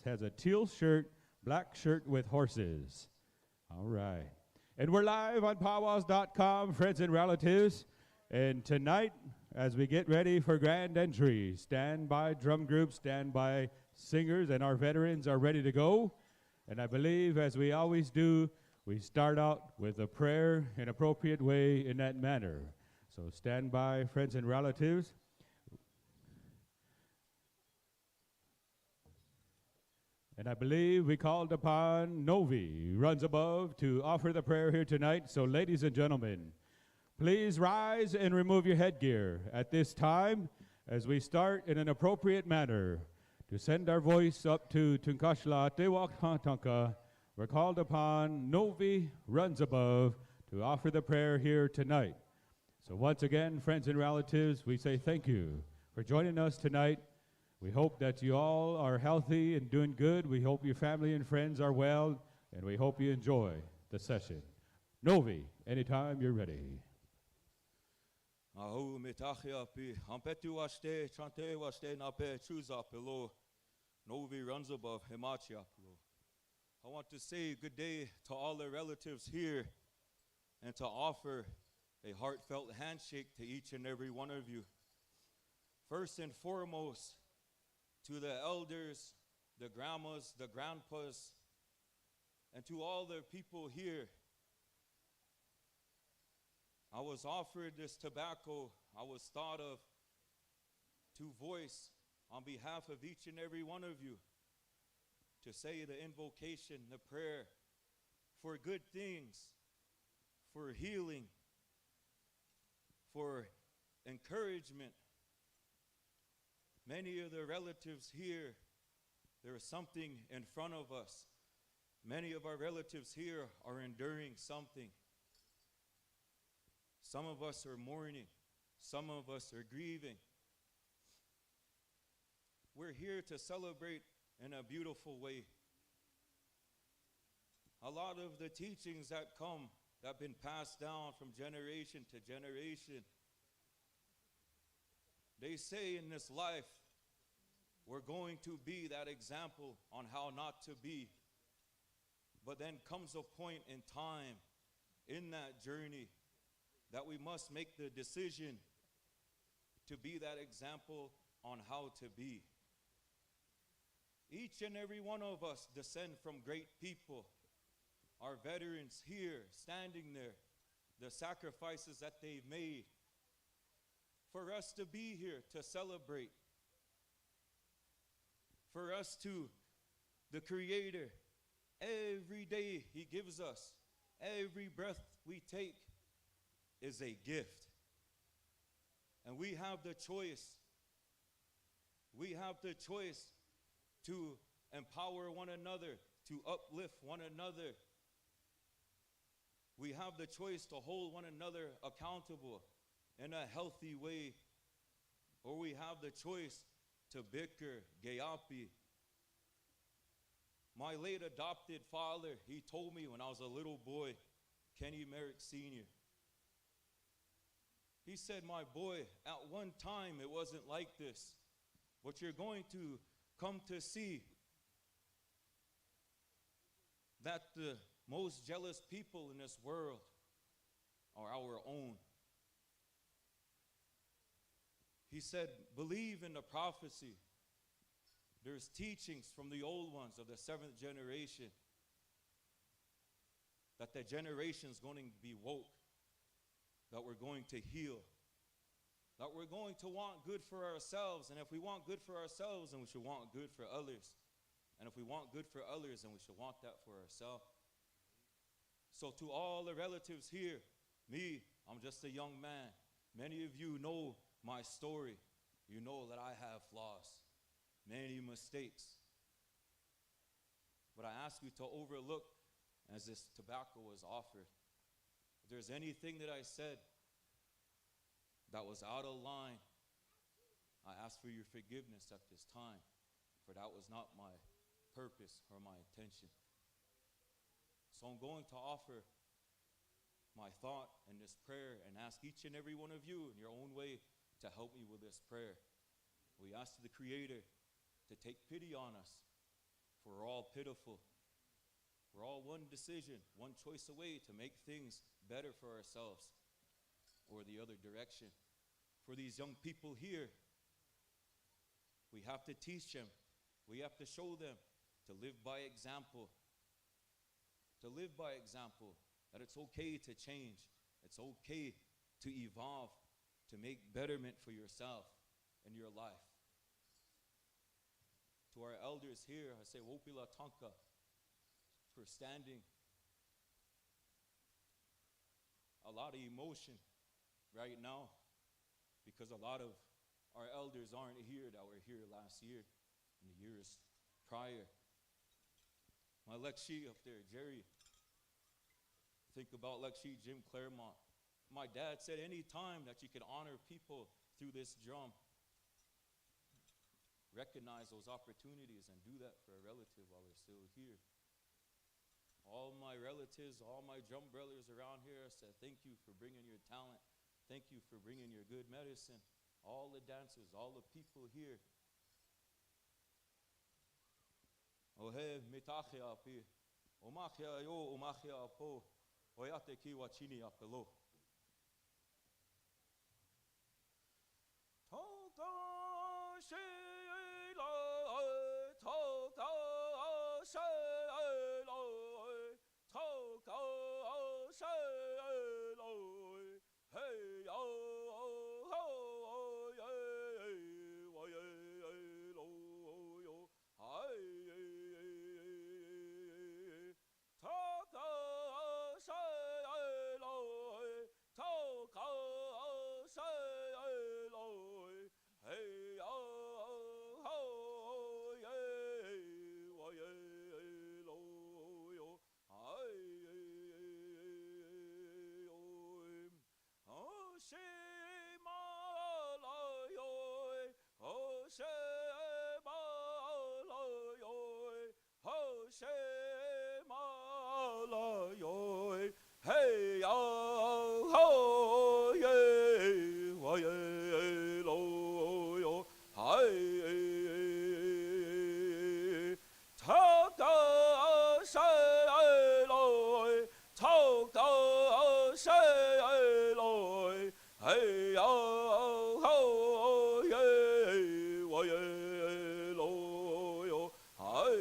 has a teal shirt, black shirt with horses. All right. And we're live on PowWows.com, friends and relatives. And tonight, as we get ready for grand entry, stand by drum groups, stand by singers, and our veterans are ready to go. And I believe, as we always do, we start out with a prayer in appropriate way in that manner. So stand by, friends and relatives. And I believe we called upon Novi, runs above, to offer the prayer here tonight. So ladies and gentlemen, please rise and remove your headgear at this time as we start in an appropriate manner to send our voice up to Tunkashla Tewak Tanka. We're called upon Novi, runs above, to offer the prayer here tonight. So once again, friends and relatives, we say thank you for joining us tonight. We hope that you all are healthy and doing good. We hope your family and friends are well, and we hope you enjoy the session. Novi, anytime you're ready. Ahu mitachiapi, ampetu washte, chante washte nape, chuzapelo, Novi runs above, hemachiapelo. I want to say good day to all the relatives here and to offer a heartfelt handshake to each and every one of you. First and foremost, to the elders, the grandmas, the grandpas, and to all the people here. I was offered this tobacco. I was thought of to voice on behalf of each and every one of you, to say the invocation, the prayer for good things, for healing, for encouragement. Many of the relatives here, there is something in front of us. Many of our relatives here are enduring something. Some of us are mourning. Some of us are grieving. We're here to celebrate in a beautiful way. A lot of the teachings that come, that have been passed down from generation to generation, they say in this life, we're going to be that example on how not to be. But then comes a point in time in that journey that we must make the decision to be that example on how to be. Each and every one of us descend from great people. Our veterans here, standing there, the sacrifices that they've made for us to be here to celebrate. For us to, the Creator, every day He gives us, every breath we take is a gift. And we have the choice. We have the choice to empower one another, to uplift one another. We have the choice to hold one another accountable in a healthy way. Or we have the choice to bicker, geyapi. My late adopted father, he told me when I was a little boy, Kenny Merrick Sr., he said, my boy, at one time it wasn't like this. But you're going to come to see that the most jealous people in this world are our own. He said, believe in the prophecy. There's teachings from the old ones of the seventh generation that the generation's going to be woke, that we're going to heal, that we're going to want good for ourselves. And if we want good for ourselves, then we should want good for others. And if we want good for others, then we should want that for ourselves. So to all the relatives here, me, I'm just a young man. Many of you know my story. You know that I have flaws, many mistakes. But I ask you to overlook as this tobacco was offered. If there's anything that I said that was out of line, I ask for your forgiveness at this time, for that was not my purpose or my intention. So I'm going to offer my thought in this prayer and ask each and every one of you in your own way to help me with this prayer. We ask the Creator to take pity on us all pitiful. We're all one decision, one choice away to make things better for ourselves or the other direction. For these young people here, we have to teach them. We have to show them to live by example. To live by example, that it's okay to change. It's okay to evolve, to make betterment for yourself and your life. To our elders here, I say, Wopila Tonka, for standing. A lot of emotion right now, because a lot of our elders aren't here that were here last year and the years prior. My Lexi up there, Jerry. Think about Lexi, Jim Claremont. My dad said any time that you can honor people through this drum, recognize those opportunities and do that for a relative while they're still here. All my relatives, all my drum brothers around here, I said thank you for bringing your talent. Thank you for bringing your good medicine. All the dancers, all the people here. Oh hey, mitachia api, omachia yo, omachia apo, oyate ki wachini apelo. Toka shila, toka shila, toka shila, hey yo. Hey yo ho ye wa ye lo yo hi ta ga sai lo ta ga sai lo hey yo ho ye wa ye lo yo hi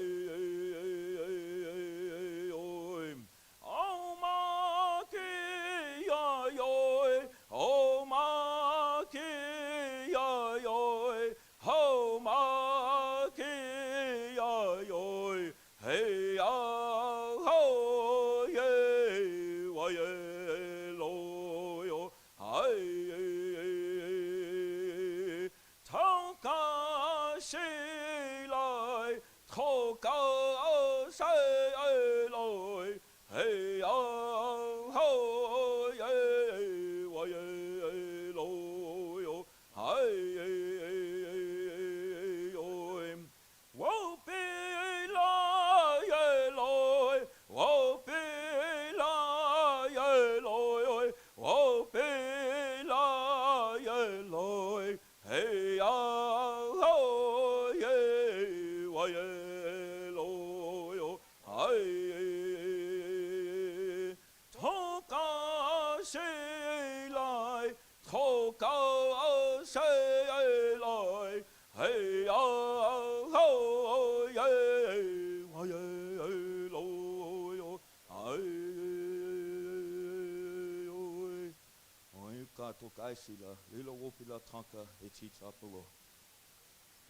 Kaisila, Lilo Wopila Tonka, Echi Chapelo.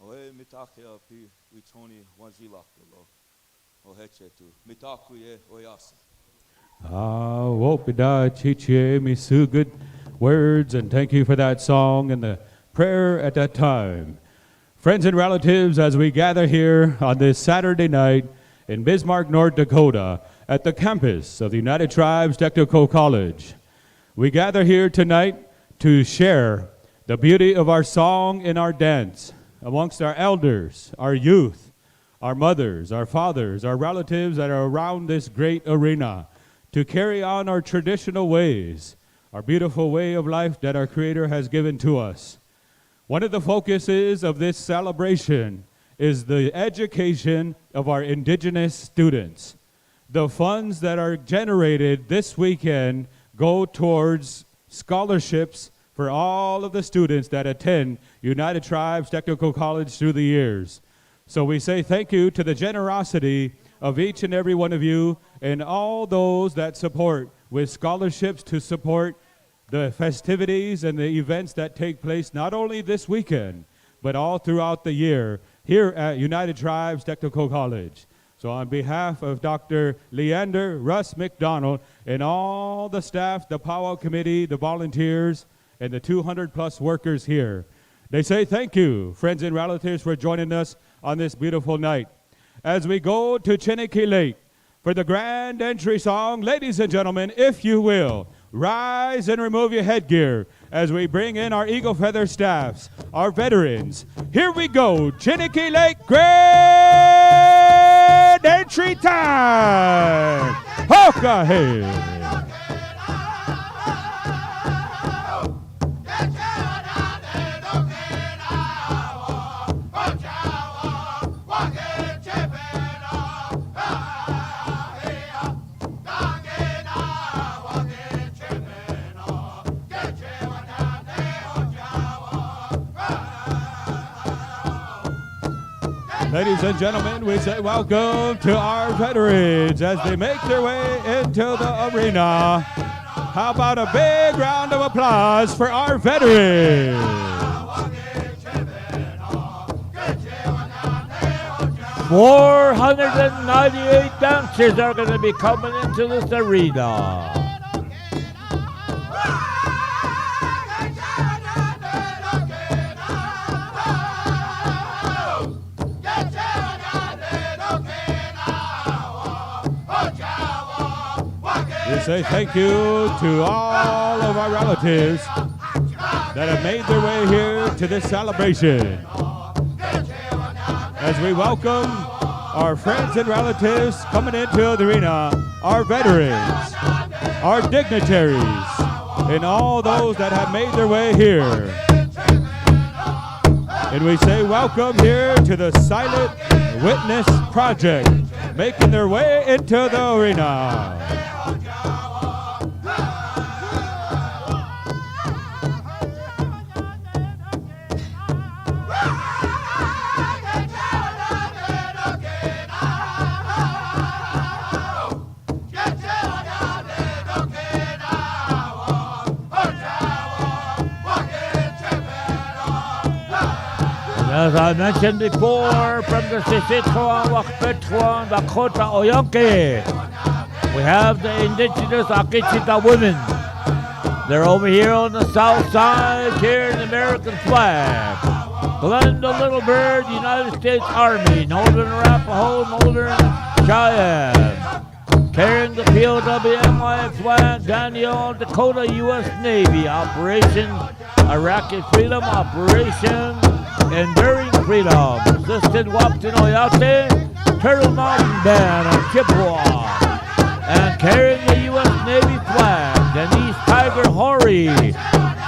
Oe Mitachia Pi, Witoni, Wanzilakelo. Ohechetu, Mitakuye, Oyasa. Wopida Chichie Misu, good words, and thank you for that song and the prayer at that time. Friends and relatives, as we gather here on this Saturday night in Bismark, North Dakota, at the campus of the United Tribes Technical College, we gather here tonight to share the beauty of our song and our dance amongst our elders, our youth, our mothers, our fathers, our relatives that are around this great arena, to carry on our traditional ways, our beautiful way of life that our Creator has given to us. One of the focuses of this celebration is the education of our indigenous students. The funds that are generated this weekend go towards scholarships for all of the students that attend United Tribes Technical College through the years. So we say thank you to the generosity of each and every one of you and all those that support with scholarships to support the festivities and the events that take place not only this weekend, but all throughout the year here at United Tribes Technical College. So on behalf of Dr. Leander Russ McDonald and all the staff, the PowWow committee, the volunteers, and the 200 plus workers here, they say thank you, friends and relatives, for joining us on this beautiful night. As we go to Chiniki Lake for the grand entry song, ladies and gentlemen, if you will, rise and remove your headgear as we bring in our Eagle Feather staffs, our veterans. Here we go, Chiniki Lake grand entry time. Hawk ahead. Ladies and gentlemen, we say welcome to our veterans as they make their way into the arena. How about a big round of applause for our veterans? 498 dancers are going to be coming into this arena. We say thank you to all of our relatives that have made their way here to this celebration. As we welcome our friends and relatives coming into the arena, our veterans, our dignitaries, and all those that have made their way here. And we say welcome here to the Silent Witness Project, making their way into the arena. As I mentioned before, from the Sisikwan, Wakpetwan, Dakota, Oyonke, we have the indigenous Akitchita women. They're over here on the south side, carrying the American flag. Glenda Little Bird, United States Army, Northern Arapaho, Northern Cheyenne. Carrying the POWMI flag, Daniel, Dakota, U.S. Navy, Operation Iraqi Freedom, Operation Enduring Freedom, assisted Wapton Oyate, Turtle Mountain Band of Chippewa, and carrying the U.S. Navy flag, Denise Tiger Horry,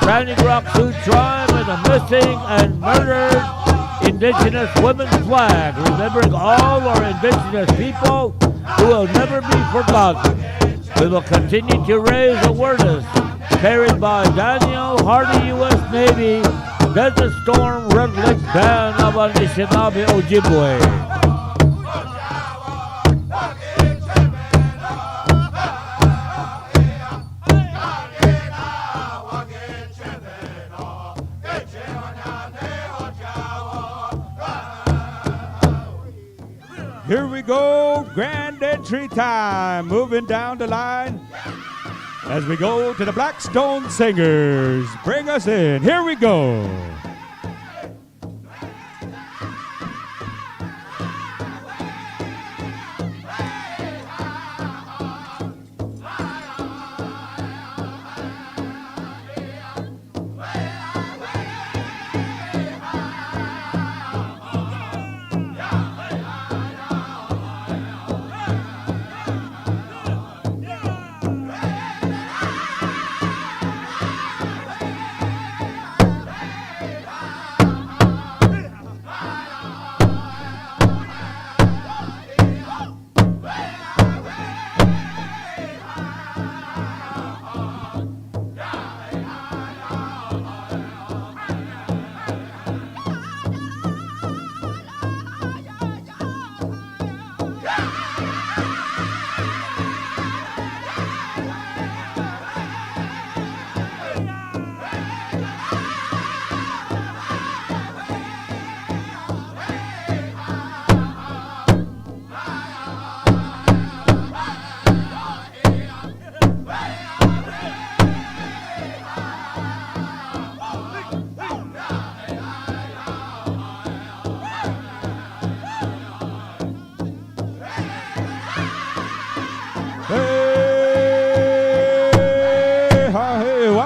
Standing Rock Sioux Tribe, and the missing and murdered indigenous women's flag, remembering all our indigenous people who will never be forgotten. We will continue to raise awareness, carried by Daniel Hardy, U.S. Navy, Desert Storm Red Lake Band of Anishinaabe Ojibwe. Here we go, grand entry time, moving down the line as we go to the Blackstone Singers. Bring us in, here we go.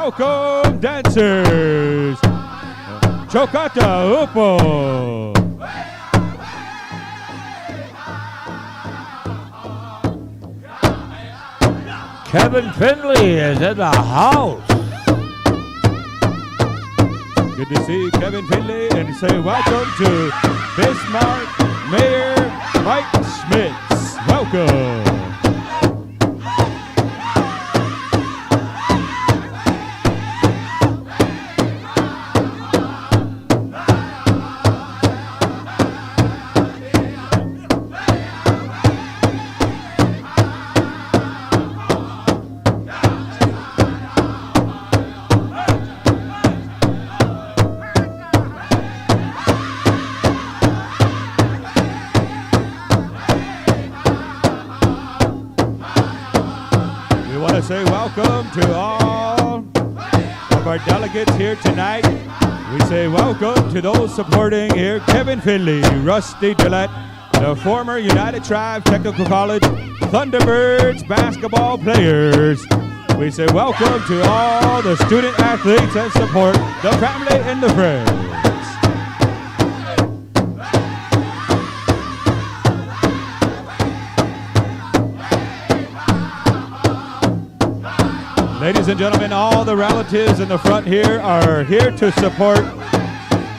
welcome dancers. Chokata Upo. Kevin Finley is in the house. Good to see Kevin Finley and say welcome to Bismark Mayor Mike Schmitz. Welcome. Say welcome to all of our delegates here tonight. We say welcome to those supporting here. Kevin Finley, Rusty Gillette, the former United Tribe Technical College Thunderbirds basketball players. We say welcome to all the student athletes and support the family and the friends. Ladies and gentlemen, all the relatives in the front here are here to support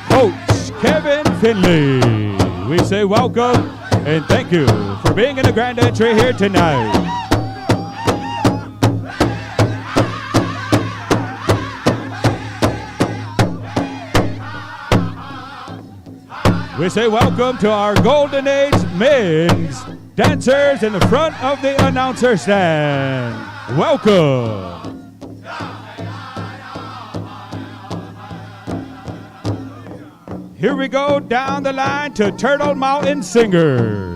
Coach Kevin Finley. We say welcome and thank you for being in the grand entry here tonight. We say welcome to our Golden Age men's dancers in the front of the announcer stand. Welcome. Here we go down the line to Turtle Mountain Singers.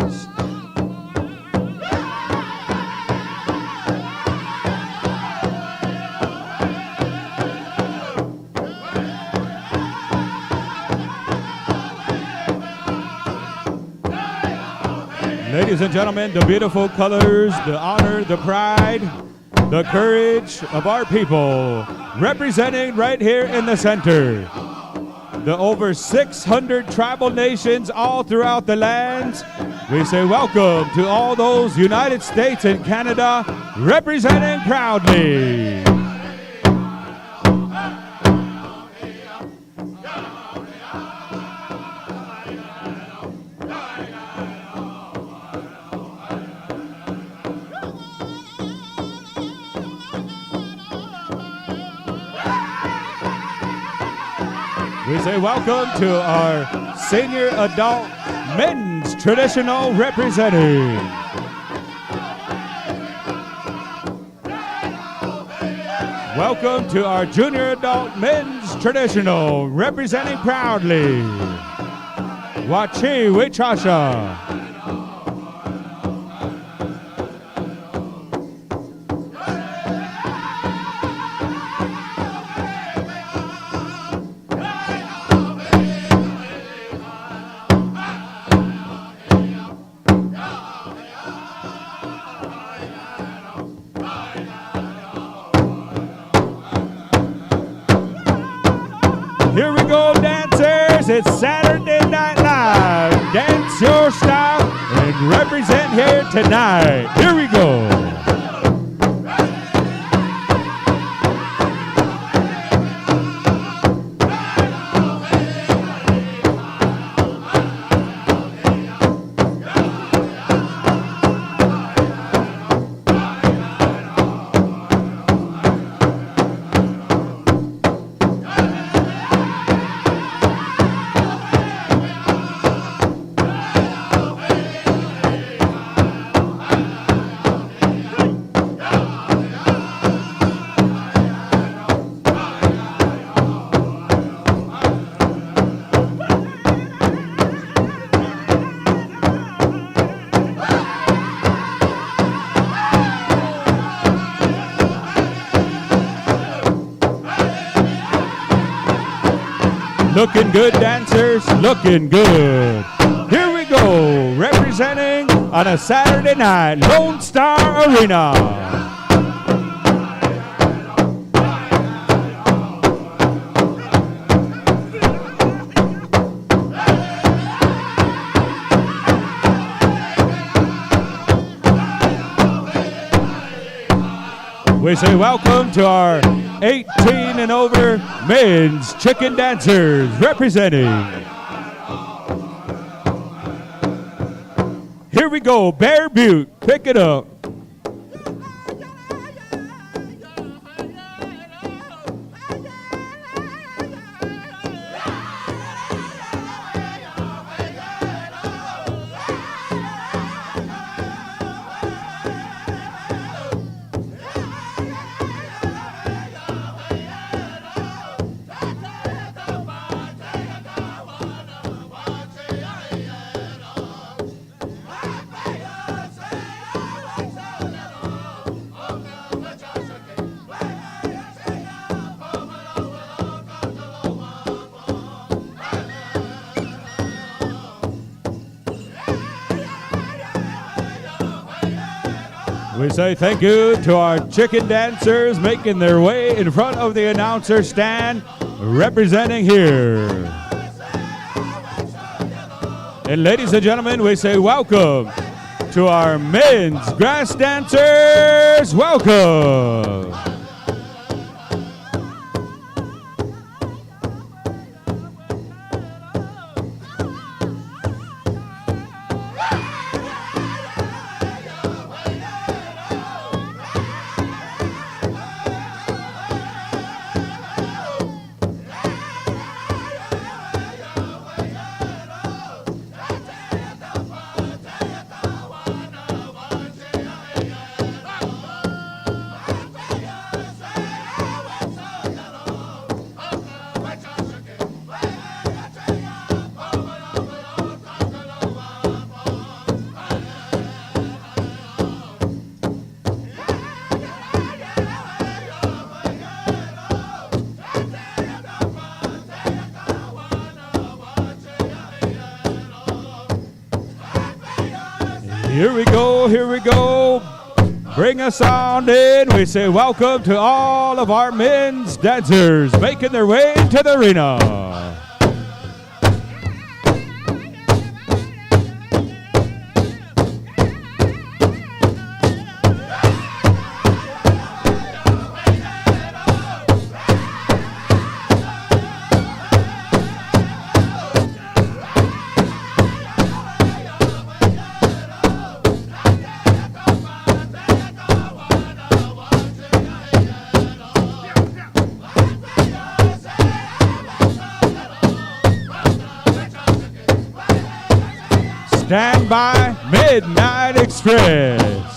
Ladies and gentlemen, the beautiful colors, the honor, the pride, the courage of our people, representing right here in the center. The over 600 tribal nations all throughout the land. We say welcome to all those United States and Canada representing proudly. We say welcome to our senior adult men's traditional representing. Welcome to our junior adult men's traditional representing proudly. Wachi Wichasha. Here we go, dancers. It's Saturday Night Live. Dance your style and represent here tonight. Here we go. Looking good, dancers, looking good. Here we go, representing on a Saturday night, Lone Star Arena. We say welcome to our 18 and over men's chicken dancers representing. Here we go, Bear Butte, pick it up. We say thank you to our chicken dancers making their way in front of the announcer stand representing here. And ladies and gentlemen, we say welcome to our men's grass dancers. Welcome. Here we go, here we go. Bring us on in. We say welcome to all of our men's dancers making their way into the arena. Stand by Midnight Express.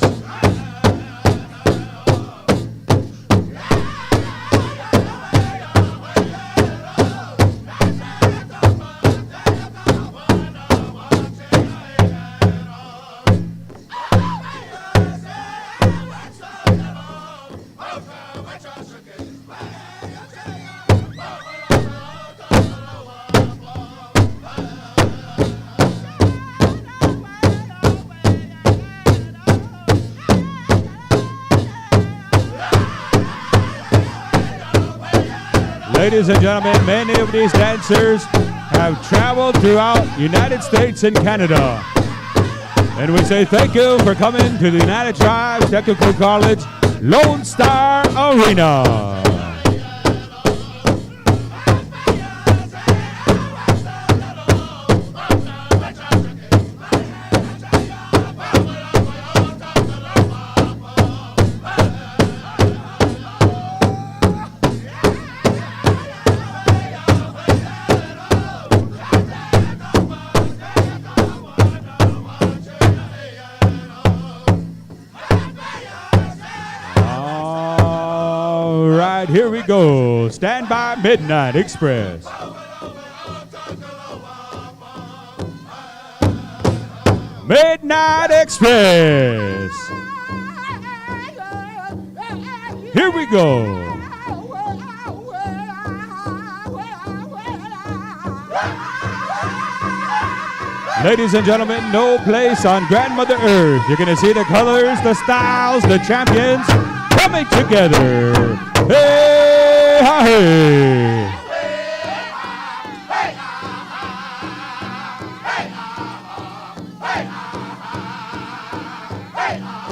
Ladies and gentlemen, many of these dancers have traveled throughout United States and Canada. And we say thank you for coming to the United Tribes Technical College Lone Star Arena. Here we go. Stand by Midnight Express. Midnight Express. Here we go. Ladies and gentlemen, no place on Grandmother Earth. You're going to see the colors, the styles, the champions coming together. Hey, ha, hey.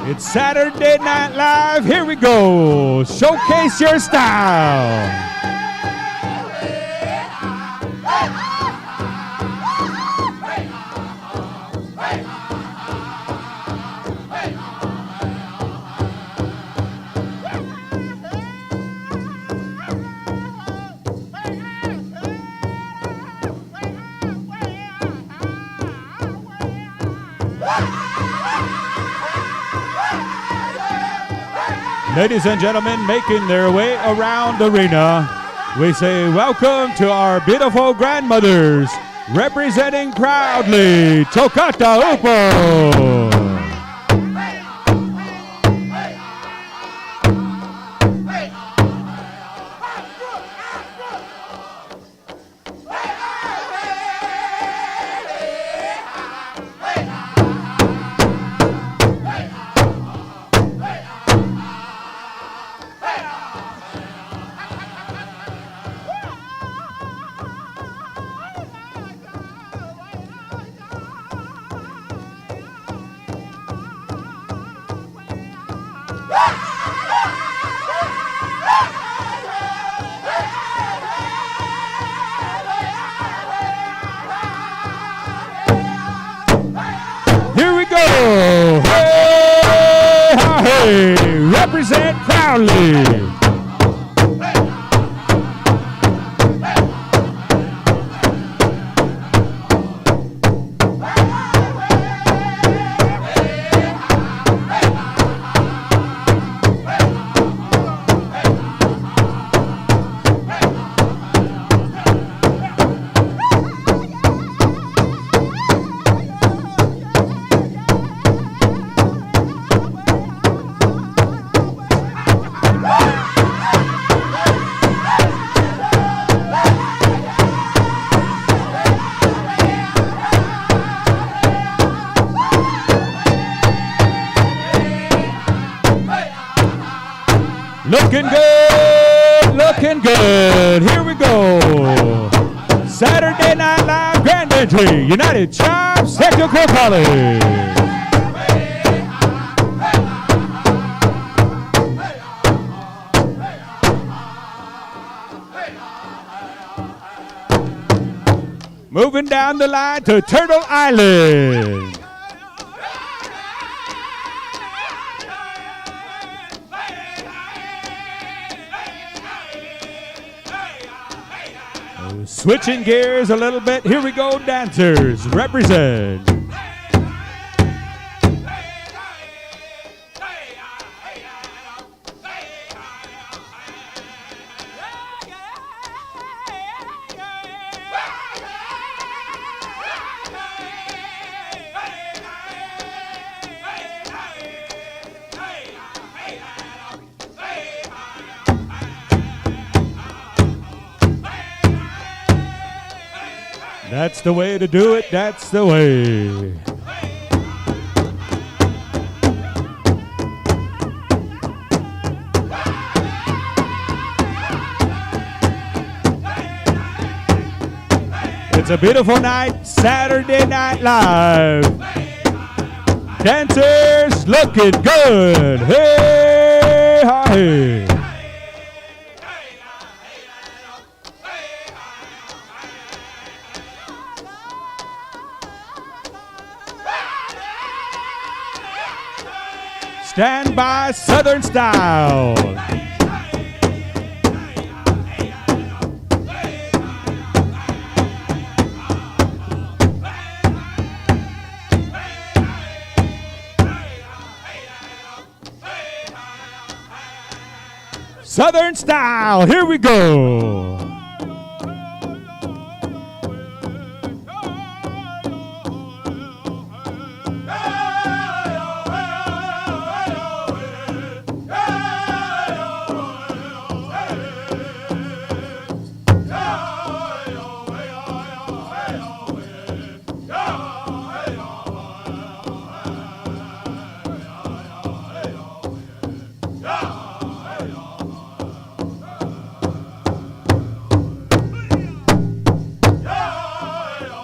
It's Saturday Night Live. Here we go. Showcase your style. Ladies and gentlemen, making their way around the arena, we say welcome to our beautiful grandmothers, representing proudly Tokata Upo. Here we go. Hey, ha, hey. Represent proudly. Looking good, looking good. Here we go. Saturday Night Live Grand Entry, United Tribes Technical College. Moving down the line to Turtle Island. Switching gears a little bit. Here we go, dancers. Represent. That's the way to do it. That's the way. It's a beautiful night, Saturday Night Live. Dancers looking good. Hey, ha, hey. Stand by Southern style. Southern style. Here we go.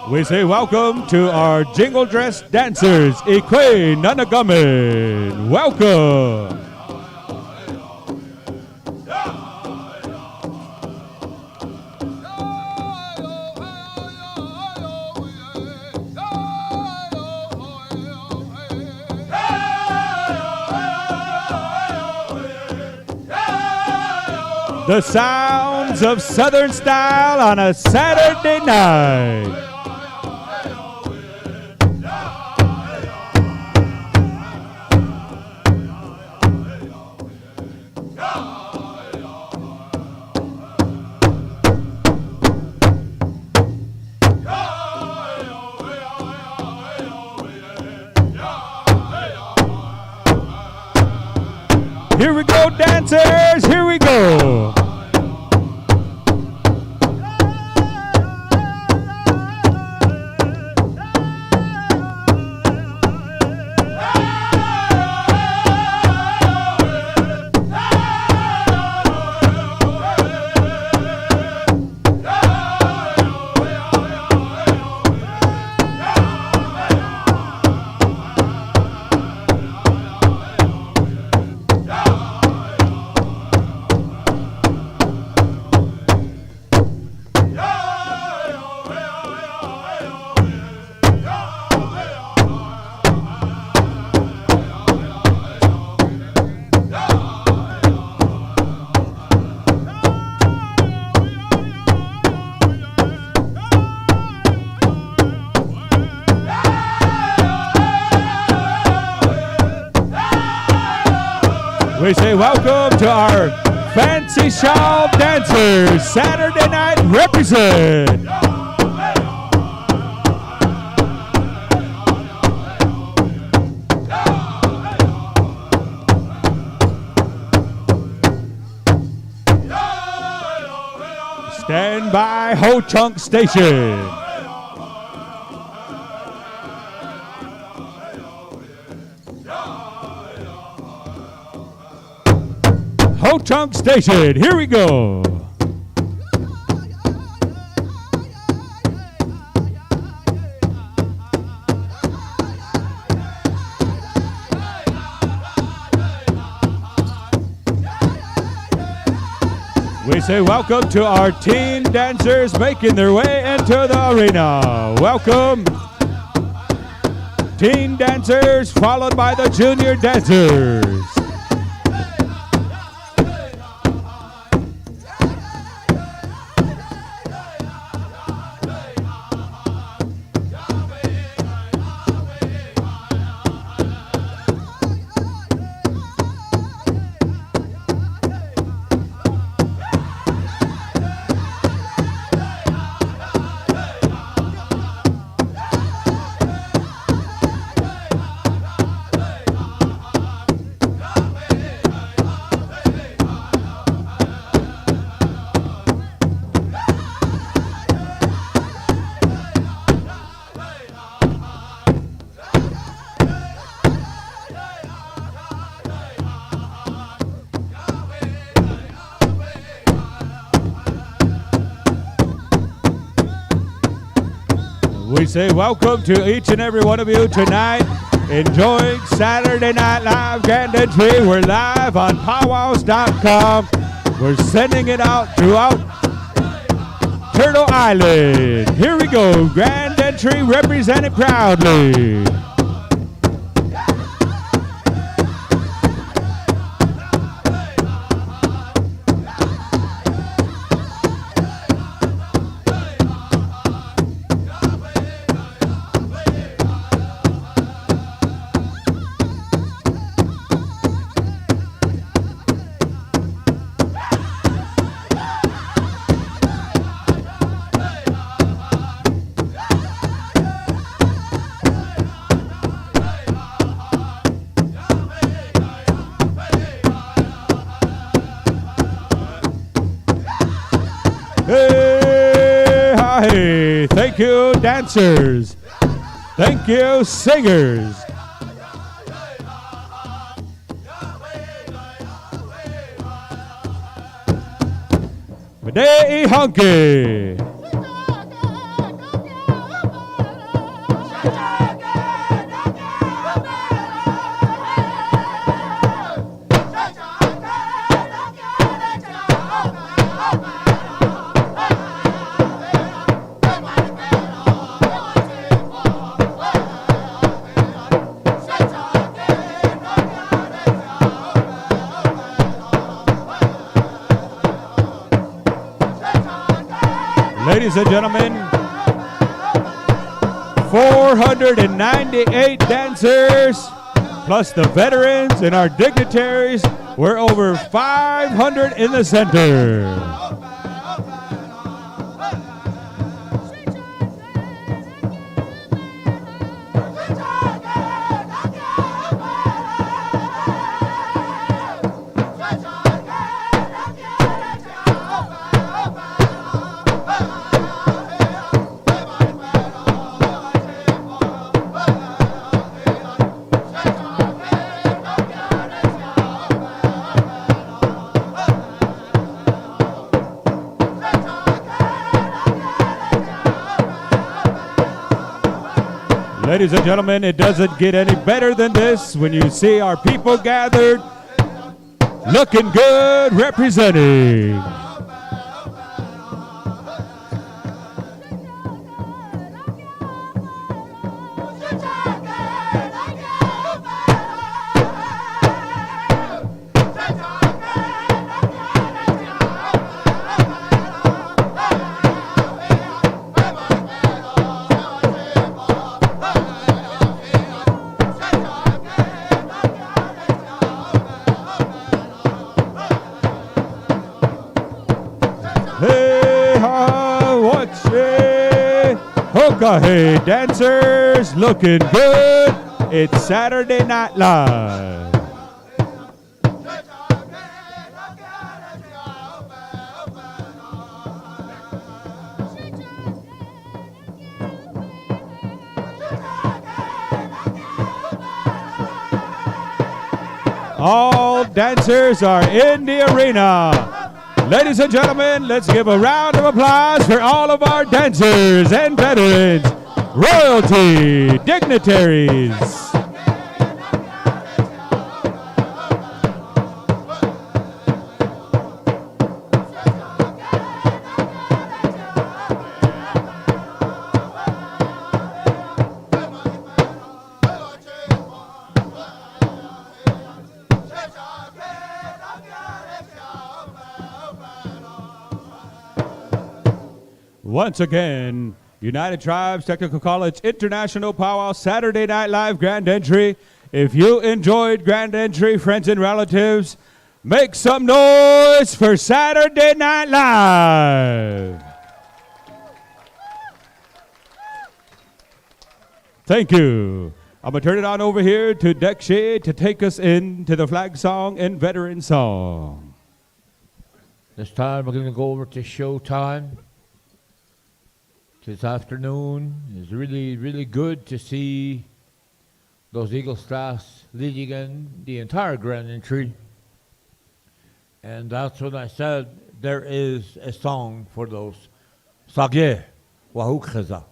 We say welcome to our jingle dress dancers, Ikwe Nanagamin. Welcome. The sounds of Southern style on a Saturday night. Here we go, dancers, here we go. We say welcome to our fancy shawl dancers. Saturday night represent. Stand by Ho Chunk Station. Ho Chunk Station, here we go. We say welcome to our teen dancers making their way into the arena. Welcome, teen dancers, followed by the junior dancers. We say welcome to each and every one of you tonight, enjoying Saturday Night Live Grand Entry. We're live on PowWows.com. We're sending it out throughout Turtle Island. Here we go, Grand Entry represented proudly. Hey, thank you, dancers. Thank you, singers. Madei Hunky. Ladies and gentlemen, 498 dancers, plus the veterans and our dignitaries. We're over 500 in the center. Ladies and gentlemen, it doesn't get any better than this when you see our people gathered, looking good, representing. Hey, dancers, looking good. It's Saturday Night Live. All dancers are in the arena. Ladies and gentlemen, let's give a round of applause for all of our dancers and veterans, royalty, dignitaries. Once again, United Tribes Technical College International Powwow Saturday Night Live Grand Entry. If you enjoyed Grand Entry, friends and relatives, make some noise for Saturday Night Live. Thank you. I'm going to turn it on over here to Dekshe to take us into the flag song and veteran song. This time we're going to go over to showtime. This afternoon is really, really good to see those Eagle staffs leading in the entire Grand Entry. And that's when I said there is a song for those Sagye Wahukhaza.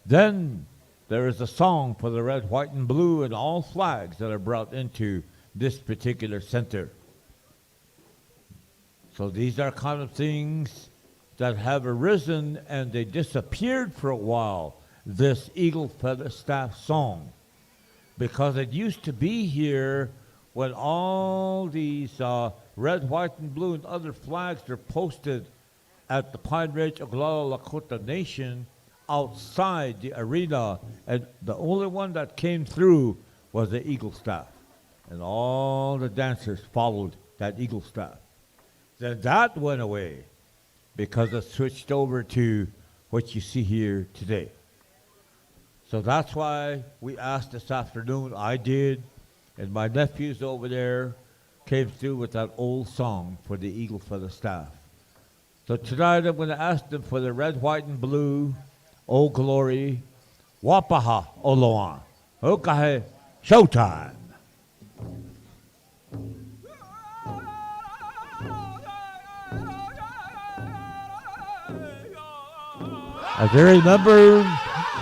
Then there is a song for the red, white, and blue and all flags that are brought into this particular center. So these are kind of things that have arisen and they disappeared for a while, this Eagle Feather Staff song, because it used to be here when all these red, white, and blue and other flags are posted at the Pine Ridge Oglala Lakota Nation outside the arena, and the only one that came through was the Eagle Staff, and all the dancers followed that Eagle Staff. Then that went away, because it switched over to what you see here today. So that's why we asked this afternoon, I did, and my nephews over there came through with that old song for the Eagle Feather Staff. So tonight I'm going to ask them for the red, white, and blue, Old Glory, Wapaha Oloan. Okay, showtime. As I remember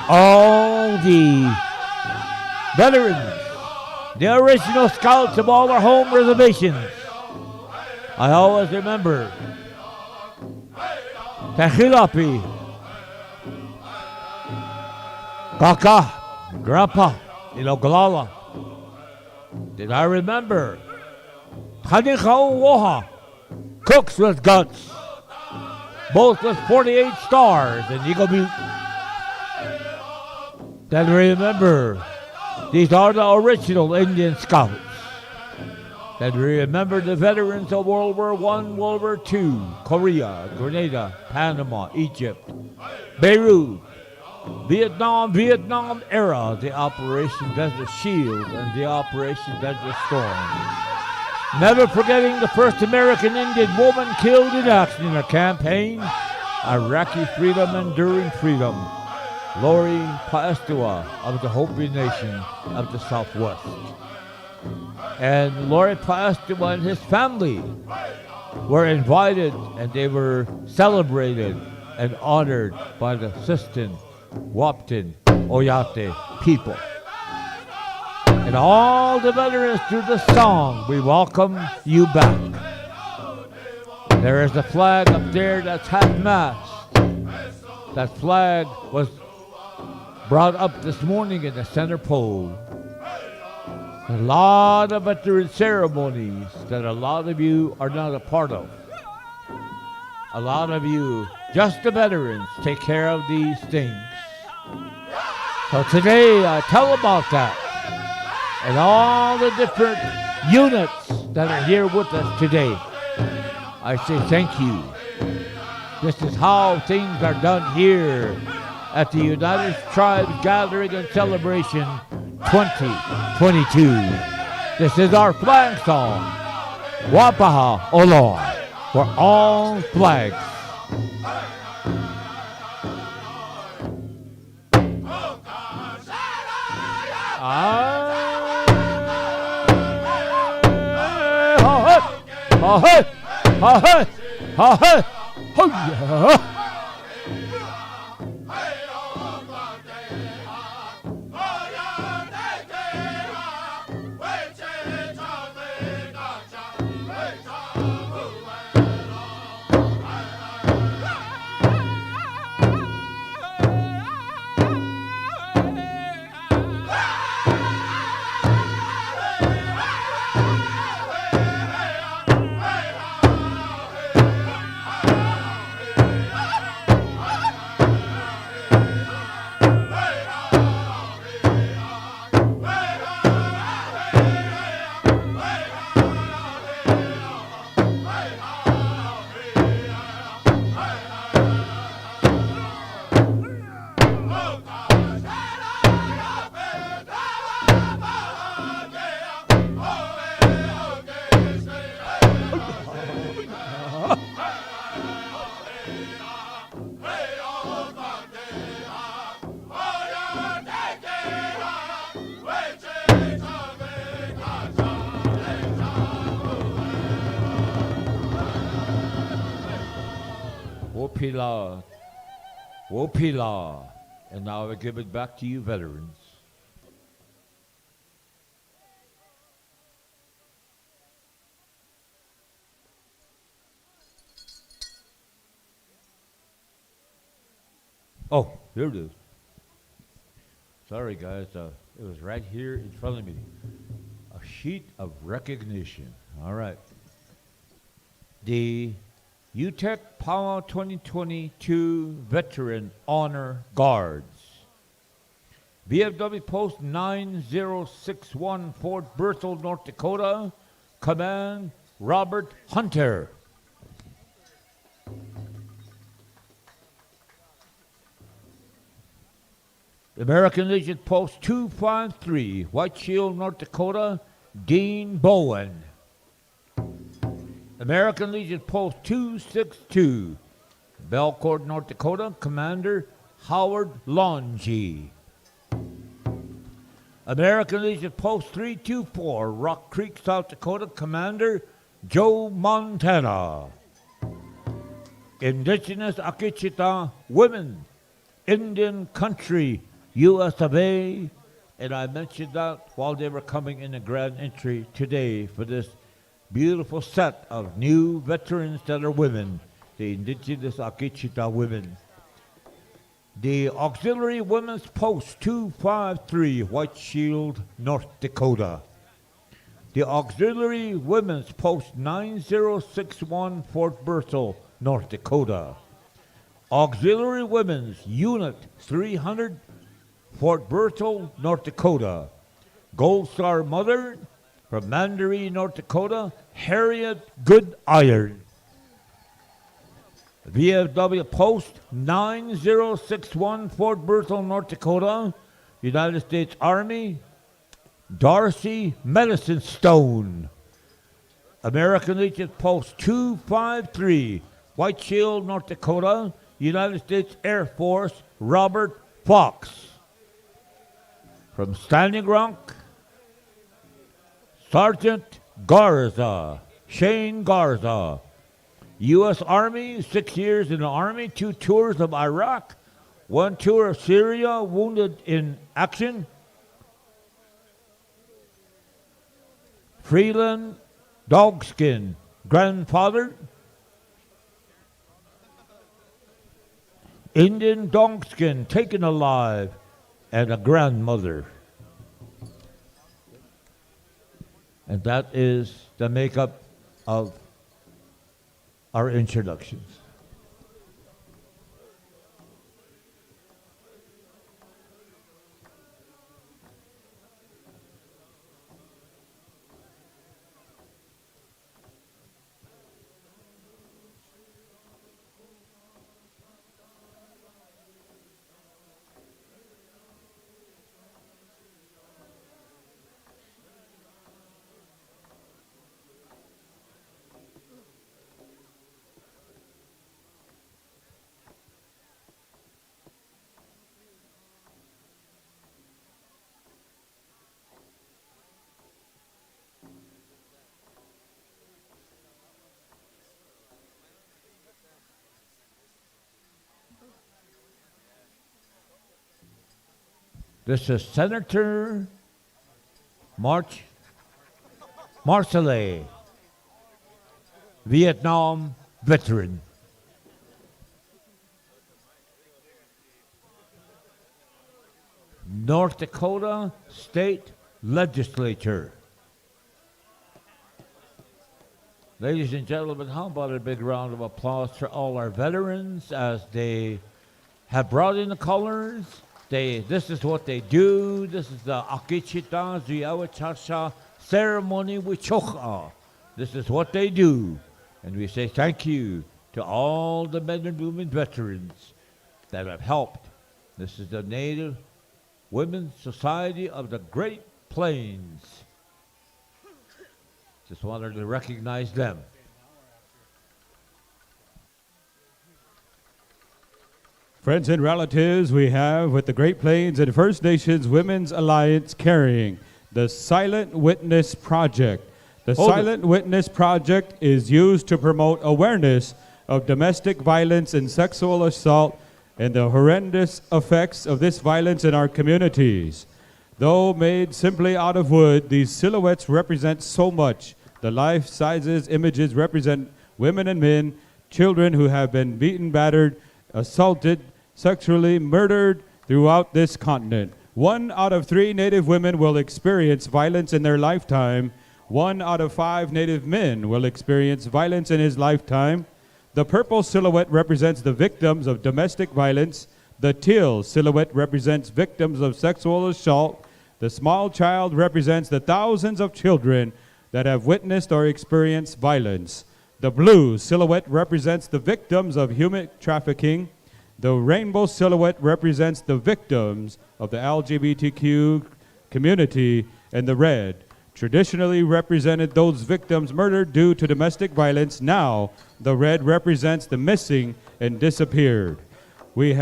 all the veterans, the original scouts of all our home reservations, I always remember Tahilapi, Kaka, Grandpa, in Oglala. Did I remember Tanikau Woha, cooks with guts, both with 48 stars in Eagle Butte. Then remember, these are the original Indian Scouts. Then remember the veterans of World War I, World War II, Korea, Grenada, Panama, Egypt, Beirut, Vietnam era, the Operation Desert Shield and the Operation Desert Storm. Never forgetting the first American Indian woman killed in action in a campaign, Iraqi freedom, enduring freedom, Lori Paestua of the Hopi Nation of the Southwest. And Lori Paestua and his family were invited and they were celebrated and honored by the Sistan, Wapton, Oyate people. And all the veterans through the song, we welcome you back. There is a flag up there that's half-mast. That flag was brought up this morning in the center pole. A lot of veteran ceremonies that a lot of you are not a part of. A lot of you, just the veterans, take care of these things. So today I tell about that and all the different units that are here with us today. I say thank you. This is how things are done here at the United Tribes Gathering and Celebration 2022. This is our flag song, Wapaha Oloi, for all flags. Wopila, Wopila. And now I give it back to you, veterans. Oh, here it is. Sorry, guys. It was right here in front of me. A sheet of recognition. All right. The UTEC PowWow 2022 Veteran Honor Guards. VFW Post 9061, Fort Berthold, North Dakota. Command Robert Hunter. American Legion Post 253, White Shield, North Dakota, Dean Bowen. American Legion Post 262, Belcourt, North Dakota, Commander Howard Longy. American Legion Post 324, Rock Creek, South Dakota, Commander Joe Montana. Indigenous Akitchita Women, Indian Country, U.S. of A. And I mentioned that while they were coming in the grand entry today for this beautiful set of new veterans that are women, the Indigenous Akitchita women. The Auxiliary Women's Post 253, White Shield, North Dakota. The Auxiliary Women's Post 9061, Fort Berthold, North Dakota. Auxiliary Women's Unit 300, Fort Berthold, North Dakota. Gold Star Mother from Mandaree, North Dakota, Harriet Good Iron. VFW Post 9061, Fort Berthold, North Dakota, United States Army, Darcy Medicine Stone. American Legion Post 253, White Shield, North Dakota, United States Air Force, Robert Fox. From Standing Rock, Sergeant Garza, Shane Garza. U.S. Army, 6 years in the Army, 2 tours of Iraq, 1 tour of Syria, wounded in action. Freeland Dogskin, grandfather. Indian Dogskin, taken alive, and a grandmother. And that is the makeup of our introductions. This is Senator Marcellet, Vietnam veteran. North Dakota State Legislature. Ladies and gentlemen, how about a big round of applause for all our veterans as they have brought in the colors. This is what they do. This is the Akichita Ziawachacha ceremony with Chocha. This is what they do. And we say thank you to all the men and women veterans that have helped. This is the Native Women's Society of the Great Plains. Just wanted to recognize them. Friends and relatives, we have with the Great Plains and First Nations Women's Alliance carrying the Silent Witness Project. The Silent Witness Project is used to promote awareness of domestic violence and sexual assault and the horrendous effects of this violence in our communities. Though made simply out of wood, these silhouettes represent so much. The life-sizes images represent women and men, children who have been beaten, battered, assaulted, sexually murdered throughout this continent. 1 out of 3 Native women will experience violence in their lifetime. 1 out of 5 Native men will experience violence in his lifetime. The purple silhouette represents the victims of domestic violence. The teal silhouette represents victims of sexual assault. The small child represents the thousands of children that have witnessed or experienced violence. The blue silhouette represents the victims of human trafficking. The rainbow silhouette represents the victims of the LGBTQ community, and the red traditionally represented those victims murdered due to domestic violence. Now, the red represents the missing and disappeared. We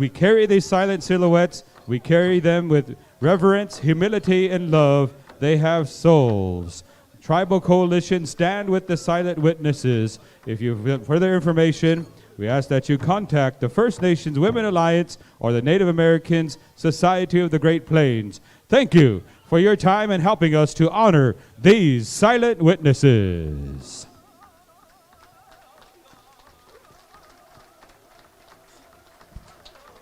carry these silent silhouettes. We carry them with reverence, humility, and love. They have souls. Tribal Coalition, stand with the silent witnesses. If you have further information, we ask that you contact the First Nations Women Alliance or the Native Americans Society of the Great Plains. Thank you for your time and helping us to honor these silent witnesses.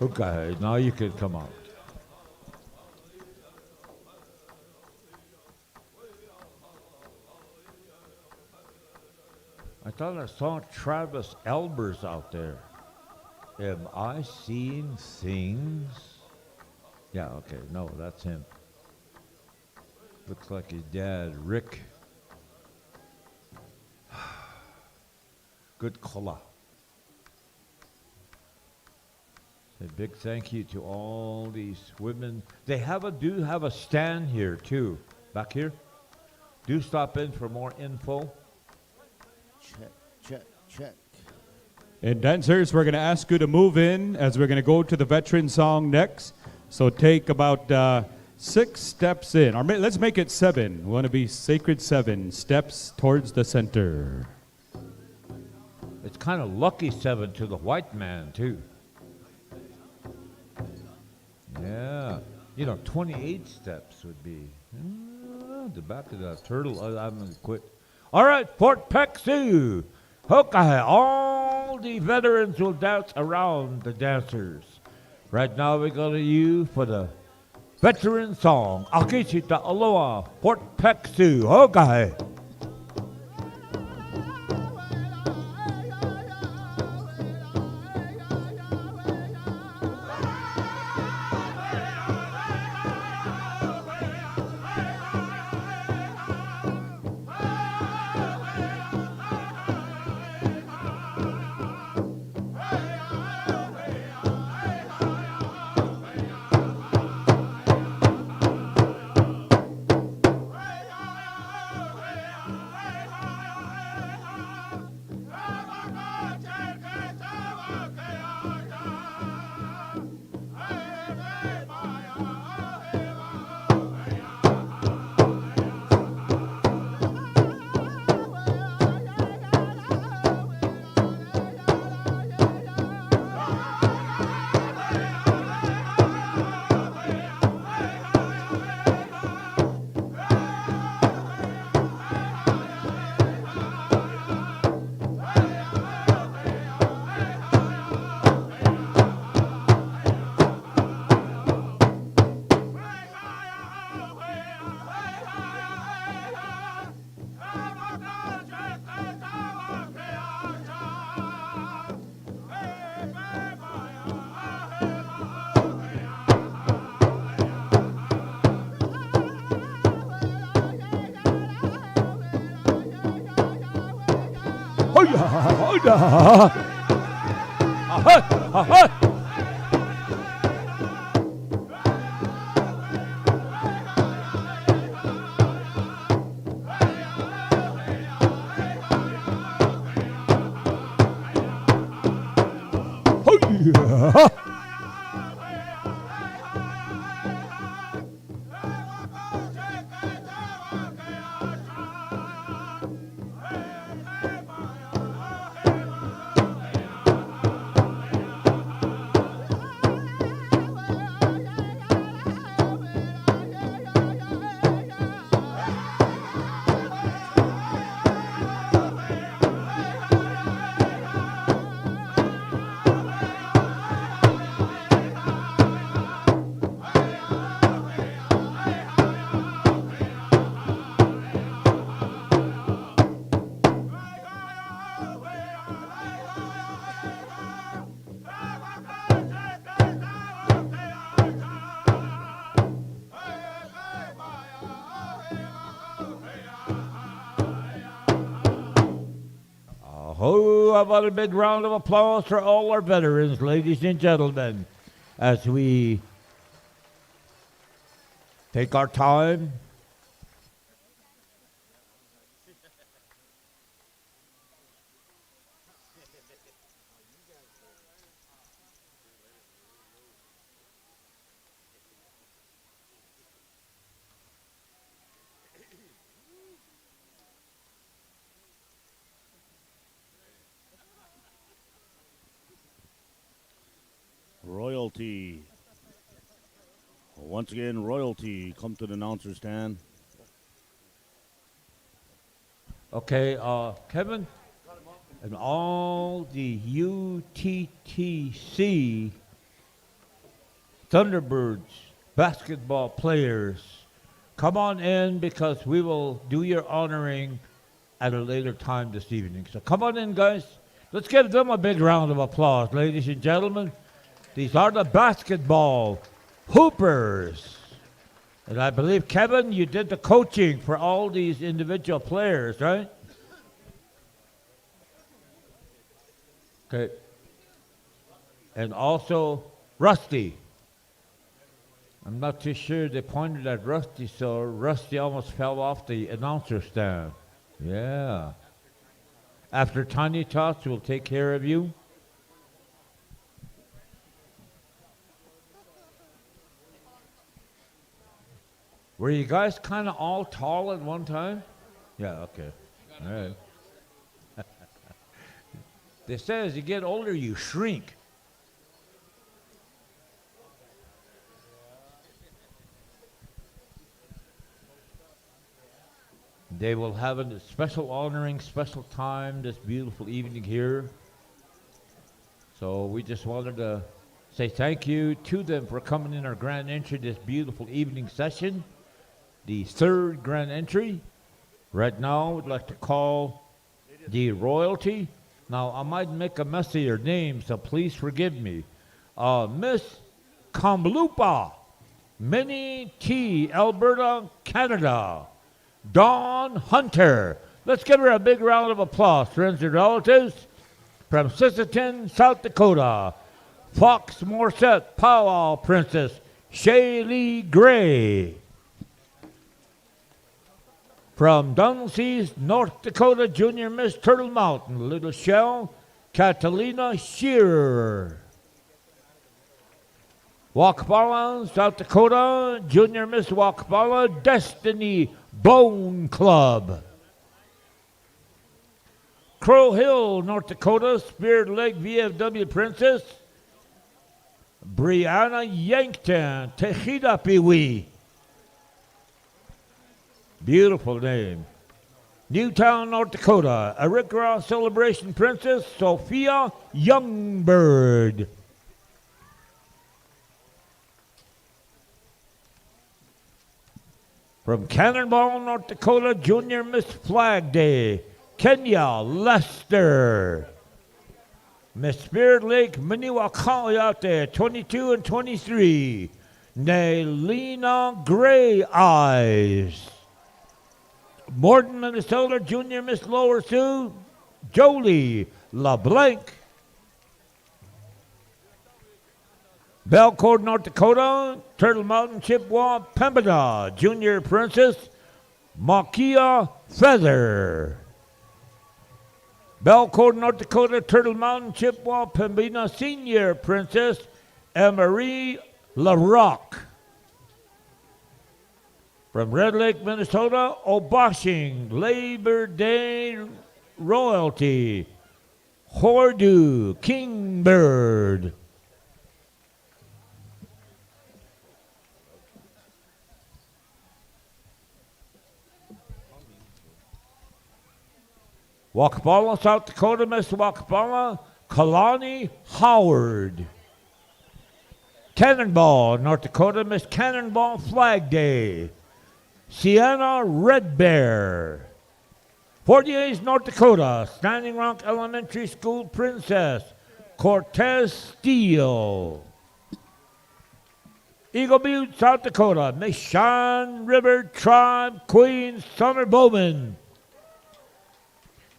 Okay, now you can come out. I thought I saw Travis Elbers out there. Am I seeing things? Yeah, okay. No, that's him. Looks like his dad, Rick. Good color. A big thank you to all these women. They do have a stand here too, back here. Do stop in for more info. Check. And dancers, we're going to ask you to move in as we're going to go to the veteran song next. So take about 6 steps in, or let's make it 7. We want to be sacred 7 steps towards the center. It's kind of lucky 7 to the white man too. Yeah, 28 steps would be the back of the turtle. I'm gonna quit. All right, Fort Peck Sioux. Okay, all the veterans will dance around the dancers. Right now we're gonna use for the veteran song. Akishita Aloha, Fort Peck Sioux. Okay. How about a big round of applause for all our veterans, ladies and gentlemen, as we take our time. Royalty. Once again, royalty. Come to the announcer stand. Okay, Kevin, and all the UTTC Thunderbirds basketball players, come on in because we will do your honoring at a later time this evening. So come on in, guys. Let's give them a big round of applause, ladies and gentlemen. These are the basketball hoopers. And I believe, Kevin, you did the coaching for all these individual players, right? Okay. And also Rusty. I'm not too sure they pointed at Rusty, so Rusty almost fell off the announcer stand. Yeah. After Tiny Tots will take care of you. Were you guys kind of all tall at one time? Yeah, okay. All right. They say as you get older, you shrink. They will have a special honoring, special time this beautiful evening here. So we just wanted to say thank you to them for coming in our grand entry this beautiful evening session. The third grand entry. Right now, we'd like to call the royalty. Now, I might make a mess of your name, so please forgive me. Miss Kamloopa, Minnie T, Alberta, Canada. Dawn Hunter. Let's give her a big round of applause, friends and relatives. From Sisseton, South Dakota. Fox Morset, Powwow Princess, Shaylee Gray. From Dunseas, North Dakota, Junior Miss Turtle Mountain, Little Shell, Catalina Shearer. Wakpala, South Dakota, Junior Miss Wakpala, Destiny Bone Club. Crow Hill, North Dakota, Spirit Lake VFW Princess, Brianna Yankton, Tejida Piwi. Beautiful name. Newtown, North Dakota, a Rick Ross Celebration Princess, Sophia Youngbird. From Cannonball, North Dakota, Junior Miss Flag Day, Kenya Lester. Miss Spirit Lake, Miniwakaliate, 22 and 23, Nailina Gray Eyes. Morton, Minnesota, Junior Miss Lower Sioux, Jolie LeBlanc. Belcourt, North Dakota, Turtle Mountain, Chippewa, Pembina, Junior Princess, Makia Feather. Belcourt, North Dakota, Turtle Mountain, Chippewa, Pembina, Senior Princess, Emery LaRock. From Red Lake, Minnesota, Obashing, Labor Day Royalty, Hordu, Kingbird. Wakpala, South Dakota, Miss Wakpala, Kalani Howard. Cannonball, North Dakota, Miss Cannonball Flag Day, Sienna Red Bear. 48, North Dakota, Standing Rock Elementary School Princess, Cortez Steele. Eagle Butte, South Dakota, Miss Sean River Tribe Queen Summer Bowman.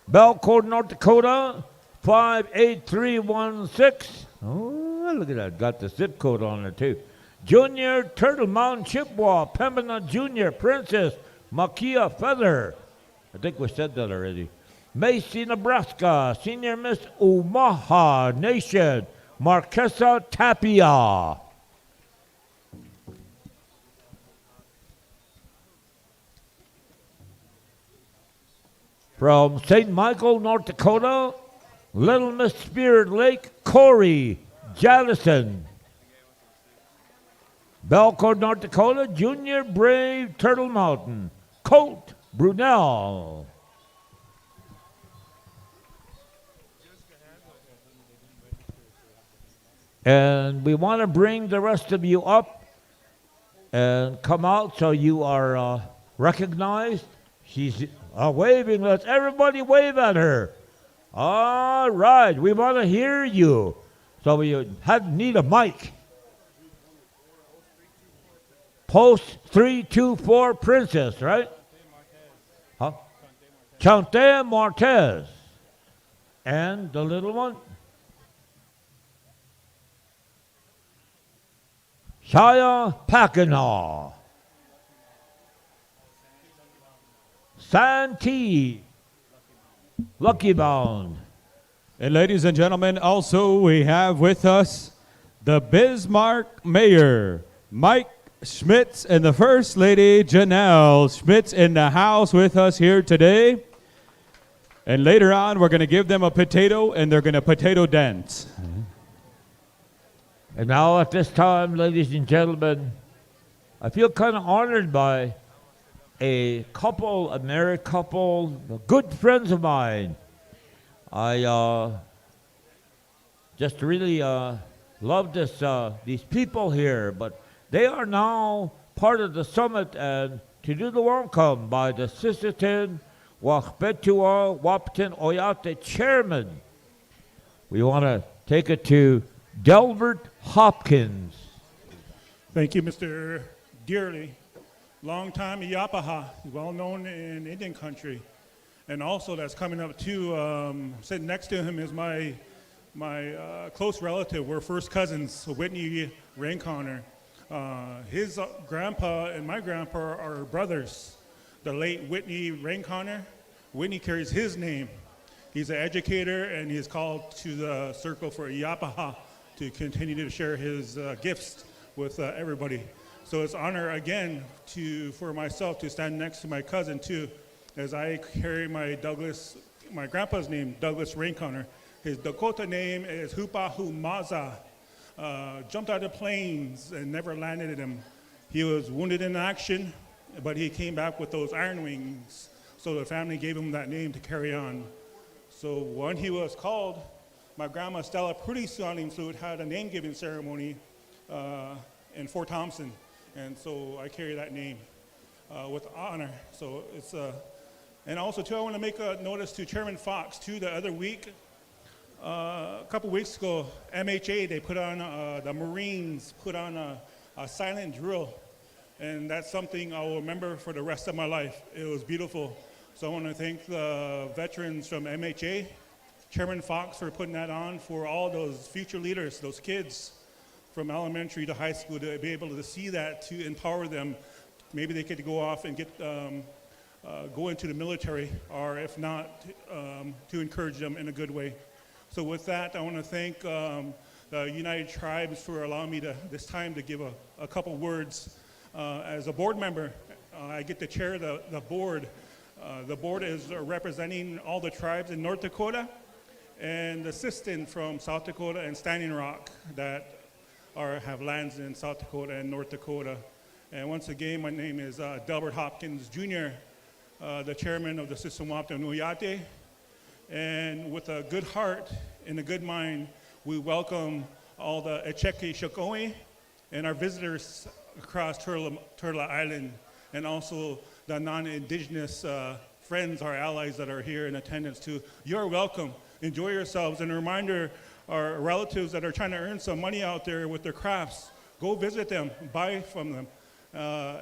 Belcourt, North Dakota, 58316. Oh, look at that. Got the zip code on there, too. Junior Turtle Mountain, Chippewa, Pembina Junior Princess, Makia Feather. I think we said that already. Macy, Nebraska, Senior Miss Omaha Nation, Marquesa Tapia. From St. Michael, North Dakota, Little Miss Spirit Lake, Corey Jadison. Belcourt, North Dakota, Junior Brave Turtle Mountain, Colt Brunel. And we want to bring the rest of you up and come out so you are recognized. She's waving. Let's everybody wave at her. All right, we want to hear you. So we need a mic. Post 324 Princess, right? Huh? Chante Martez. And the little one? Shaya Packinaw. Santee. Lucky Bound. And ladies and gentlemen, also we have with us the Bismark Mayor, Mike Schmitz, and the First Lady, Janelle Schmitz, in the house with us here today. And later on, we're going to give them a potato, and they're going to potato dance. And now at this time, ladies and gentlemen, I feel kind of honored by a couple, a married couple, good friends of mine. I just really love these people here, but they are now part of the summit, and to do the welcome by the Sisitin Wahpetua Wapton Oyate chairman. We want to take it to Delbert Hopkins. Thank you, Mr. Dearly. Longtime Iapaha, well known in Indian country. And also that's coming up too, sitting next to him is my close relative. We're first cousins, Whitney Rainconner. His grandpa and my grandpa are brothers. The late Whitney Rainconner. Whitney carries his name. He's an educator, and he's called to the circle for Iapaha to continue to share his gifts with everybody. So it's honor again for myself to stand next to my cousin too, as I carry my grandpa's name, Douglas Rainconner. His Dakota name is Hupahu Maza. Jumped out of planes and never landed in him. He was wounded in action, but he came back with those iron wings. So the family gave him that name to carry on. So when he was called, my grandma Stella Pretty Sounding Flute had a name-giving ceremony in Fort Thompson. And so I carry that name with honor. So it's, and also too, I want to make a notice to Chairman Fox too. The other week, a couple weeks ago, MHA, they put on, the Marines put on a silent drill. And that's something I will remember for the rest of my life. It was beautiful. So I want to thank the veterans from MHA, Chairman Fox, for putting that on for all those future leaders, those kids from elementary to high school, to be able to see that, to empower them. Maybe they could go off and get go into the military, or if not, to encourage them in a good way. So with that, I want to thank the United Tribes for allowing me this time to give a couple words. As a board member, I get to chair the board. The board is representing all the tribes in North Dakota, and the assistant from South Dakota and Standing Rock that have lands in South Dakota and North Dakota. And once again, my name is Delbert Hopkins Jr., the chairman of the Siswamapta Nuyate. And with a good heart and a good mind, we welcome all the Echeke Shokoe and our visitors across Turtle Island, and also the non-indigenous friends, our allies that are here in attendance too. You're welcome. Enjoy yourselves. And a reminder, our relatives that are trying to earn some money out there with their crafts, go visit them, buy from them,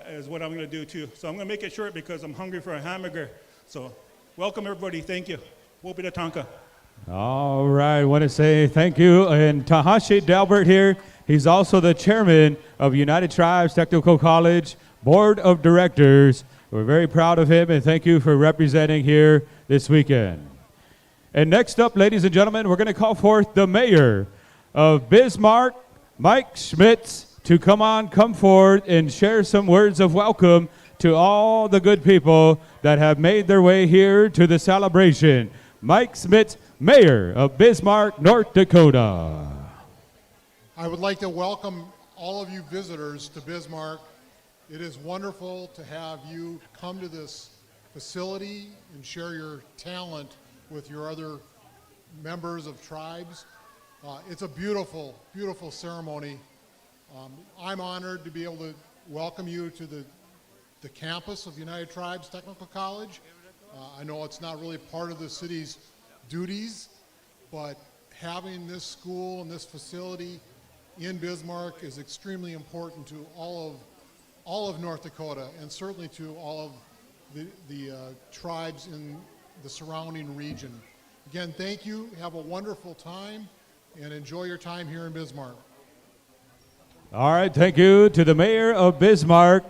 is what I'm going to do too. So I'm going to make it short because I'm hungry for a hamburger. So welcome everybody. Thank you. Wopida Tonka. All right, I want to say thank you. And Tahashi Delbert here, he's also the chairman of United Tribes Technical College Board of Directors. We're very proud of him, and thank you for representing here this weekend. And next up, ladies and gentlemen, we're going to call forth the mayor of Bismark, Mike Schmitz, to come forward and share some words of welcome to all the good people that have made their way here to the celebration. Mike Schmitz, Mayor of Bismark, North Dakota. I would like to welcome all of you visitors to Bismarck. It is wonderful to have you come to this facility and share your talent with your other members of tribes. It's a beautiful, beautiful ceremony. I'm honored to be able to welcome you to the campus of United Tribes Technical College. I know it's not really part of the city's duties, but having this school and this facility in Bismarck is extremely important to all of North Dakota, and certainly to all of the tribes in the surrounding region. Again, thank you. Have a wonderful time, and enjoy your time here in Bismarck. All right, thank you to the mayor of Bismarck.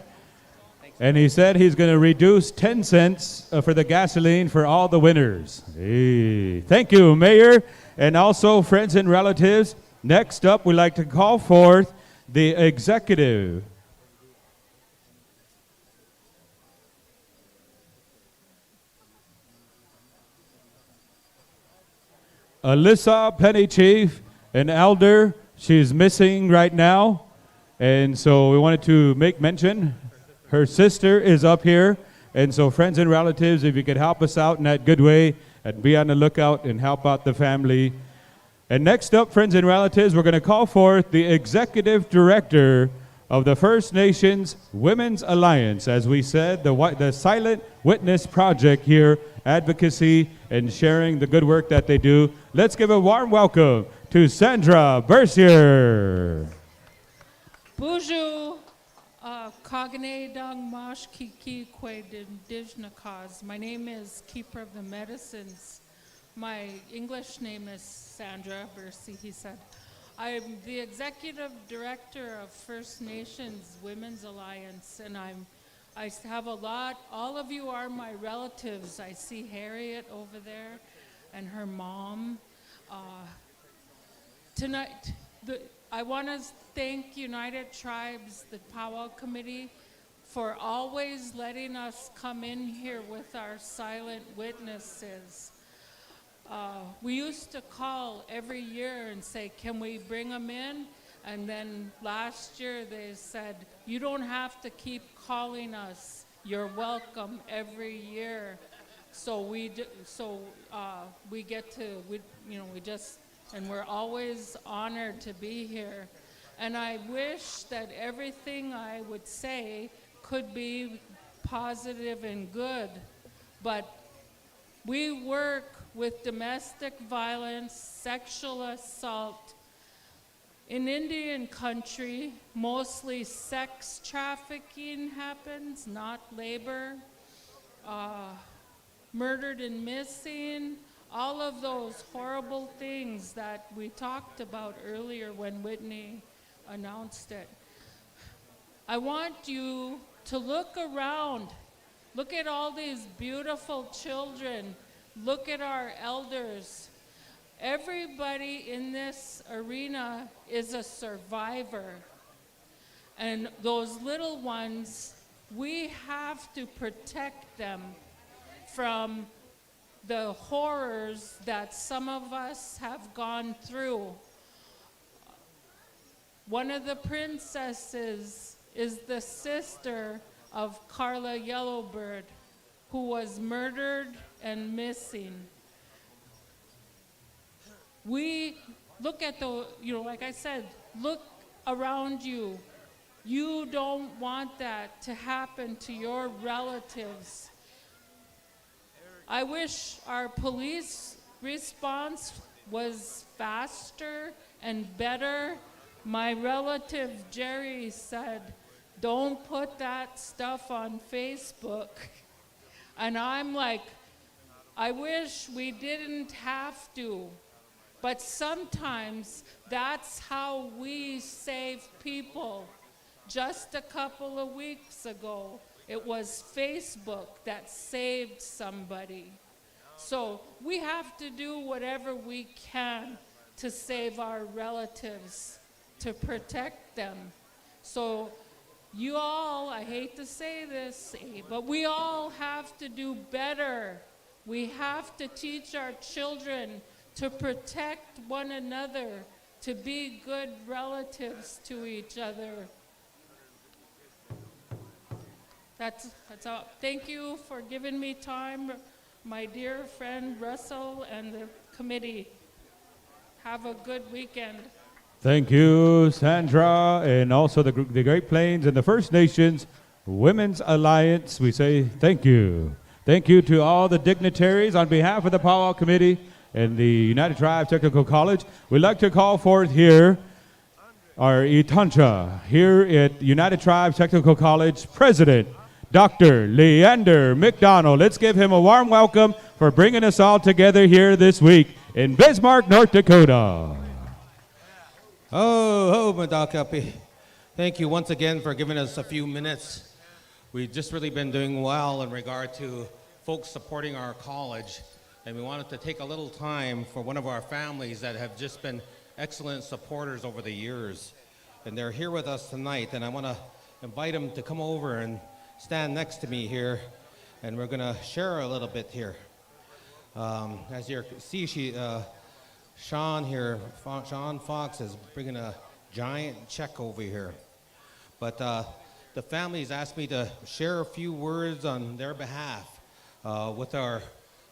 And he said he's going to reduce 10 cents for the gasoline for all the winners. Hey, thank you, Mayor, and also friends and relatives. Next up, we'd like to call forth the executive. Alyssa Penny Chief, an elder. She's missing right now. And so we wanted to make mention. Her sister is up here. And so friends and relatives, if you could help us out in that good way and be on the lookout and help out the family. And next up, friends and relatives, we're going to call forth the executive director of the First Nations Women's Alliance. As we said, the Silent Witness Project here, advocacy and sharing the good work that they do. Let's give a warm welcome to Sandra Bercier. Bonjour, Kagane Dang Mash Kiki Kwe Dijnakas. My name is Keeper of the Medicines. My English name is Sandra Bercy, he said. I'm the executive director of First Nations Women's Alliance, and I have a lot, all of you are my relatives. I see Harriet over there and her mom. Tonight, I want to thank United Tribes, the PowWow Committee, for always letting us come in here with our silent witnesses. We used to call every year and say, can we bring them in? And then last year they said, you don't have to keep calling us. You're welcome every year. So we we're always honored to be here. And I wish that everything I would say could be positive and good, but we work with domestic violence, sexual assault. In Indian country, mostly sex trafficking happens, not labor. Murdered and missing, all of those horrible things that we talked about earlier when Whitney announced it. I want you to look around. Look at all these beautiful children. Look at our elders. Everybody in this arena is a survivor. And those little ones, we have to protect them from the horrors that some of us have gone through. One of the princesses is the sister of Carla Yellowbird, who was murdered and missing. We look at like I said, look around you. You don't want that to happen to your relatives. I wish our police response was faster and better. My relative Jerry said, don't put that stuff on Facebook. And I'm like, I wish we didn't have to. But sometimes that's how we save people. Just a couple of weeks ago, it was Facebook that saved somebody. So we have to do whatever we can to save our relatives, to protect them. So you all, I hate to say this, but we all have to do better. We have to teach our children to protect one another, to be good relatives to each other. That's all. Thank you for giving me time, my dear friend Russell and the committee. Have a good weekend. Thank you, Sandra, and also the Great Plains and the First Nations Women's Alliance. We say thank you. Thank you to all the dignitaries on behalf of the PowWow Committee in the United Tribes Technical College. We'd like to call forth here our Itancha here at United Tribes Technical College President, Dr. Leander McDonald. Let's give him a warm welcome for bringing us all together here this week in Bismark, North Dakota. Oh, Madakapi. Thank you once again for giving us a few minutes. We've just really been doing well in regard to folks supporting our college, and we wanted to take a little time for one of our families that have just been excellent supporters over the years. And they're here with us tonight, and I want to invite them to come over and stand next to me here, and we're going to share a little bit here. As you see, Sean Fox is bringing a giant check over here. But the family's asked me to share a few words on their behalf with our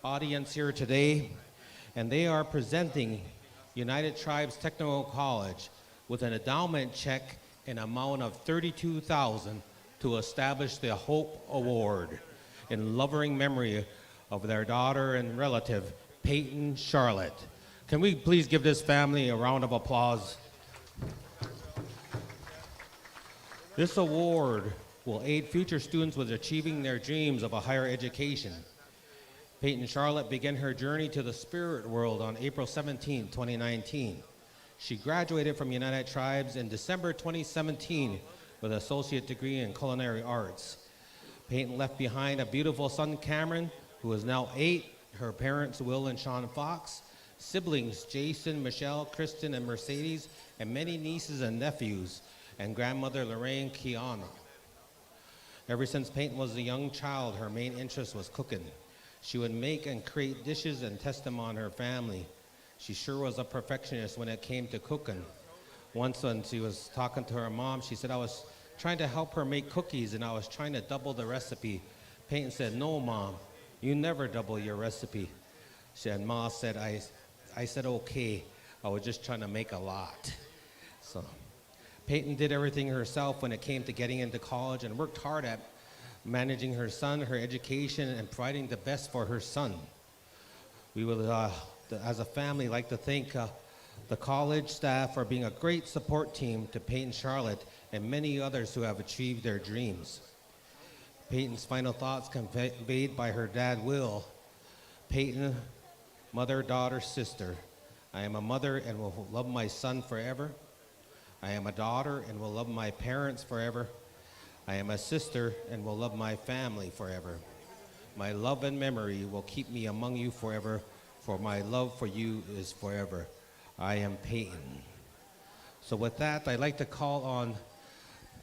audience here today. And they are presenting United Tribes Technical College with an endowment check in amount of $32,000 to establish the Hope Award in loving memory of their daughter and relative, Peyton Charlotte. Can we please give this family a round of applause? This award will aid future students with achieving their dreams of a higher education. Peyton Charlotte began her journey to the spirit world on April 17, 2019. She graduated from United Tribes in December 2017 with an associate degree in culinary arts. Peyton left behind a beautiful son, Cameron, who is now 8, her parents, Will and Sean Fox, siblings, Jason, Michelle, Kristen, and Mercedes, and many nieces and nephews, and grandmother, Lorraine Kiana. Ever since Peyton was a young child, her main interest was cooking. She would make and create dishes and test them on her family. She sure was a perfectionist when it came to cooking. Once when she was talking to her mom, she said, I was trying to help her make cookies and I was trying to double the recipe. Peyton said, no, Mom, you never double your recipe. And Ma said, I said, okay, I was just trying to make a lot. So Peyton did everything herself when it came to getting into college and worked hard at managing her son, her education, and providing the best for her son. We would, as a family, like to thank the college staff for being a great support team to Peyton Charlotte and many others who have achieved their dreams. Peyton's final thoughts conveyed by her dad, Will. Peyton, mother, daughter, sister. I am a mother and will love my son forever. I am a daughter and will love my parents forever. I am a sister and will love my family forever. My love and memory will keep me among you forever, for my love for you is forever. I am Peyton. So with that, I'd like to call on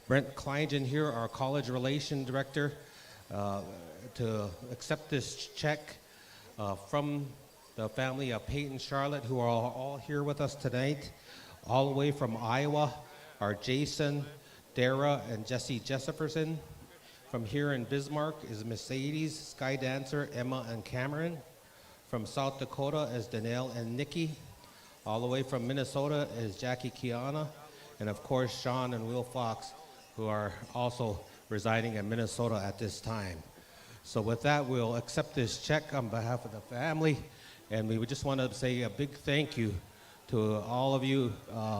Brent Kleingen here, our college relation director, to accept this check from the family of Peyton Charlotte, who are all here with us tonight, all the way from Iowa, are Jason, Dara, and Jesse Jessiferson. From here in Bismarck is Mercedes, Sky Dancer, Emma, and Cameron. From South Dakota is Danelle and Nikki. All the way from Minnesota is Jackie Kiana, and of course Sean and Will Fox, who are also residing in Minnesota at this time. So with that, we'll accept this check on behalf of the family, and we would just want to say a big thank you to all of you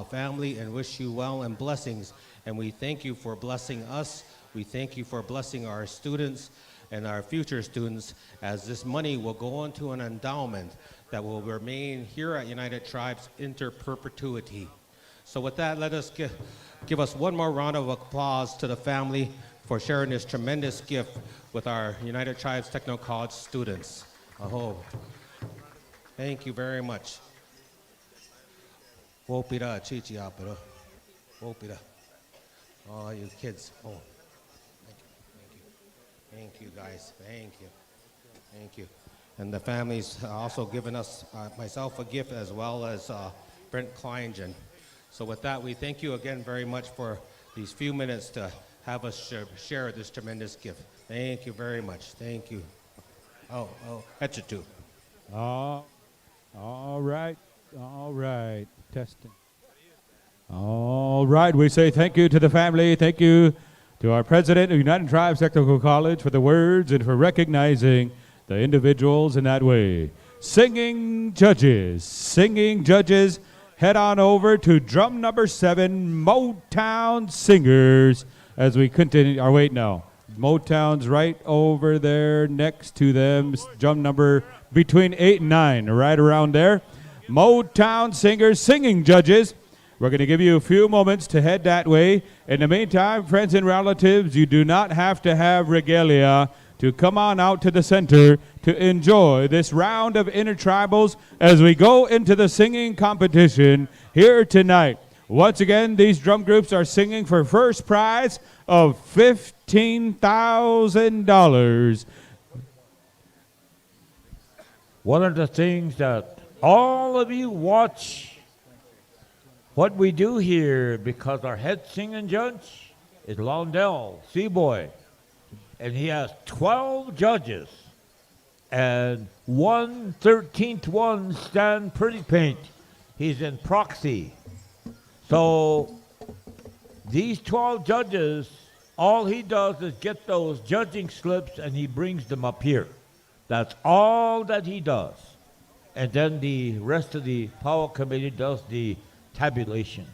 family and wish you well and blessings. And we thank you for blessing us. We thank you for blessing our students and our future students, as this money will go into an endowment that will remain here at United Tribes inter perpetuity. So with that, let us give us one more round of applause to the family for sharing this tremendous gift with our United Tribes Technical College students. Aho. Thank you very much. Wopira, chichi apara. Wopira. Oh, you kids. Oh, thank you guys. Thank you. And the family's also given us, myself, a gift, as well as Brent Kleingen. So with that, we thank you again very much for these few minutes to have us share this tremendous gift. Thank you very much. Thank you. Oh, that's it too. All right. Testing. All right, we say thank you to the family. Thank you to our president of United Tribes Technical College for the words and for recognizing the individuals in that way. Singing judges. Singing judges, head on over to drum number 7, Motown Singers, as we continue. Or wait, no. Motown's right over there next to them. Drum number between 8 and 9, right around there. Motown Singers, singing judges. We're going to give you a few moments to head that way. In the meantime, friends and relatives, you do not have to have regalia to come on out to the center to enjoy this round of intertribals as we go into the singing competition here tonight. Once again, these drum groups are singing for first prize of $15,000. One of the things that all of you watch what we do here, because our head singing judge is Londell Seaboy, and he has 12 judges, and 1/13th one Stan Pretty Paint. He's in proxy. So these 12 judges, all he does is get those judging slips and he brings them up here. That's all that he does. And then the rest of the Power Committee does the tabulation.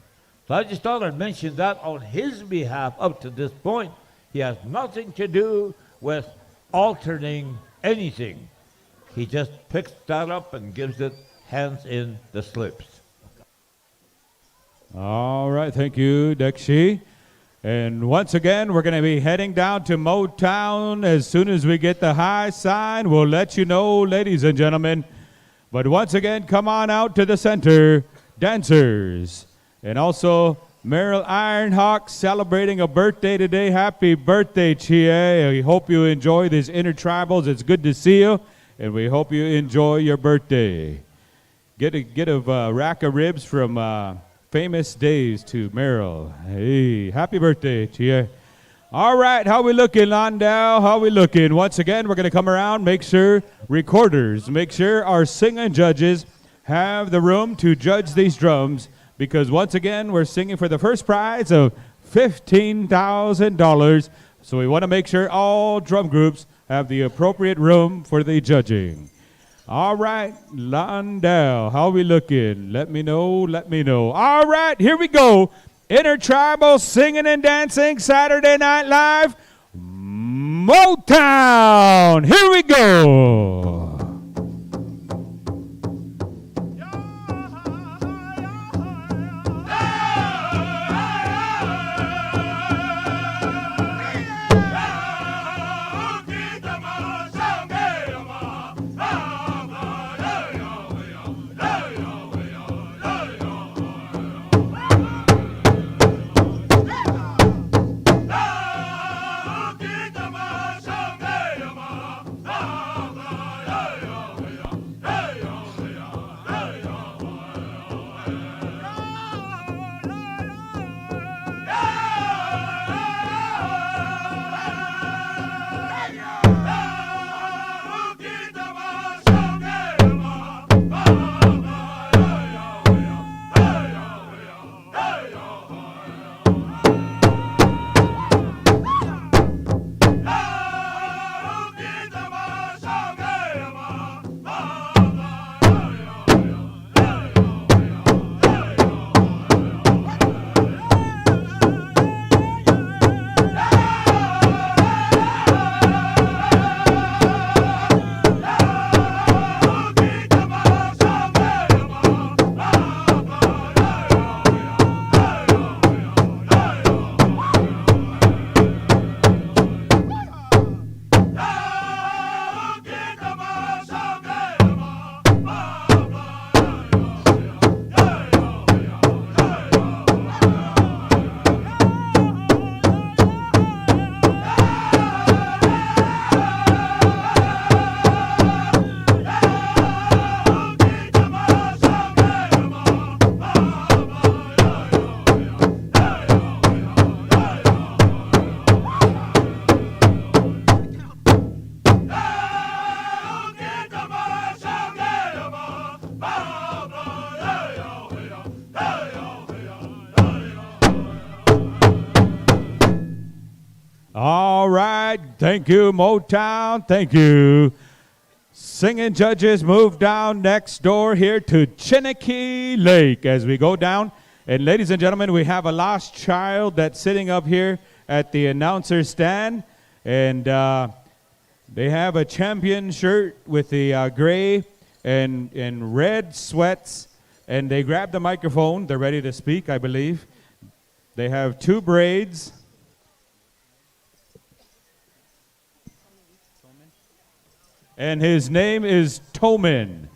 So I just thought I'd mention that on his behalf up to this point. He has nothing to do with altering anything. He just picks that up and gives it hands in the slips. All right, thank you, Dexy. And once again, we're going to be heading down to Motown. As soon as we get the high sign, we'll let you know, ladies and gentlemen. But once again, come on out to the center, dancers. And also, Merrill Ironhawk celebrating a birthday today. Happy birthday, Chie. I hope you enjoy these intertribals. It's good to see you, and we hope you enjoy your birthday. Get a rack of ribs from Famous Days to Merrill. Hey, happy birthday, Chie. All right, how we looking, Londell? How we looking? Once again, we're going to come around, make sure recorders, make sure our singing judges have the room to judge these drums, because once again, we're singing for the first prize of $15,000. So we want to make sure all drum groups have the appropriate room for the judging. All right, Londell, how we looking? Let me know, let me know. All right, here we go. Intertribal singing and dancing, Saturday Night Live, Motown. Here we go. All right, thank you, Motown, thank you. Singing judges move down next door here to Chinnicky Lake as we go down. And ladies and gentlemen, we have a lost child that's sitting up here at the announcer stand. And they have a champion shirt with the gray and red sweats. And they grab the microphone. They're ready to speak, I believe. They have 2 braids. And his name is Toman.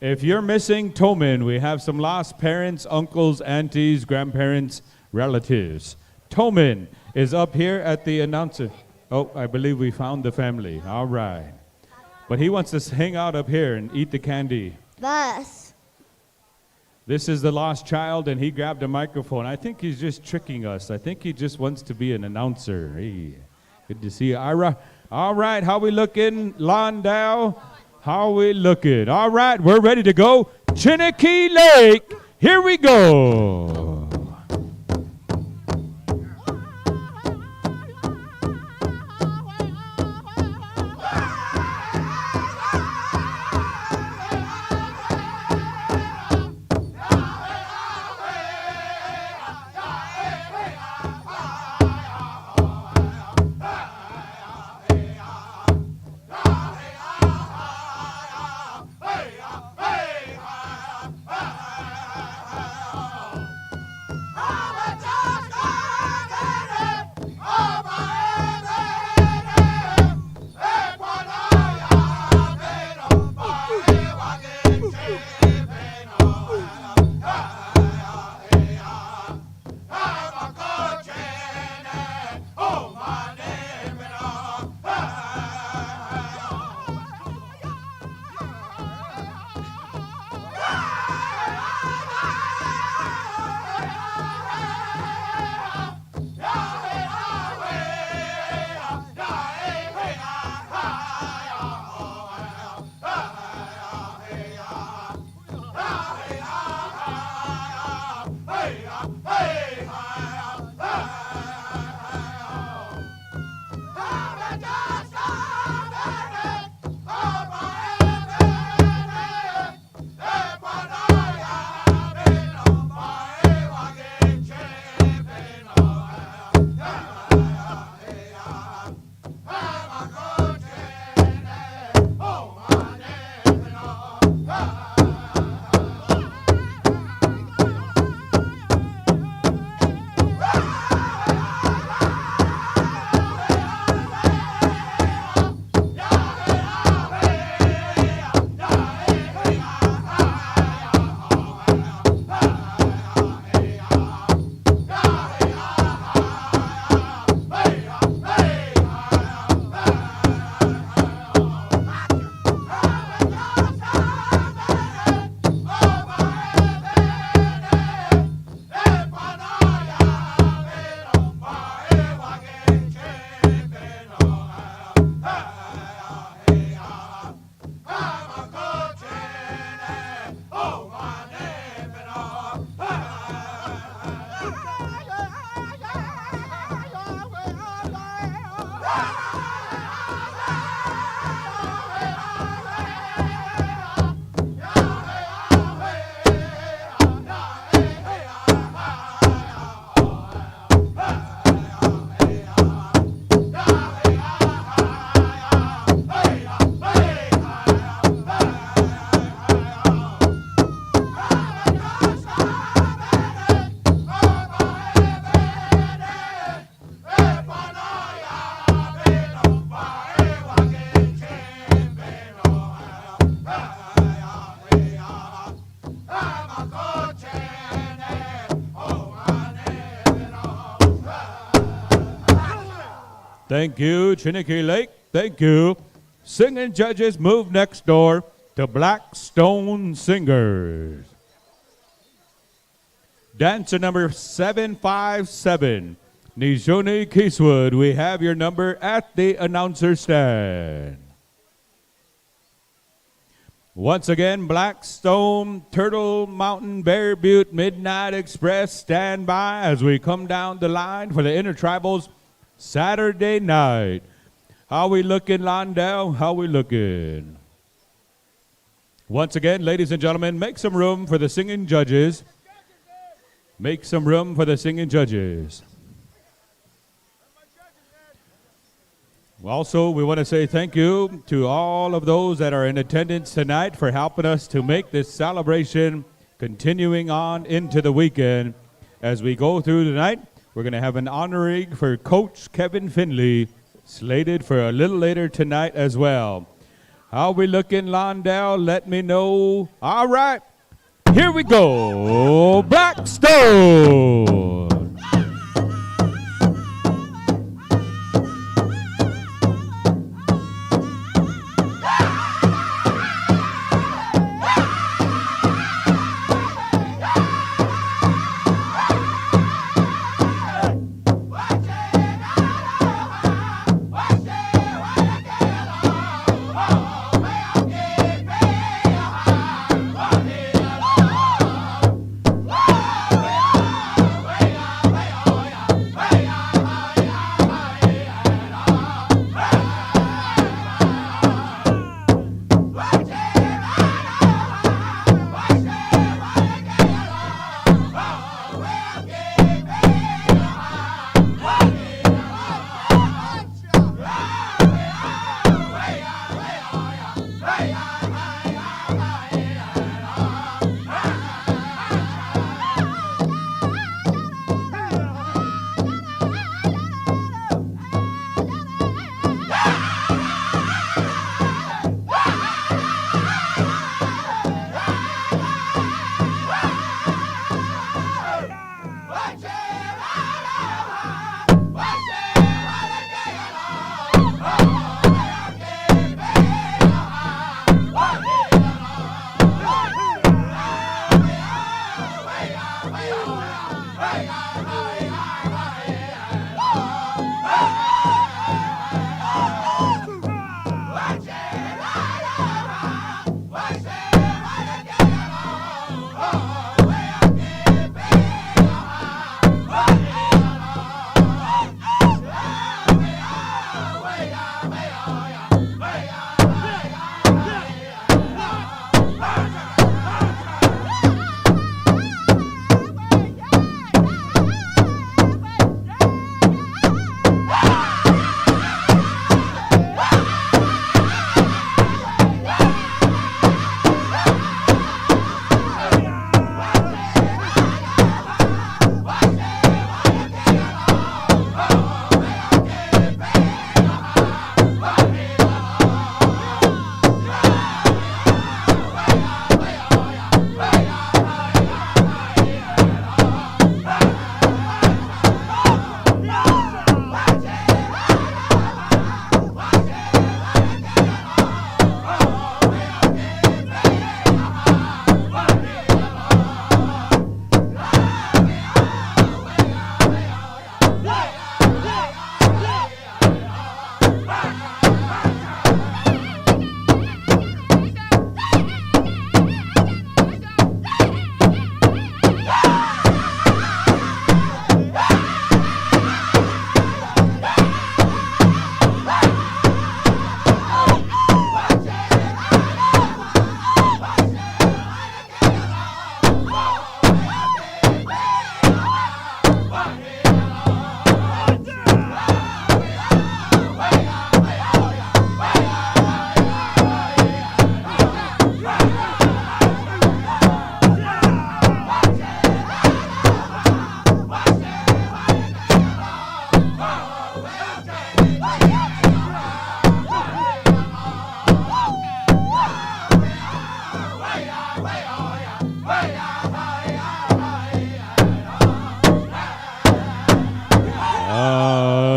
If you're missing Toman, we have some lost parents, uncles, aunties, grandparents, relatives. Toman is up here at the announcer. Oh, I believe we found the family. All right. But he wants to hang out up here and eat the candy. Bus. This is the lost child, and he grabbed a microphone. I think he's just tricking us. I think he just wants to be an announcer. Hey, good to see you, Ira. All right, how we looking, Londell? How we looking? All right, we're ready to go. Chinnicky Lake, here we go. Thank you, Chinnicky Lake. Thank you. Singing judges move next door to Blackstone Singers. Dancer number 757, Nijoni Keyswood. We have your number at the announcer stand. Once again, Blackstone, Turtle Mountain, Bear Butte, Midnight Express, stand by as we come down the line for the Intertribals Saturday night. How we looking, Londell? How we looking? Once again, ladies and gentlemen, make some room for the singing judges. Make some room for the singing judges. Also, we want to say thank you to all of those that are in attendance tonight for helping us to make this celebration continuing on into the weekend. As we go through tonight, we're going to have an honoring for Coach Kevin Finley, slated for a little later tonight as well. How we looking, Londell? Let me know. All right, here we go. Blackstone.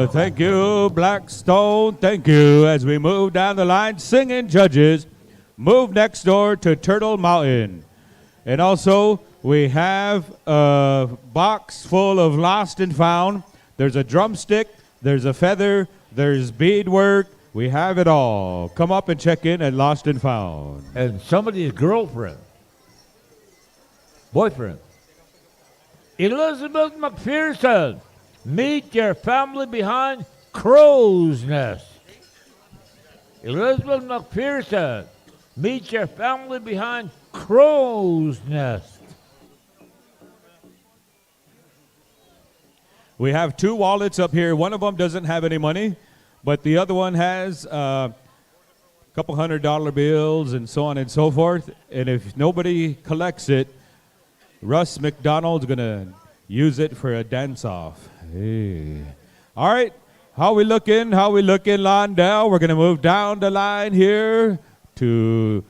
Thank you, Blackstone. Thank you. As we move down the line, singing judges, move next door to Turtle Mountain. And also, we have a box full of lost and found. There's a drumstick, there's a feather, there's beadwork. We have it all. Come up and check in at Lost and Found. And somebody's girlfriend, boyfriend. Elizabeth McPherson, meet your family behind Crow's Nest. Elizabeth McPherson, Meet your family behind Crow's Nest. We have 2 wallets up here. One of them doesn't have any money, but the other one has a couple $100 bills and so on and so forth. And if nobody collects it, Russ McDonald's going to use it for a dance-off. Hey. All right. How we looking, Londell? We're going to move down the line here to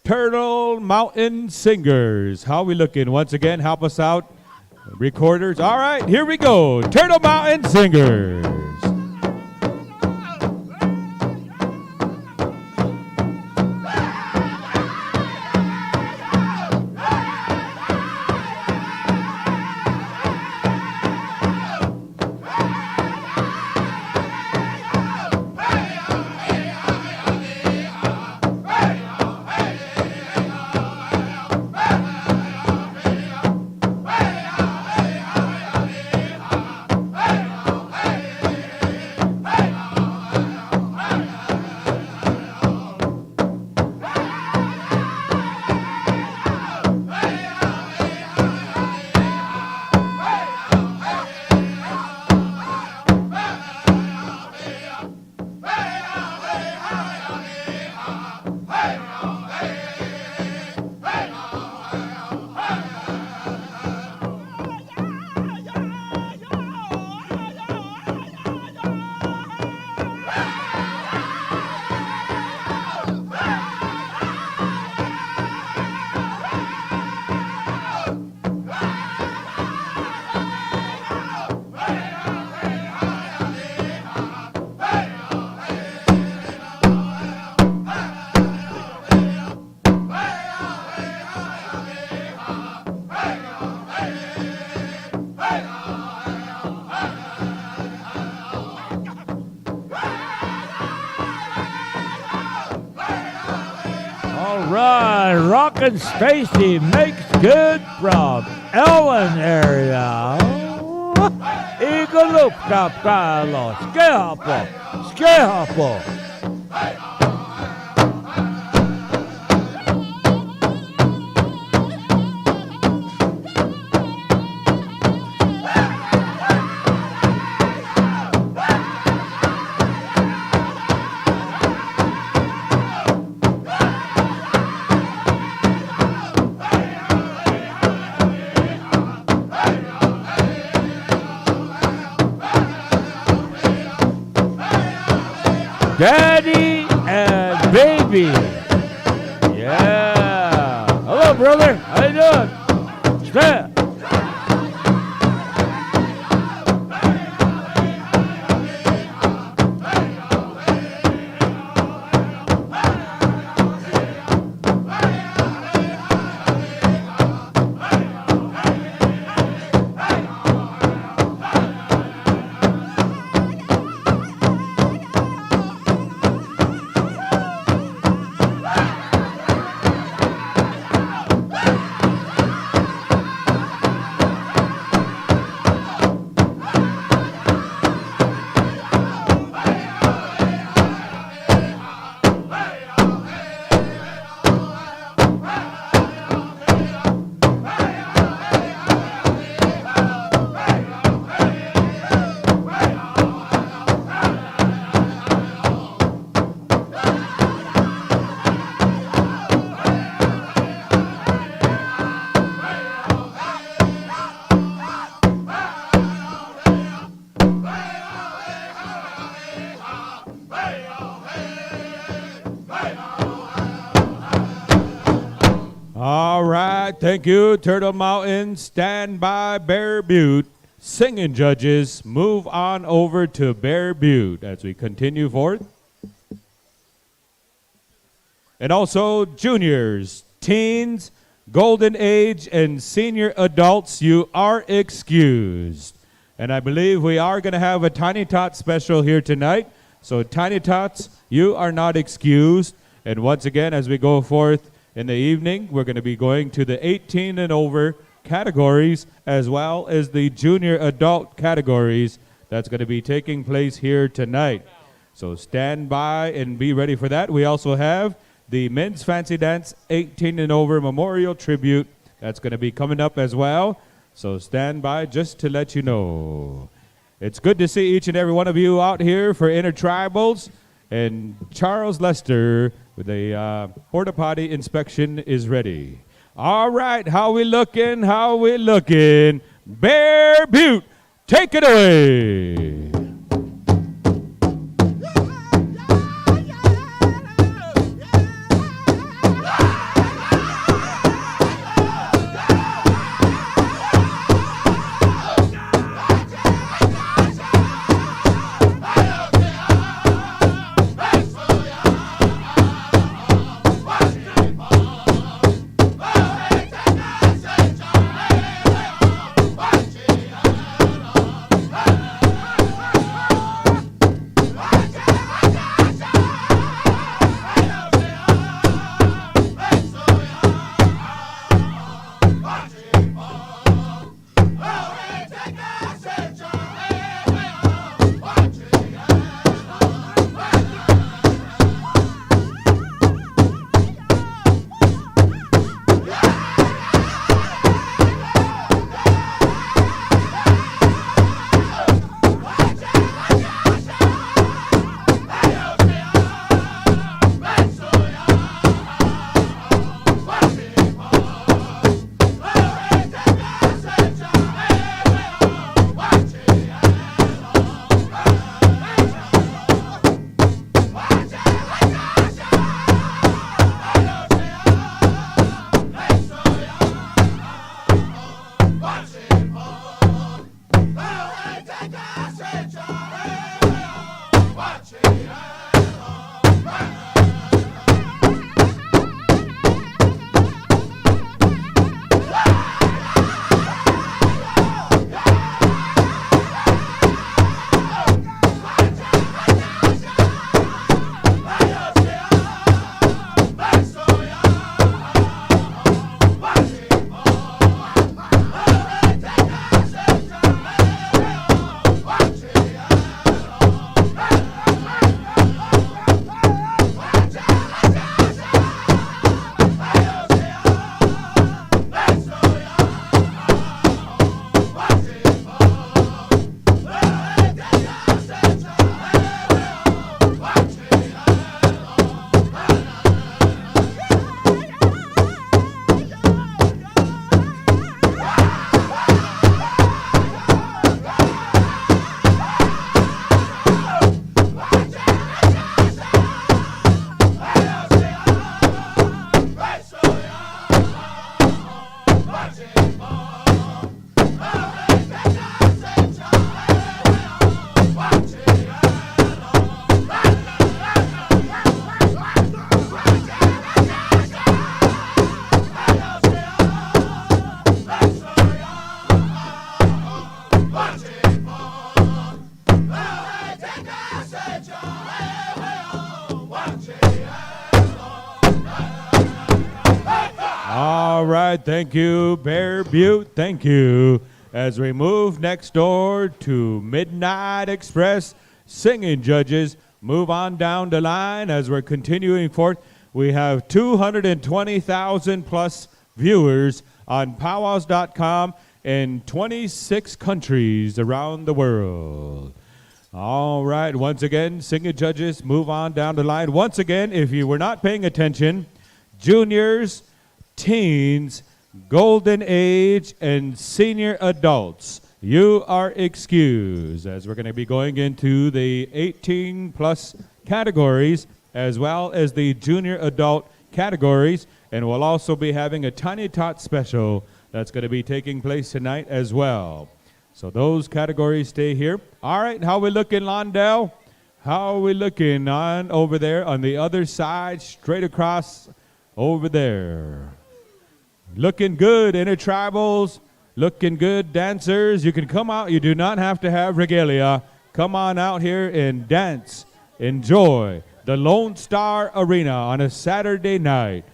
Turtle Mountain Singers. How we looking? Once again, help us out. Recorders. All right, here we go. Turtle Mountain Singers. Rockin' Stacy makes good from Ellen area. Eagle Capalo, Skehapo. Daddy and baby. Yeah. Hello, brother. How you doing? Step. Thank you, Turtle Mountain. Stand by, Bear Butte. Singing judges, move on over to Bear Butte as we continue forward. And also, juniors, teens, golden age, and senior adults, you are excused. And I believe we are going to have a Tiny Tot special here tonight. So, Tiny Tots, you are not excused. And once again, as we go forth in the evening, we're going to be going to the 18 and over categories as well as the junior adult categories that's going to be taking place here tonight. So stand by and be ready for that. We also have the Men's Fancy Dance 18 and over memorial tribute. That's going to be coming up as well. So stand by just to let you know. It's good to see each and every one of you out here for Intertribals. And Charles Lester with a porta potty inspection is ready. All right, how we looking? How we looking? Bear Butte, take it away. All right, thank you, Bear Butte, thank you. As we move next door to Midnight Express, singing judges, move on down the line as we're continuing forth. We have 220,000 plus viewers on PowWows.com in 26 countries around the world. All right, once again, singing judges, move on down the line. Once again, if you were not paying attention, juniors, teens, golden age, and senior adults, you are excused, as we're going to be going into the 18 plus categories as well as the junior adult categories, and we'll also be having a Tiny Tot special that's going to be taking place tonight as well. So those categories stay here. All right, how we looking, Londell? How are we looking on over there on the other side, straight across over there? Looking good, Intertribals. Looking good, dancers. You can come out. You do not have to have regalia. Come on out here and dance. Enjoy the Lone Star Arena on a Saturday night.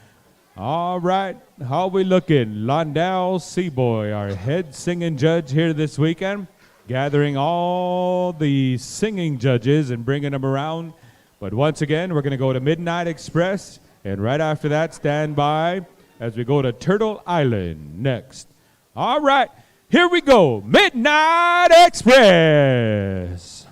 All right, how we looking? Londell Seaboy, our head singing judge here this weekend, gathering all the singing judges and bringing them around. But once again, we're going to go to Midnight Express And right after that, stand by as we go to Turtle Island next. All right, here we go. Midnight Express.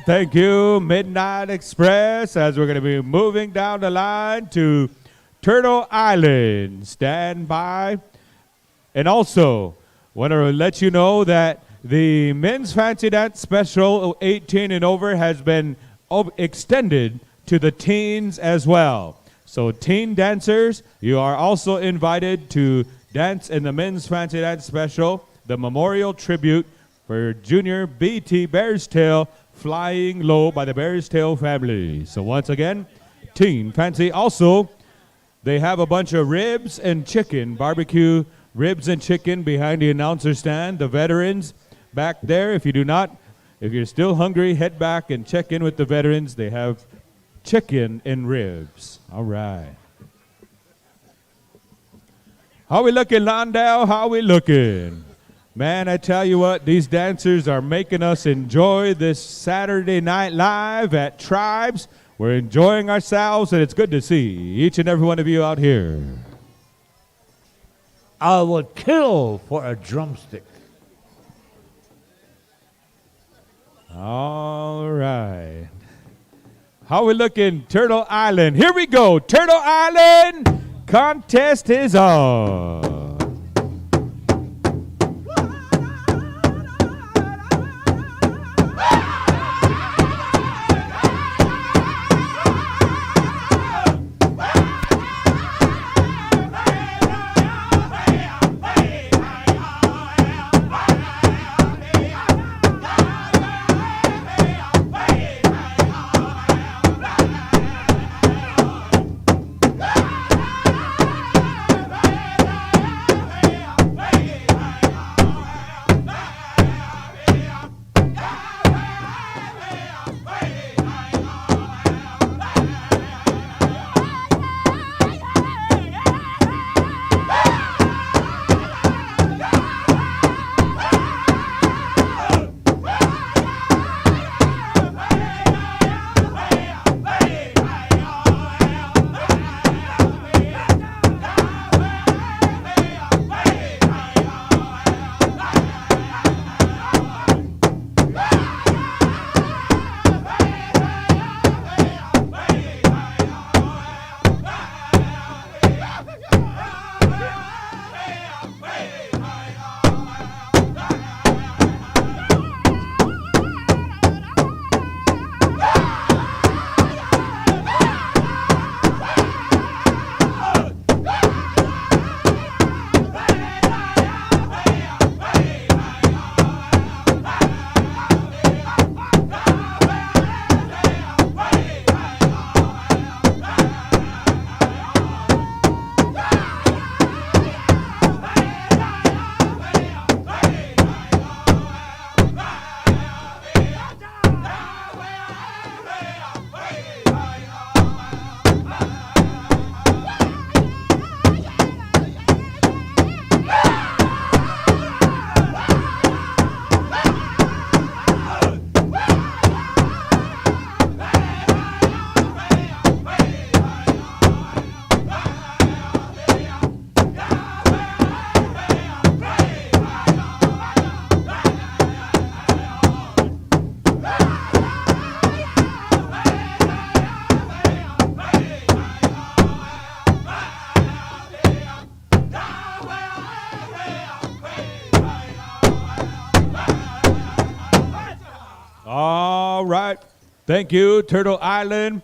Thank you, Midnight Express, as we're going to be moving down the line to Turtle Island. Stand by. And also, want to let you know that the Men's Fancy Dance Special 18 and over has been extended to the teens as well. So teen dancers, you are also invited to dance in the Men's Fancy Dance Special, the memorial tribute for Junior B.T. Bear's Tail, Flying Low by the Bear's Tail family. So once again, Teen Fancy. Also, they have a bunch of ribs and chicken, barbecue ribs and chicken behind the announcer stand. The veterans back there, if you're still hungry, head back and check in with the veterans. They have chicken and ribs. All right. How we looking, Londell? How we looking? Man, I tell you what, these dancers are making us enjoy this Saturday Night Live at Tribes. We're enjoying ourselves, and it's good to see each and every one of you out here. I would kill for a drumstick. All right. How we looking, Turtle Island? Here we go. Turtle Island contest is on. All right. Thank you, Turtle Island.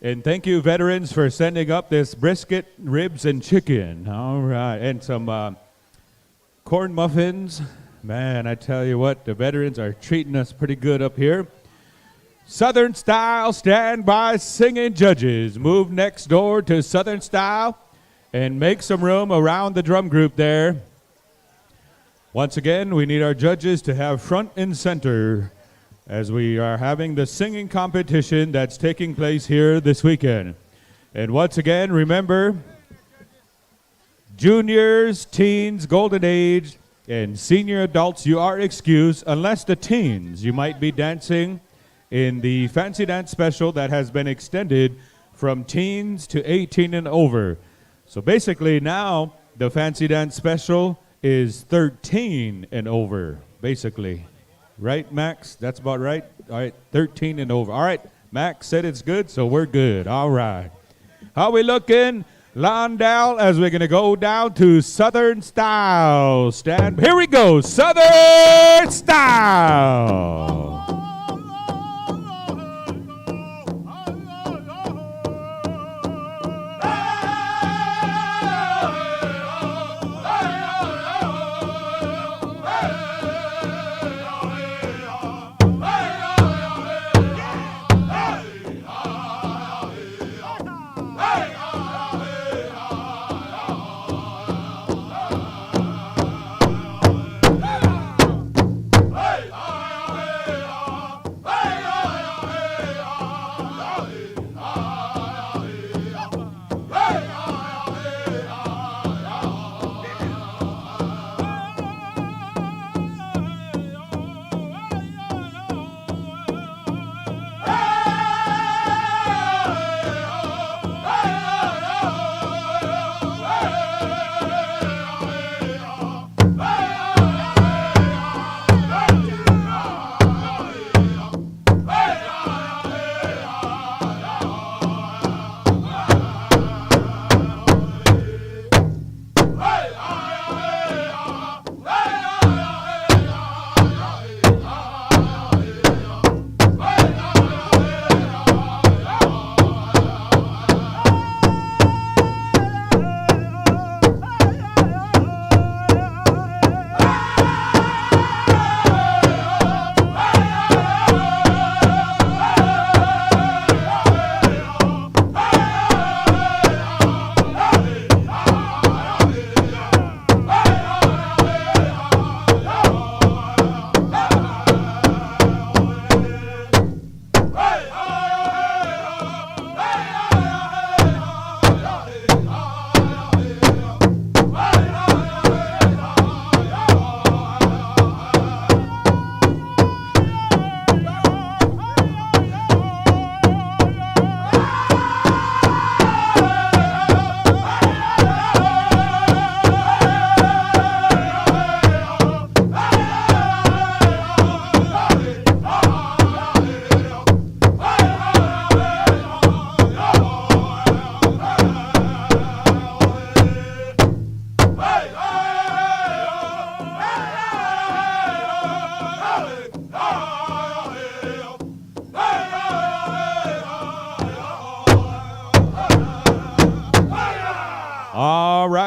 And thank you, veterans, for sending up this brisket, ribs, and chicken. All right. And some corn muffins. Man, I tell you what, the veterans are treating us pretty good up here. Southern Style standby singing judges. Move next door to Southern Style and make some room around the drum group there. Once again, we need our judges to have front and center as we are having the singing competition that's taking place here this weekend. And once again, remember, juniors, teens, golden age, and senior adults, you are excused, unless the teens. You might be dancing in the Fancy Dance Special that has been extended from teens to 18 and over. So basically now, the Fancy Dance Special is 13 and over, basically. Right, Max? That's about right? All right, 13 and over. All right, Max said it's good, so we're good. All right. How we looking? Londell, as we're going to go down to Southern Style. Here we go, Southern Style.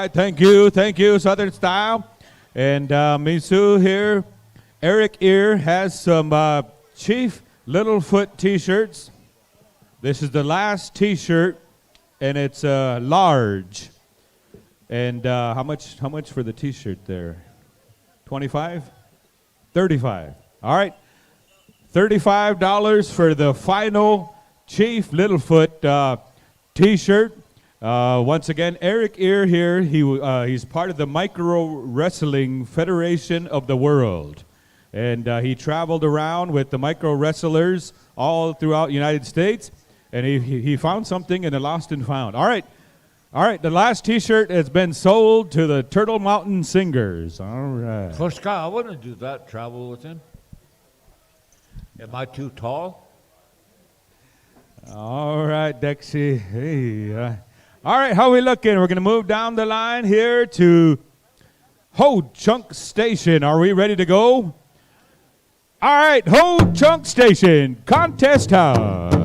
right, thank you, Southern Style. And Misu here, Eric Ear has some Chief Littlefoot t-shirts. This is the last t-shirt, and it's large. And how much for the t-shirt there? 25? 35. All right. $35 for the final Chief Littlefoot t-shirt. Once again, Eric Ear here. He's part of the Micro Wrestling Federation of the World. And he traveled around with the micro wrestlers all throughout the United States. And he found something in the lost and found. All right, the last T-shirt has been sold to the Turtle Mountain Singers. All right. So, Scott, I wouldn't do that, travel with him. Am I too tall? All right, Dexy. Hey. All right, how we looking? We're going to move down the line here to Ho Chunk Station. Are we ready to go? All right, Ho Chunk Station, contest time.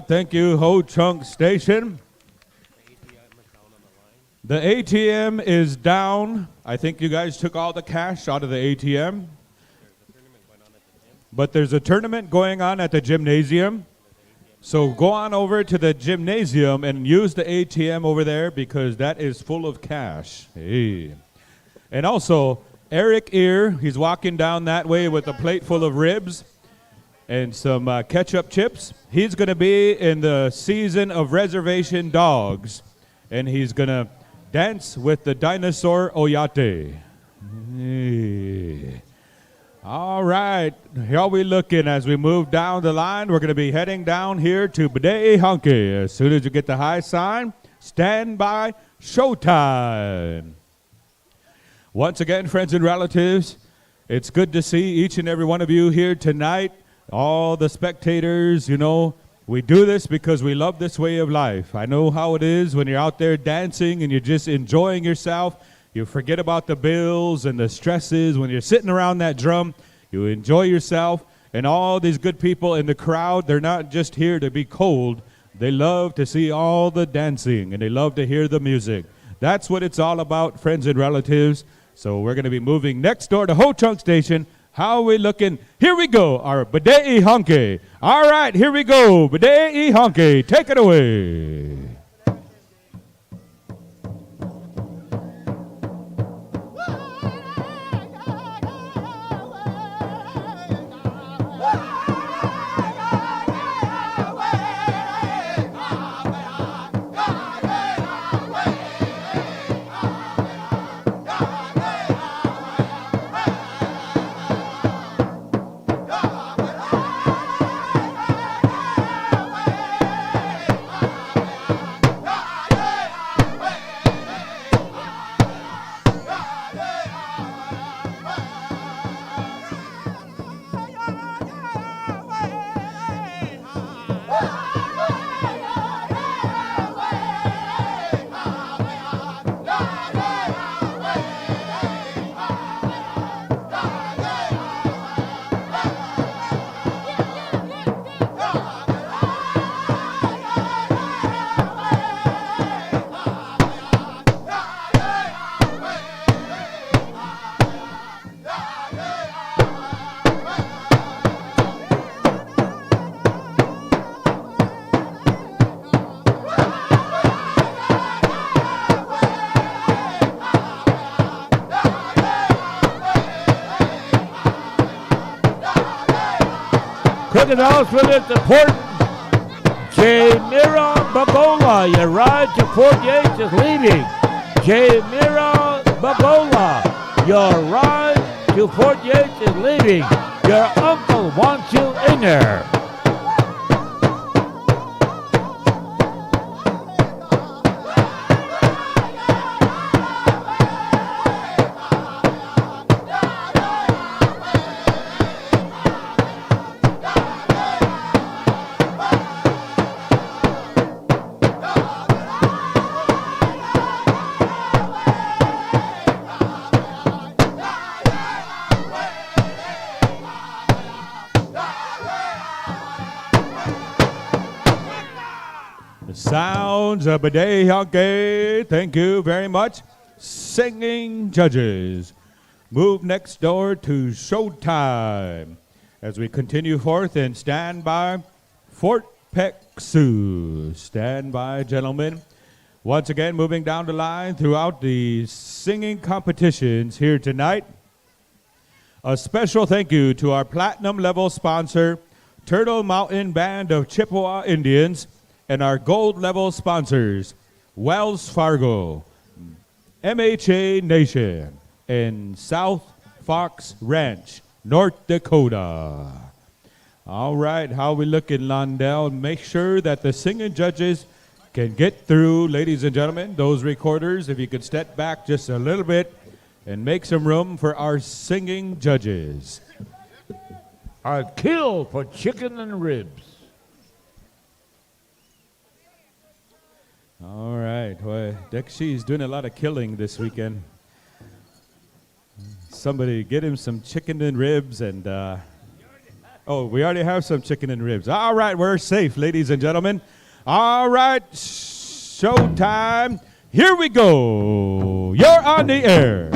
Thank you, Ho Chunk Station. The ATM is down. I think you guys took all the cash out of the ATM. But there's a tournament going on at the gymnasium. So go on over to the gymnasium and use the ATM over there because that is full of cash. Hey. And also, Eric Ear, he's walking down that way with a plate full of ribs and some ketchup chips. He's going to be in the season of reservation dogs, and he's going to dance with the dinosaur Oyate. Hey. All right, how we looking as we move down the line? We're going to be heading down here to B'day Hunky. As soon as you get the high sign, stand by, showtime. Once again, friends and relatives, it's good to see each and every one of you here tonight. All the spectators, you know, we do this because we love this way of life. I know how it is when you're out there dancing and you're just enjoying yourself. You forget about the bills and the stresses. When you're sitting around that drum, you enjoy yourself. And all these good people in the crowd, they're not just here to be cold. They love to see all the dancing, and they love to hear the music. That's what it's all about, friends and relatives. So we're going to be moving next door to Ho Chunk Station. How we looking? Here we go, our Badei Honke. All right, here we go. Badei Honke, take it away. Quick announcement is important. Jamira Babola, your ride to Fort Yates is leaving. Jamira Babola, your ride to Fort Yates is leaving. Your uncle wants you in there. Sounds of Badei Honke. Thank you very much. Singing judges. Move next door to showtime as we continue forth and stand by Fort Peck Sioux. Stand by, gentlemen. Once again, moving down the line throughout the singing competitions here tonight. A special thank you to our platinum level sponsor, Turtle Mountain Band of Chippewa Indians, and our gold level sponsors, Wells Fargo, MHA Nation, and South Fox Ranch, North Dakota. All right, how we looking, Londell? Make sure that the singing judges can get through, ladies and gentlemen. Those recorders, if you could step back just a little bit and make some room for our singing judges. A kill for chicken and ribs. All right. Well, Dexy's doing a lot of killing this weekend. Somebody get him some chicken and ribs and, oh, we already have some chicken and ribs. All right, we're safe, ladies and gentlemen. All right, showtime. Here we go. You're on the air.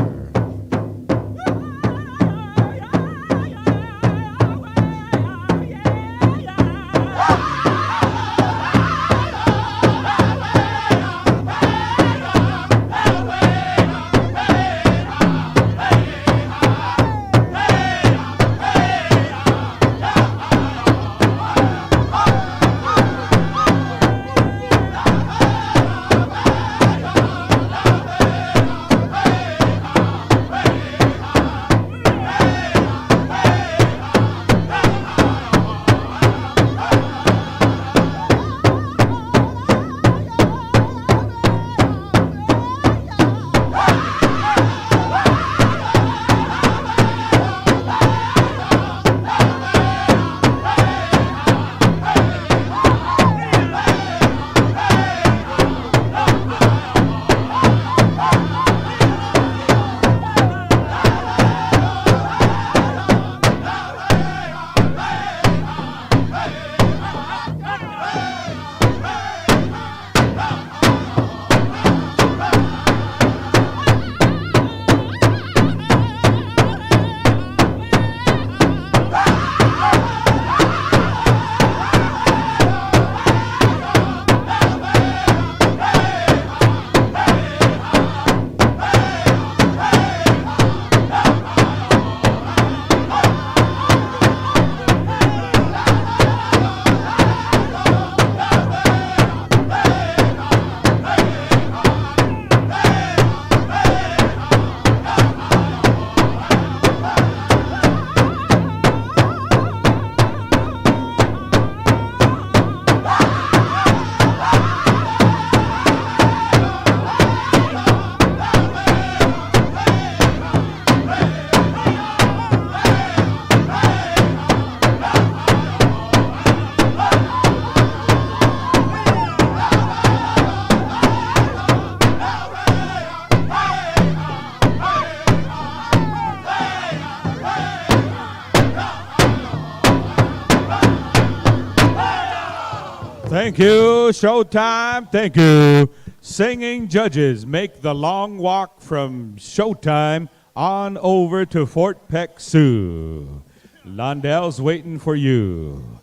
Thank you, Showtime. Thank you. Singing judges make the long walk from Showtime on over to Fort Peck Sioux. Londell's waiting for you.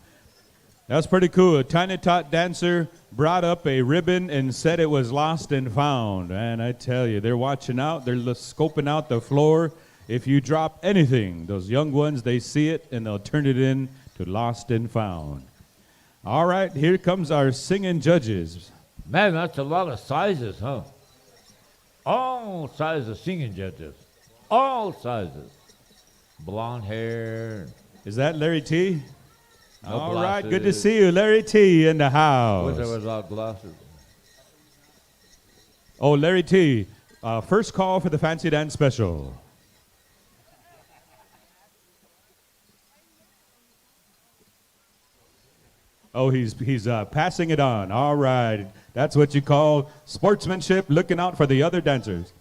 That's pretty cool. A Tiny Tot dancer brought up a ribbon and said it was lost and found. And I tell you, they're watching out. They're scoping out the floor. If you drop anything, those young ones, they see it and they'll turn it in to lost and found. All right, here comes our singing judges. Man, that's a lot of sizes, huh? All sizes singing judges. All sizes. Blonde hair. Is that Larry T? No All right, glasses. good to see you, Larry T in the house. Wish I without glasses. Oh, Larry T, first call for the Fancy Dance Special. Oh, he's passing it on. All right. That's what you call sportsmanship, looking out for the other dancers.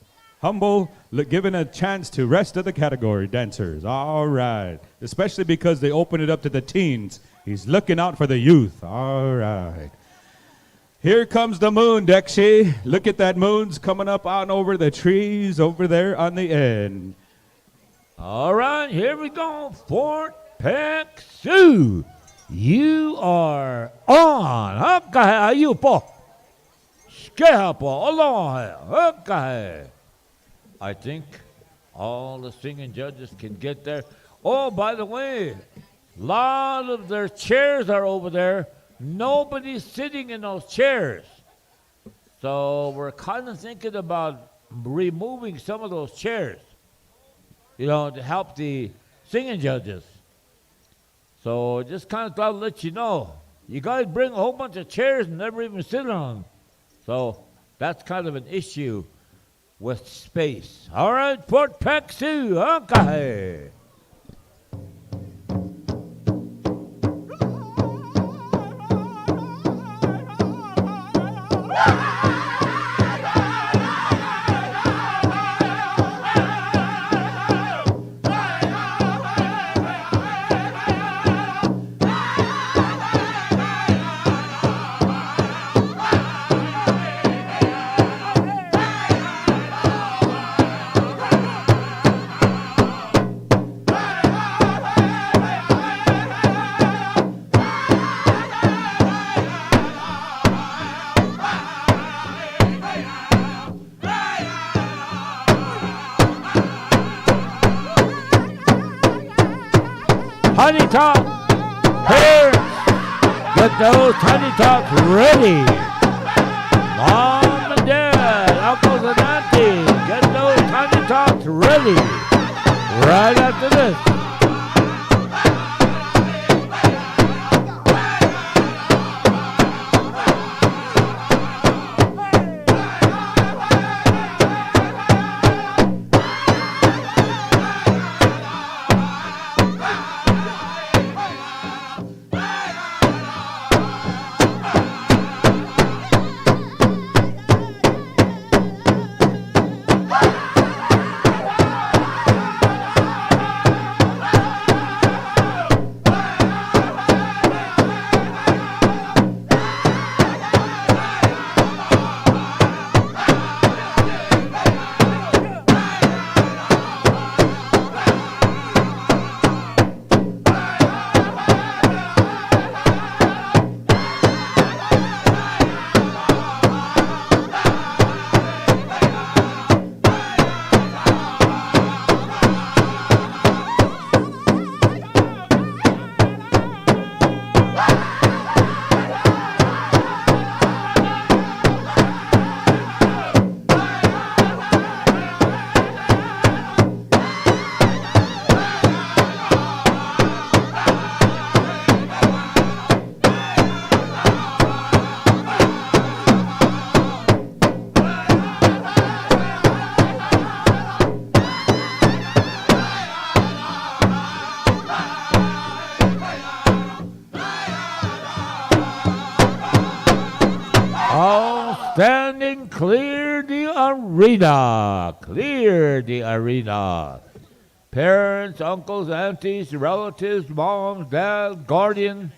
Humble, giving a chance to rest of the category dancers. All right. Especially because they open it up to the teens. He's looking out for the youth. All right. Here comes the moon, Dexy. Look at that moon's coming up on over the trees over there on the end. All right, here we go. Fort Peck Sioux. You are on. Hakahe ayu po. Skeha po. Aloha. Hakahe. I think all the singing judges can get there. Oh, by the way, a lot of their chairs are over there. Nobody's sitting in those chairs. So we're kind of thinking about removing some of those chairs, you know, to help the singing judges. So just kind of thought to let you know. You guys bring a whole bunch of chairs and never even sit on them. So that's kind of an issue with space. All right, Fort Peck Sioux, okay. Honey Tot, parents, get those honey tots ready. Mom and dad, uncles and aunties, get those honey tots ready. Right after this. Standing clear the arena. Clear the arena. Parents, uncles, aunties, relatives, moms, dads, guardian,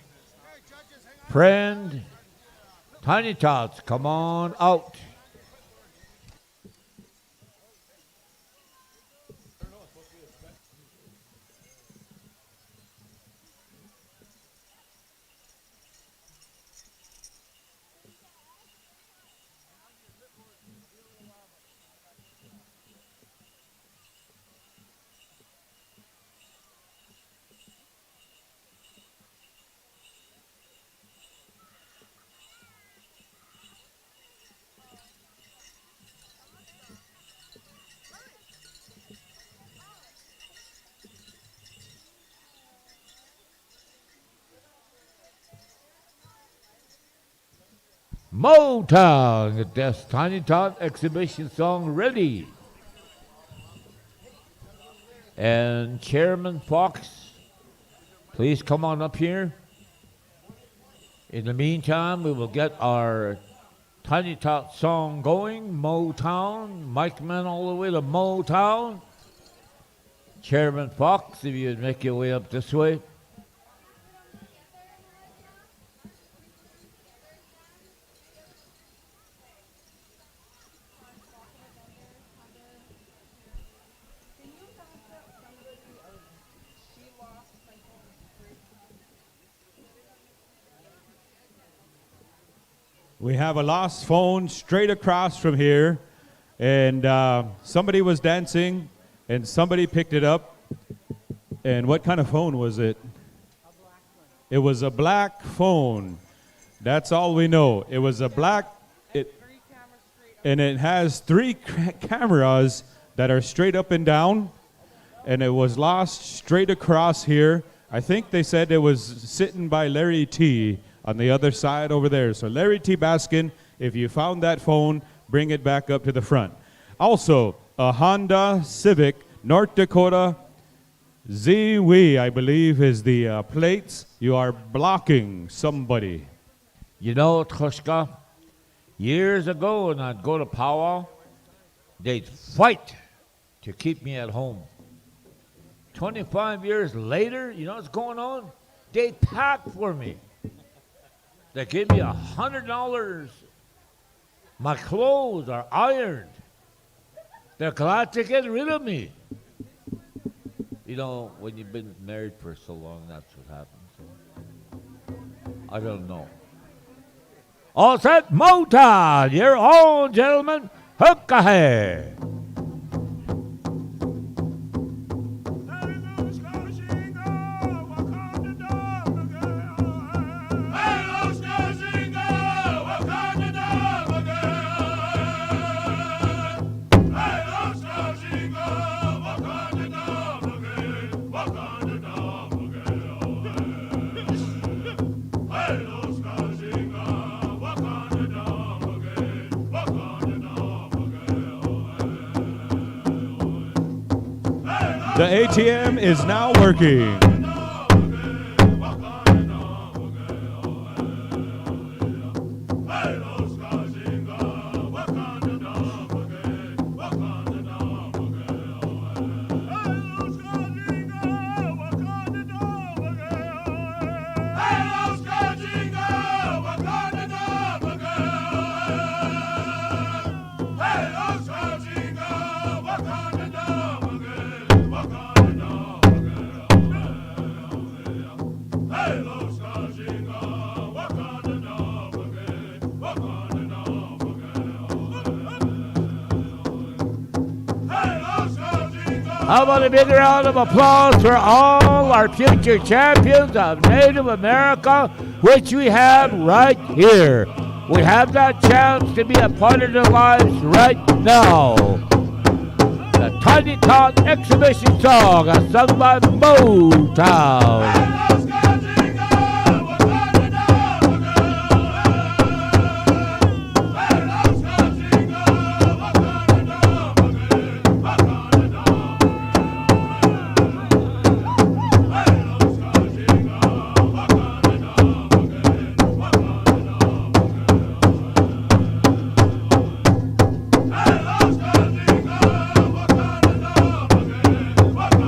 friend, Tiny Tots, come on out. Motown, get this Tiny Tot exhibition song ready. And Chairman Fox, please come on up here. In the meantime, we will get our Tiny Tot song going. Motown, Mike Man all the way to Motown. Chairman Fox, if you'd make your way up this way. We have a lost phone straight across from here, and somebody was dancing, and somebody picked it up. And what kind of phone was it? A black one. It was a black phone. That's all we know. It was a black, and it has three cameras that are straight up and down, and it was lost straight across here. I think they said it was sitting by Larry T. on the other side over there. So Larry T. Baskin, if you found that phone, bring it back up to the front. Also, a Honda Civic North Dakota ZW, I believe, is the plates. You are blocking somebody. You know, Trushka, years ago when I'd go to powwow, they'd fight to keep me at home. 25 years later, you know what's going on? They pack for me. They gave me $100. My clothes are ironed. They're glad to get rid of me. You know, when you've been married for so long, that's what happens. I don't know. All set, Motown, your own gentleman, hook ahead. The ATM is now working. How about a big round of applause for all our future champions of Native America, which we have right here. We have that chance to be a part of their lives right now. The Tiny Tot exhibition song is sung by Motown.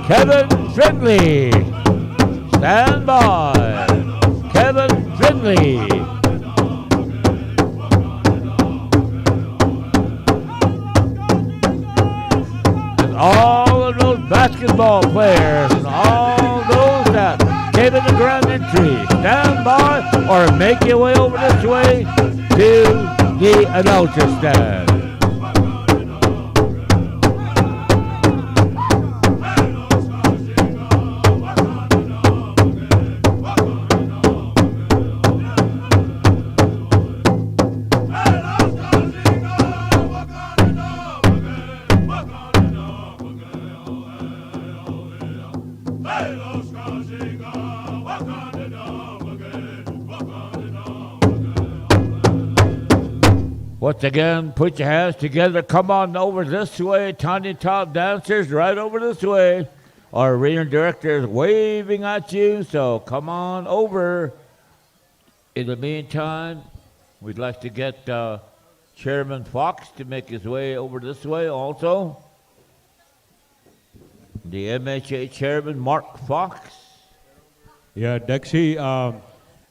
Kevin Finley, stand by. Kevin Finley. football players, and all those that came in the grand entry, stand by or make your way over this way to the announcer stand. Once again, put your hands together. Come on over this way. Tiny Top dancers right over this way. Our arena director is waving at you, so come on over. In the meantime, we'd like to get Chairman Fox to make his way over this way also. The MHA Chairman, Mark Fox. Yeah, Dexy.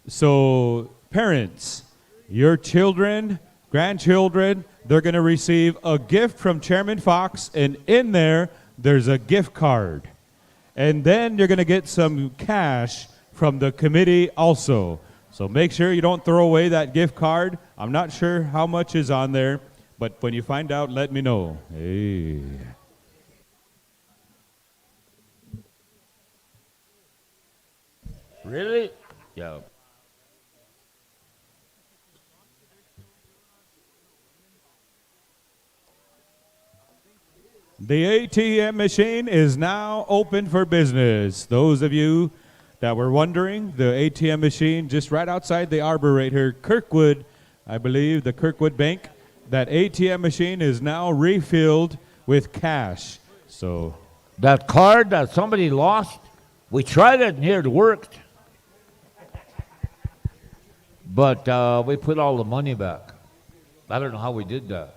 So, parents, your children, grandchildren, they're going to receive a gift from Chairman Fox, and in there's a gift card. And then you're going to get some cash from the committee also. So make sure you don't throw away that gift card. I'm not sure how much is on there, but when you find out, let me know. Hey. Really? Yeah. The ATM machine is now open for business. Those of you that were wondering, the ATM machine just right outside the arbor right here, Kirkwood, I believe, the Kirkwood Bank, that ATM machine is now refilled with cash. So that card that somebody lost, we tried it and here it worked. But we put all the money back. I don't know how we did that.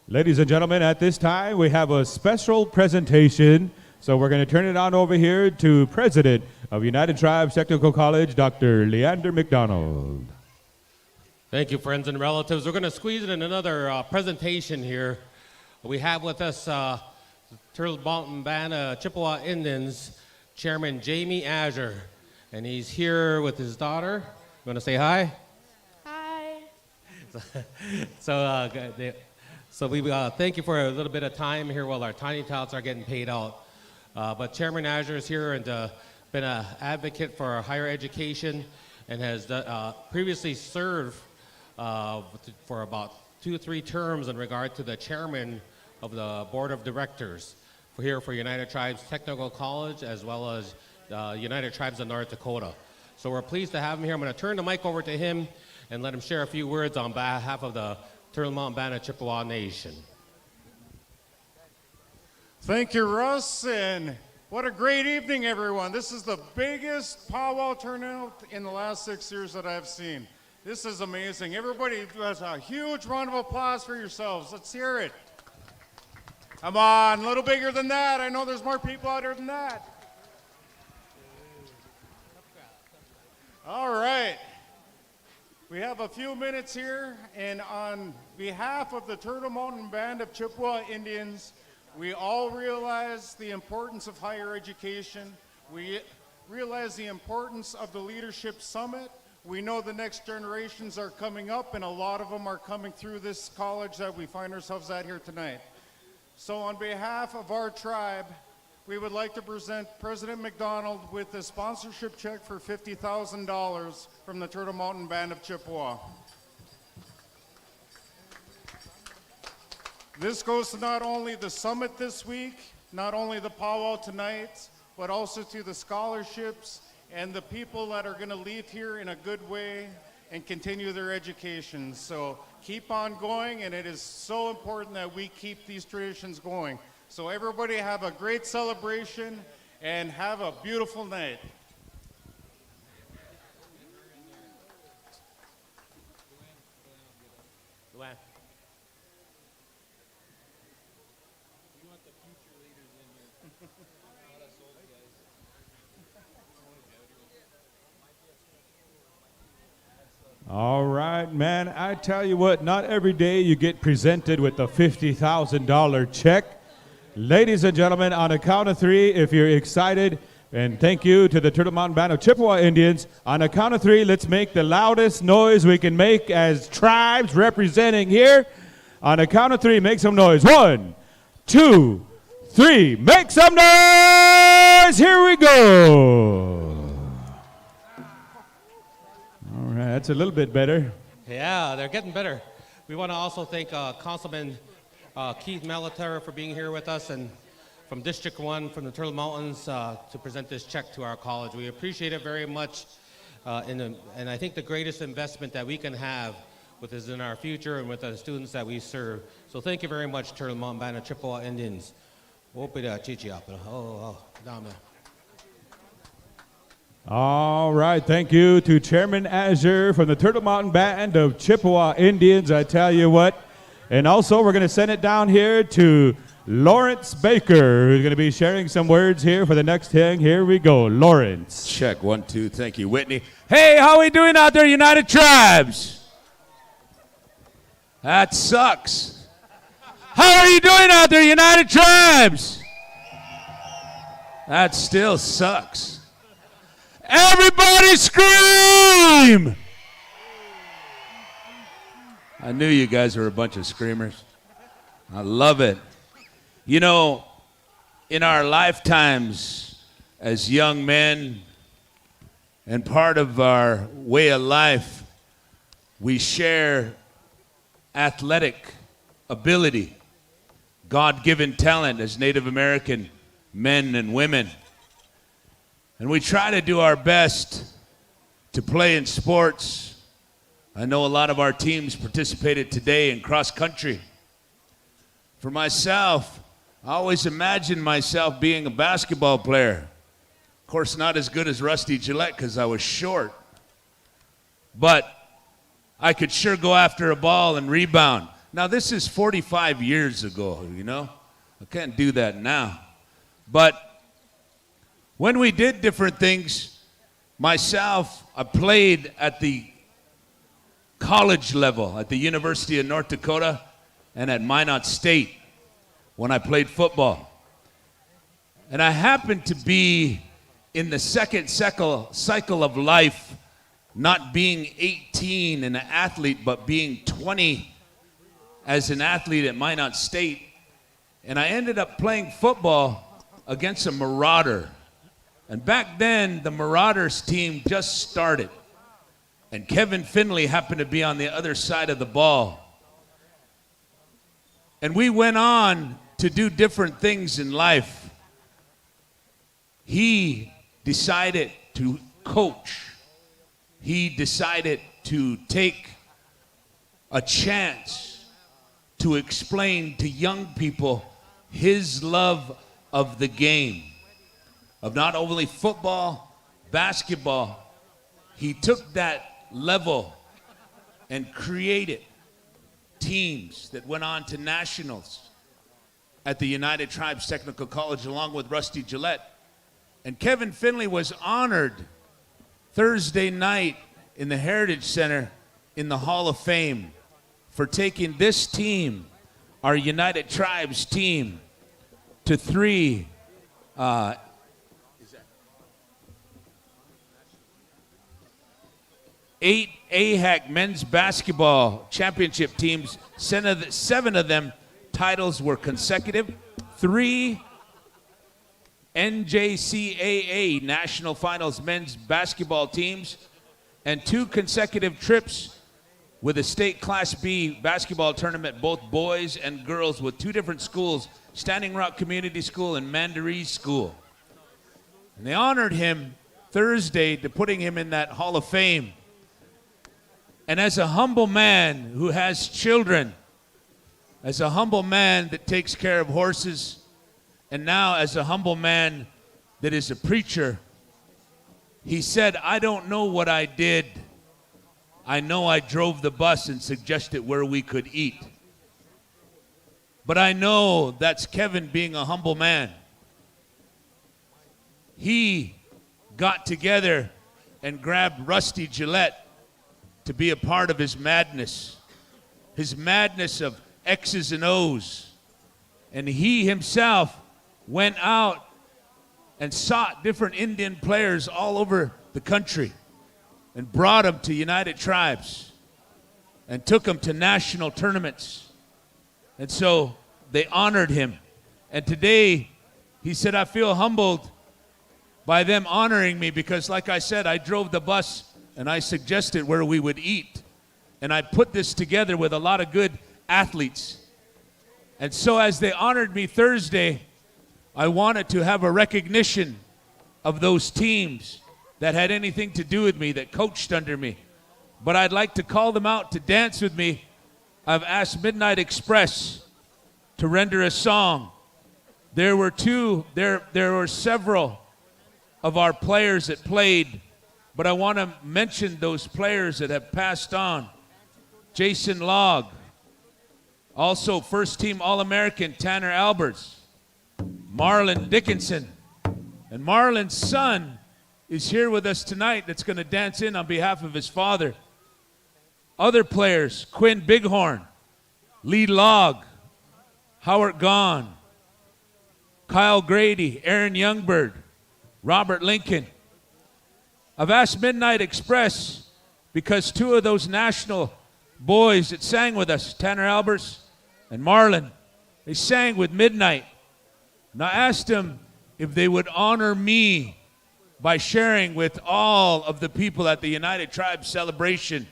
Ladies and gentlemen, at this time, we have a special presentation. So we're going to turn it on over here to President of United Tribes Technical College, Dr. Leander McDonald. Thank you, friends and relatives. We're going to squeeze in another presentation here. We have with us Turtle Mountain Band of Chippewa Indians, Chairman Jamie Azure. And he's here with his daughter. You want to say hi? Hi. So we thank you for a little bit of time here while our tiny tots are getting paid out. But Chairman Azure is here and been an advocate for higher education and has previously served for about 2 or 3 terms in regard to the chairman of the board of directors for United Tribes Technical College as well as United Tribes of North Dakota. So we're pleased to have him here. I'm going to turn the mic over to him and let him share a few words on behalf of the Turtle Mountain Band of Chippewa Nation. Thank you, Russ, and what a great evening, everyone. This is the biggest powwow turnout in the last 6 years that I've seen. This is amazing. Everybody has a huge round of applause for yourselves. Let's hear it. Come on, a little bigger than that. I know there's more people out there than that. All right. We have a few minutes here, and on behalf of the Turtle Mountain Band of Chippewa Indians, we all realize the importance of higher education. We realize the importance of the Leadership Summit. We know the next generations are coming up, and a lot of them are coming through this college that we find ourselves at here tonight. So on behalf of our tribe, we would like to present President McDonald with a sponsorship check for $50,000 from the Turtle Mountain Band of Chippewa. This goes to not only the summit this week, not only the powwow tonight, but also to the scholarships and the people that are going to leave here in a good way and continue their education. So keep on going, and it is so important that we keep these traditions going. So everybody have a great celebration and have a beautiful night. All right, man. I tell you what, not every day you get presented with a $50,000 check. Ladies and gentlemen, on a count of three, if you're excited, and thank you to the Turtle Mountain Band of Chippewa Indians. On a count of three, let's make the loudest noise we can make as tribes representing here. On a count of three, make some noise. 1, 2, 3. Make some noise! Here we go. All right, that's a little bit better. Yeah, they're getting better. We want to also thank Councilman Keith Malater for being here with us, and from District 1 from the Turtle Mountains to present this check to our college. We appreciate it very much, and I think the greatest investment that we can have with is in our future and with the students that we serve. So thank you very much, Turtle Mountain Band of Chippewa Indians. All right, thank you to Chairman Azure from the Turtle Mountain Band of Chippewa Indians. I tell you what, and also we're going to send it down here to Lawrence Baker, who's going to be sharing some words here for the next thing. Here we go, Lawrence. Check, 1, 2. Thank you, Whitney. Hey, how we doing out there, United Tribes? That sucks. How are you doing out there, United Tribes? That still sucks. Everybody scream! I knew you guys were a bunch of screamers. I love it. You know, in our lifetimes as young men and part of our way of life, we share athletic ability, God-given talent as Native American men and women. And we try to do our best to play in sports. I know a lot of our teams participated today in cross country. For myself, I always imagined myself being a basketball player. Of course, not as good as Rusty Gillette because I was short. But I could sure go after a ball and rebound. Now, this is 45 years ago, you know. I can't do that now. But when we did different things, myself, I played at the college level at the University of North Dakota and at Minot State when I played football. And I happened to be in the second cycle of life, not being 18 and an athlete, but being 20 as an athlete at Minot State. And I ended up playing football against a Marauder. And back then, the Marauders team just started. And Kevin Finley happened to be on the other side of the ball. And we went on to do different things in life. He decided to coach. He decided to take a chance to explain to young people his love of the game, of not only football, basketball. He took that level and created teams that went on to nationals at the United Tribes Technical College along with Rusty Gillette. And Kevin Finley was honored Thursday night in the Heritage Center in the Hall of Fame for taking this team, our United Tribes team, to 3 8 AHAC men's basketball championship teams. 7 of them titles were consecutive. 3 NJCAA National Finals men's basketball teams, and 2 consecutive trips with a state Class B basketball tournament, both boys and girls, with 2 different schools, Standing Rock Community School and Mandaree School. And they honored him Thursday to putting him in that Hall of Fame. And as a humble man who has children, as a humble man that takes care of horses, and now as a humble man that is a preacher, he said, I don't know what I did. I know I drove the bus and suggested where we could eat. But I know that's Kevin being a humble man. He got together and grabbed Rusty Gillette to to be a part of his madness of X's and O's. And he himself went out and sought different Indian players all over the country and brought them to United Tribes and took them to national tournaments. And so they honored him. And today, he said, I feel humbled by them honoring me because, like I said, I drove the bus and I suggested where we would eat. And I put this together with a lot of good athletes. And so as they honored me Thursday, I wanted to have a recognition of those teams that had anything to do with me, that coached under me. But I'd like to call them out to dance with me. I've asked Midnight Express to render a song. There were several of our players that played, but I want to mention those players that have passed on. Jason Logg, also first team All-American Tanner Alberts, Marlon Dickinson, and Marlon's son is here with us tonight that's going to dance in on behalf of his father. Other players, Quinn Bighorn, Lee Logg, Howard Gahn, Kyle Grady, Aaron Youngbird, Robert Lincoln. I've asked Midnight Express because two of those national boys that sang with us, Tanner Alberts and Marlon, they sang with Midnight. And I asked them if they would honor me by sharing with all of the people at the United Tribes celebration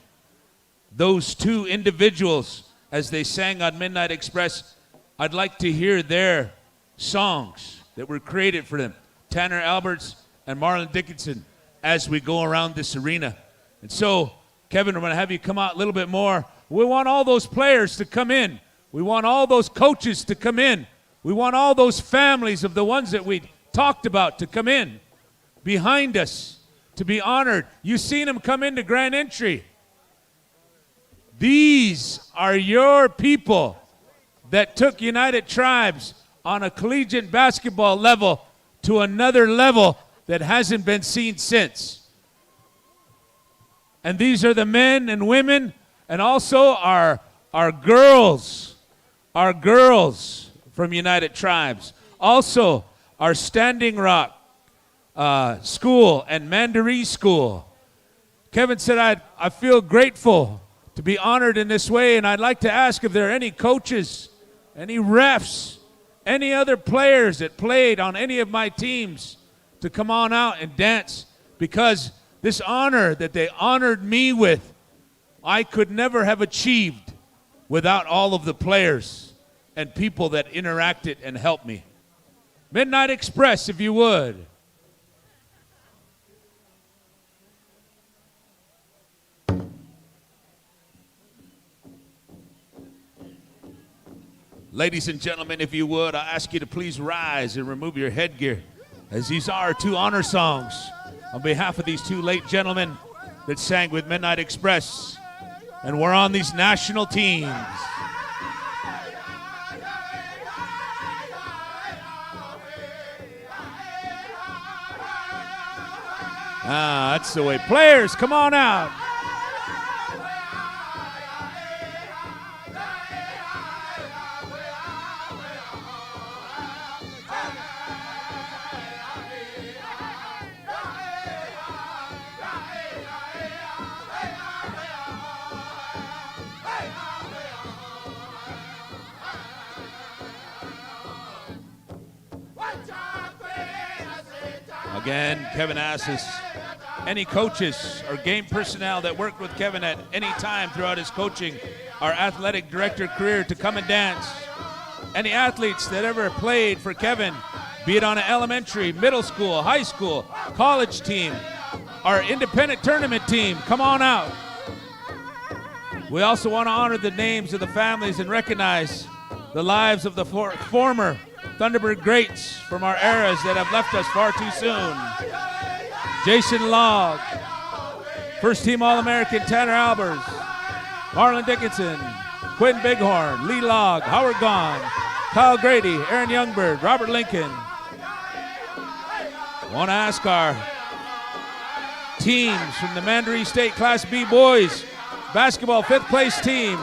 those two individuals as they sang on Midnight Express. I'd like to hear their songs that were created for them, Tanner Alberts and Marlon Dickinson, as we go around this arena. And so, Kevin, we're going to have you come out a little bit more. We want all those players to come in. We want all those coaches to come in. We want all those families of the ones that we talked about to come in behind us to be honored. You've seen them come into grand entry. These are your people that took United Tribes on a collegiate basketball level to another level that hasn't been seen since. And these are the men and women and also our girls from United Tribes. Also, our Standing Rock School and Mandaree School. Kevin said, I feel grateful to be honored in this way, and I'd like to ask if there are any coaches, any refs, any other players that played on any of my teams to come on out and dance, because this honor that they honored me with, I could never have achieved without all of the players and people that interacted and helped me. Midnight Express, if you would. Ladies and gentlemen, if you would, I ask you to please rise and remove your headgear, as these are our two honor songs on behalf of these two late gentlemen that sang with Midnight Express and were on these national teams. That's the way. Players, come on out. Again, Kevin asks any coaches or game personnel that worked with Kevin at any time throughout his coaching, our athletic director career, to come and dance. Any athletes that ever played for Kevin, be it on an elementary, middle school, high school, college team, our independent tournament team, come on out. We also want to honor the names of the families and recognize the lives of the former Thunderbird greats from our eras that have left us far too soon. Jason Logg, first team All-American Tanner Alberts, Marlon Dickinson, Quinn Bighorn, Lee Logg, Howard Gahn, Kyle Grady, Aaron Youngbird, Robert Lincoln. Want to ask our teams from the Mandaree State Class B boys basketball fifth place team.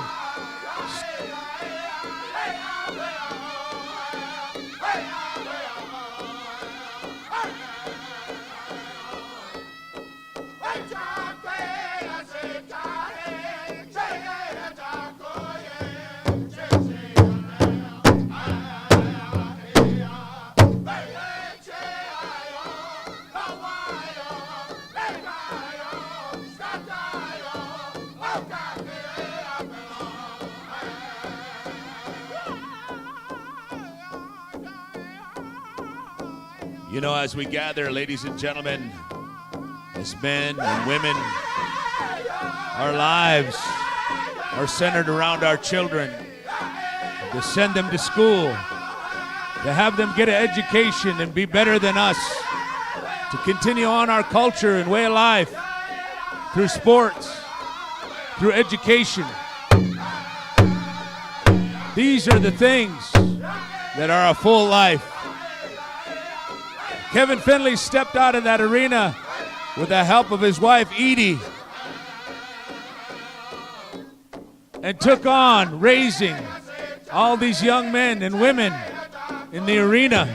You know, as we gather, ladies and gentlemen, as men and women, our lives are centered around our children. To send them to school, to have them get an education and be better than us, to continue on our culture and way of life through sports, through education. These are the things that are a full life. Kevin Finley stepped out of that arena with the help of his wife, Edie, and took on raising all these young men and women in the arena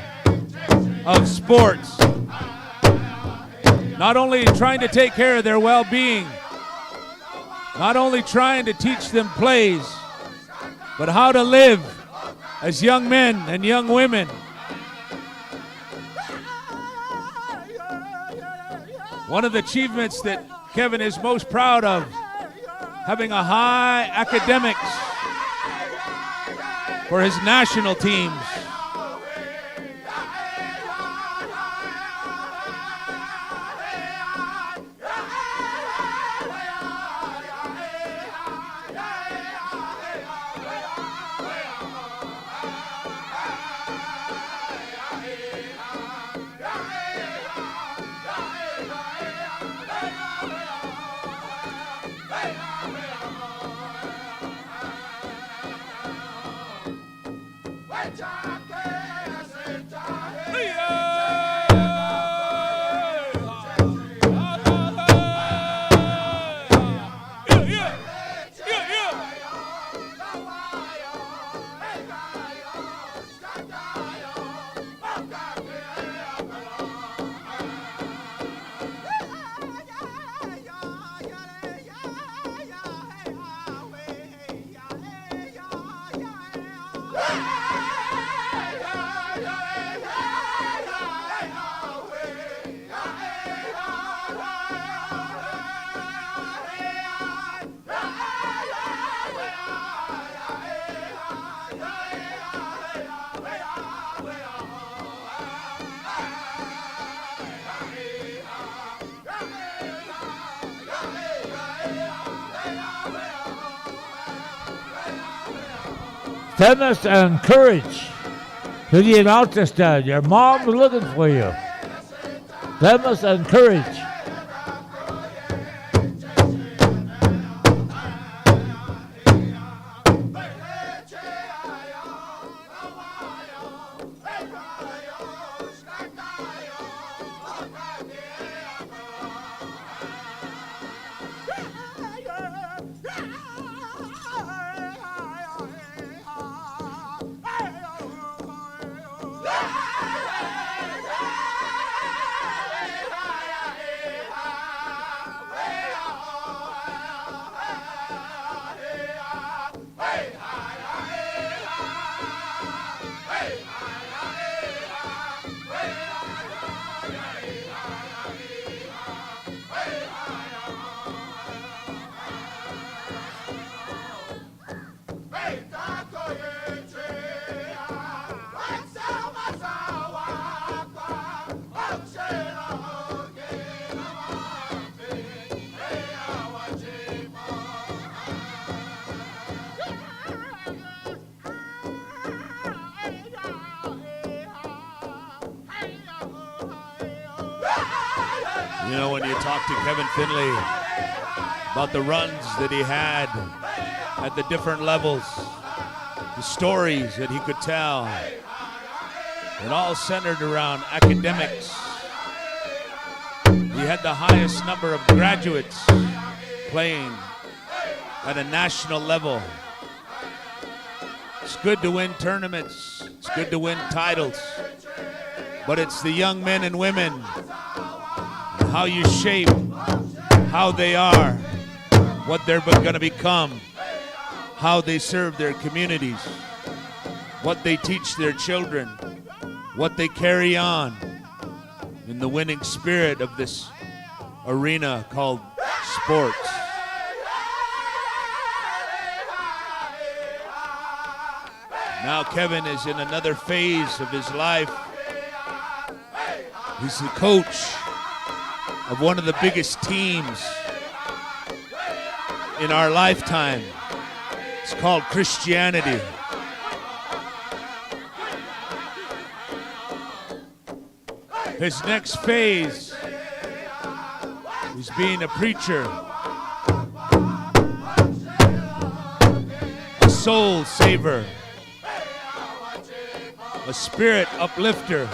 of sports. Not only trying to take care of their well-being, not only trying to teach them plays, but how to live as young men and young women. One of the achievements that Kevin is most proud of, having a high academics for his national teams. Tennis and courage to the announcer stand. Your mom's looking for you. Tennis and courage. You know, when you talk to Kevin Finley about the runs that he had at the different levels, the stories that he could tell, it all centered around academics. He had the highest number of graduates playing at a national level. It's good to win tournaments. It's good to win titles. But it's the young men and women, how you shape how they are, what they're going to become, how they serve their communities, what they teach their children, what they carry on in the winning spirit of this arena called sports. Now Kevin is in another phase of his life. He's the coach of one of the biggest teams in our lifetime. It's called Christianity. His next phase is being a preacher, a soul saver, a spirit uplifter.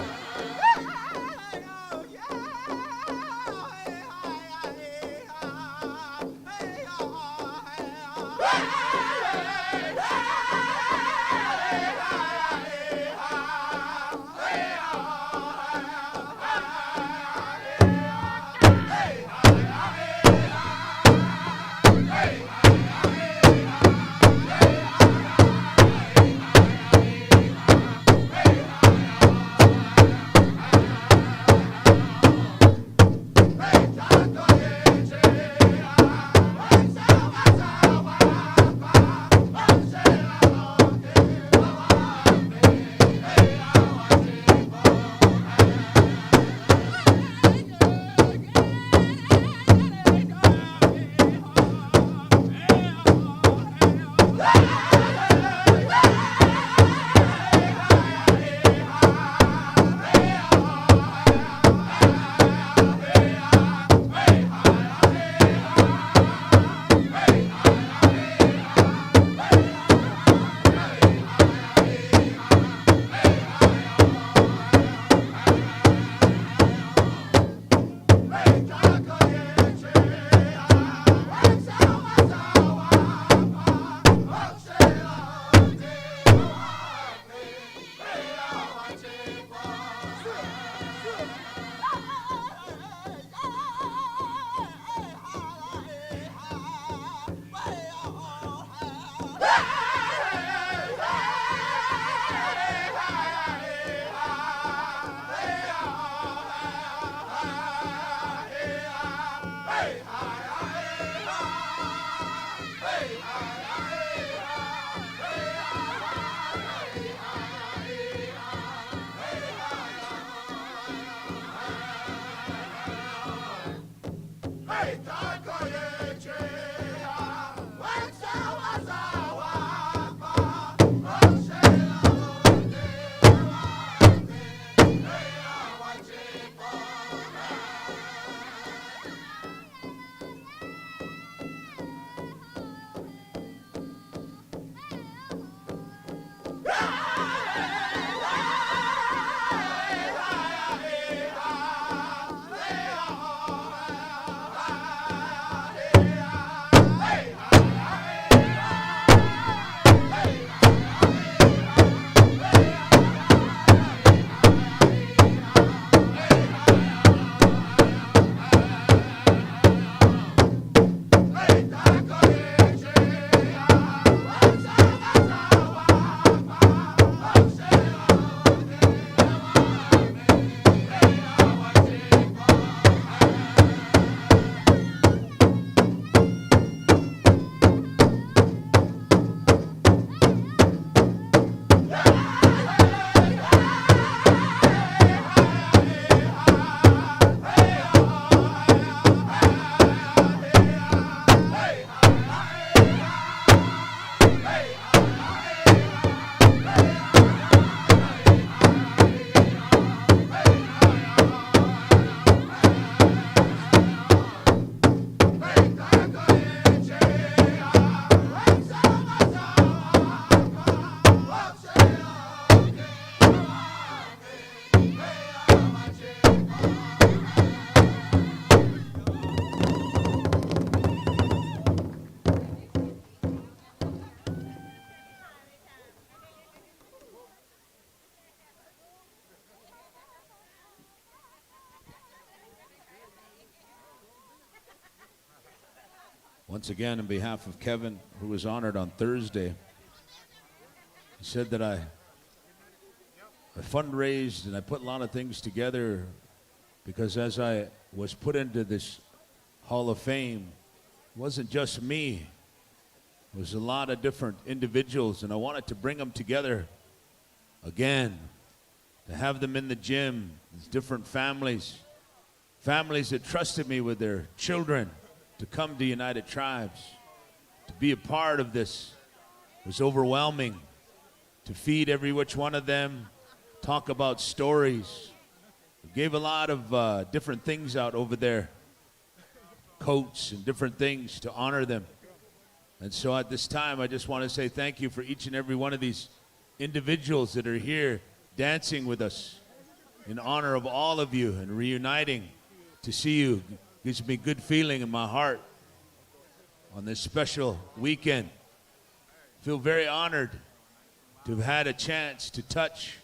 Once again, on behalf of Kevin, who was honored on Thursday, he said that I fundraised and I put a lot of things together because as I was put into this Hall of Fame, it wasn't just me. It was a lot of different individuals, and I wanted to bring them together again, to have them in the gym, these different families that trusted me with their children to come to United Tribes, to be a part of this. It was overwhelming to feed every which one of them, talk about stories. We gave a lot of different things out over there, coats and different things to honor them. And so at this time, I just want to say thank you for each and every one of these individuals that are here dancing with us in honor of all of you and reuniting to see you. Gives me good feeling in my heart on this special weekend. Feel very honored to have had a chance to touch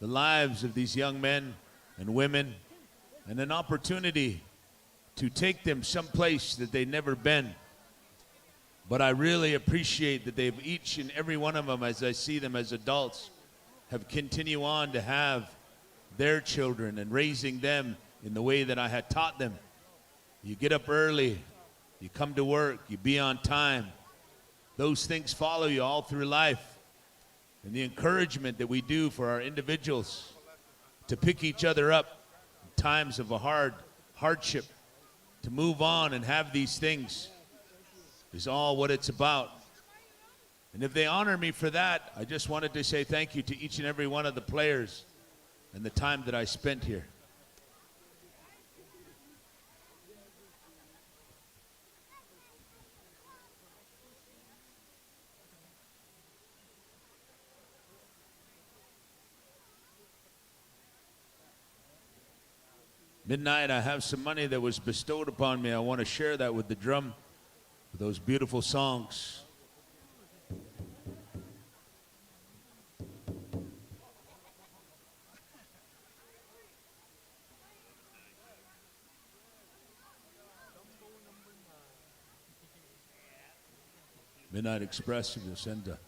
the lives of these young men and women and an opportunity to take them someplace that they've never been. But I really appreciate that they've each and every one of them, as I see them as adults, have continued on to have their children and raising them in the way that I had taught them. You get up early, you come to work, you be on time. Those things follow you all through life. And the encouragement that we do for our individuals to pick each other up in times of a hardship, to move on and have these things is all what it's about. And if they honor me for that, I just wanted to say thank you to each and every one of the players and the time that I spent here. Midnight, I have some money that was bestowed upon me. I want to share that with the drum, with those beautiful songs. Midnight Express, we'll send a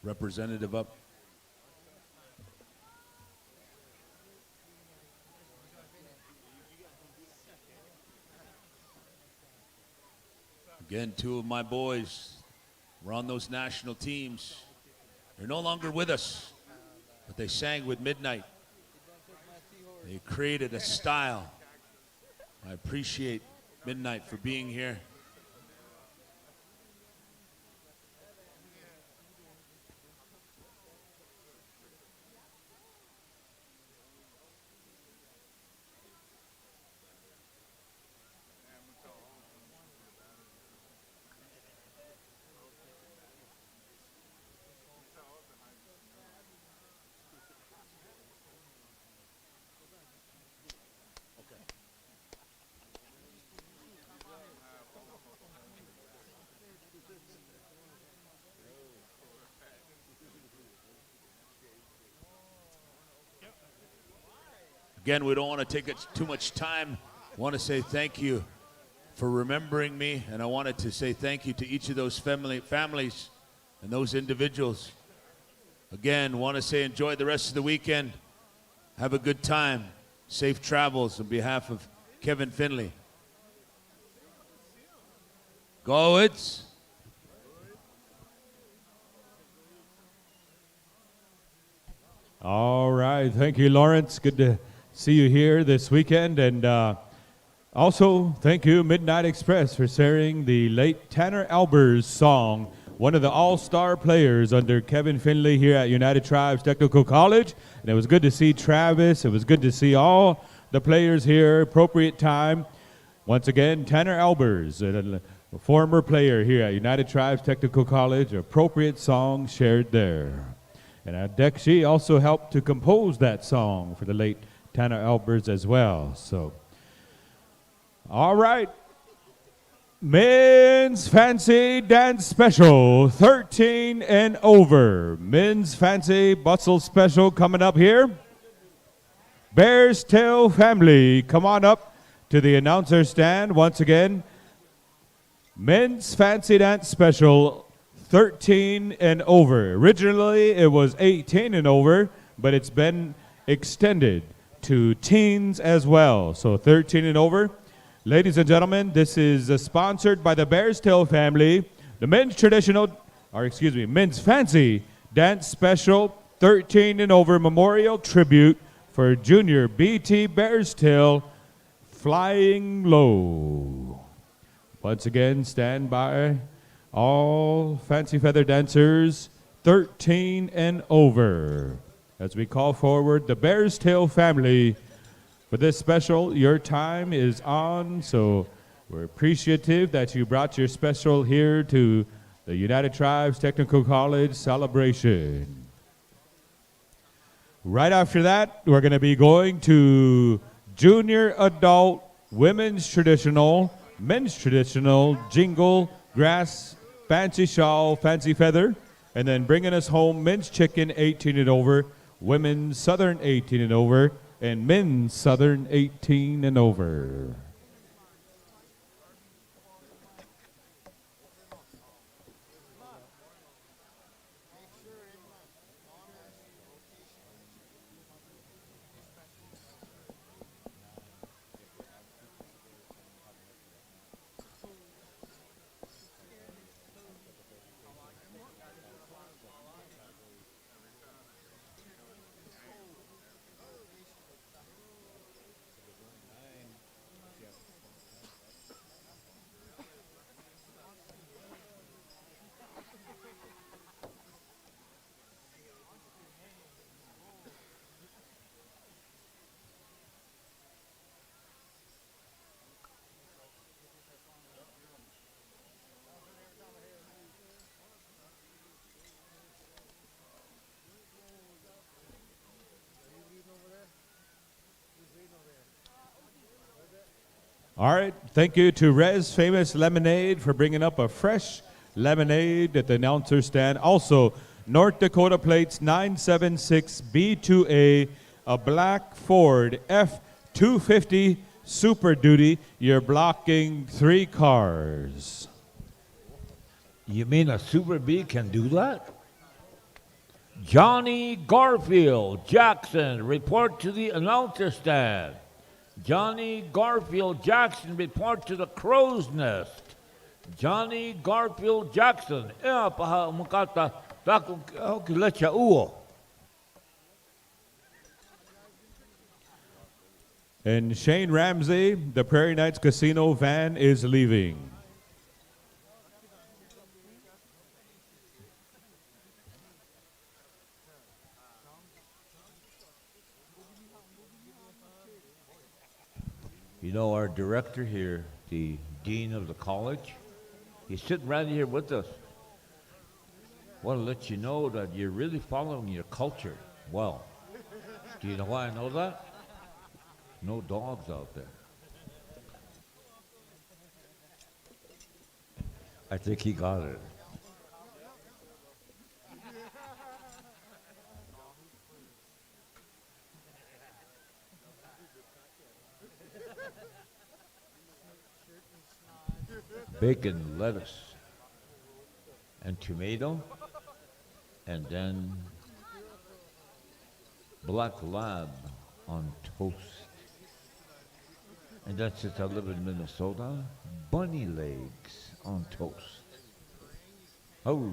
representative up. Again, two of my boys were on those national teams. They're no longer with us, but they sang with Midnight. They created a style. I appreciate Midnight for being here. Again, we don't want to take it too much time. I want to say thank you for remembering me, and I wanted to say thank you to each of those families and those individuals. Again, want to say enjoy the rest of the weekend. Have a good time. Safe travels on behalf of Kevin Finley. Go It's. All right. Thank you, Lawrence. Good to see you here this weekend. And also, thank you, Midnight Express, for sharing the late Tanner Albers' song, one of the all-star players under Kevin Finley here at United Tribes Technical College. And it was good to see Travis. It was good to see all the players here. Appropriate time. Once again, Tanner Albers, a former player here at United Tribes Technical College. Appropriate song shared there. And Dekshi also helped to compose that song for the late Tanner Albers as well. So, all right. Men's Fancy Dance Special, 13 and over. Men's Fancy Bustle Special coming up here. Bear's Tail family, come on up to the announcer stand once again. Men's Fancy Dance Special 13 and over. Originally, it was 18 and over, but it's been extended to teens as well. So 13 and over. Ladies and gentlemen, this is sponsored by the Bear's Tail family. The men's Fancy Dance Special 13 and over memorial tribute for Junior BT Bear's Tail Flying Low. Once again, stand by all fancy feather dancers 13 and over as we call forward the Bear's Tail family for this special. Your time is on, so we're appreciative that you brought your special here to the United Tribes Technical College celebration. Right after that, we're going to be going to junior adult women's traditional, men's traditional, jingle, grass, fancy shawl, fancy feather, and then bringing us home men's chicken 18 and over, women's southern 18 and over, and men's southern 18 and over. All right, thank you to Rez Famous Lemonade for bringing up a fresh lemonade at the announcer stand. Also, North Dakota plates 976B2A, a black Ford F-250 Super Duty. You're blocking 3 cars. You mean a Super B can do that? Johnny Garfield Jackson, report to the announcer stand. Johnny Garfield Jackson, report to the crow's nest. Johnny Garfield Jackson. And Shane Ramsey, the Prairie Knights Casino van is leaving. You know, our director here, the dean of the college, he's sitting right here with us. Want to let you know that you're really following your culture well. Do you know why I know that? No dogs out there. I think he got it. Bacon, lettuce, and tomato, and then black lab on toast. And that's since I live in Minnesota, bunny legs on toast. Oh.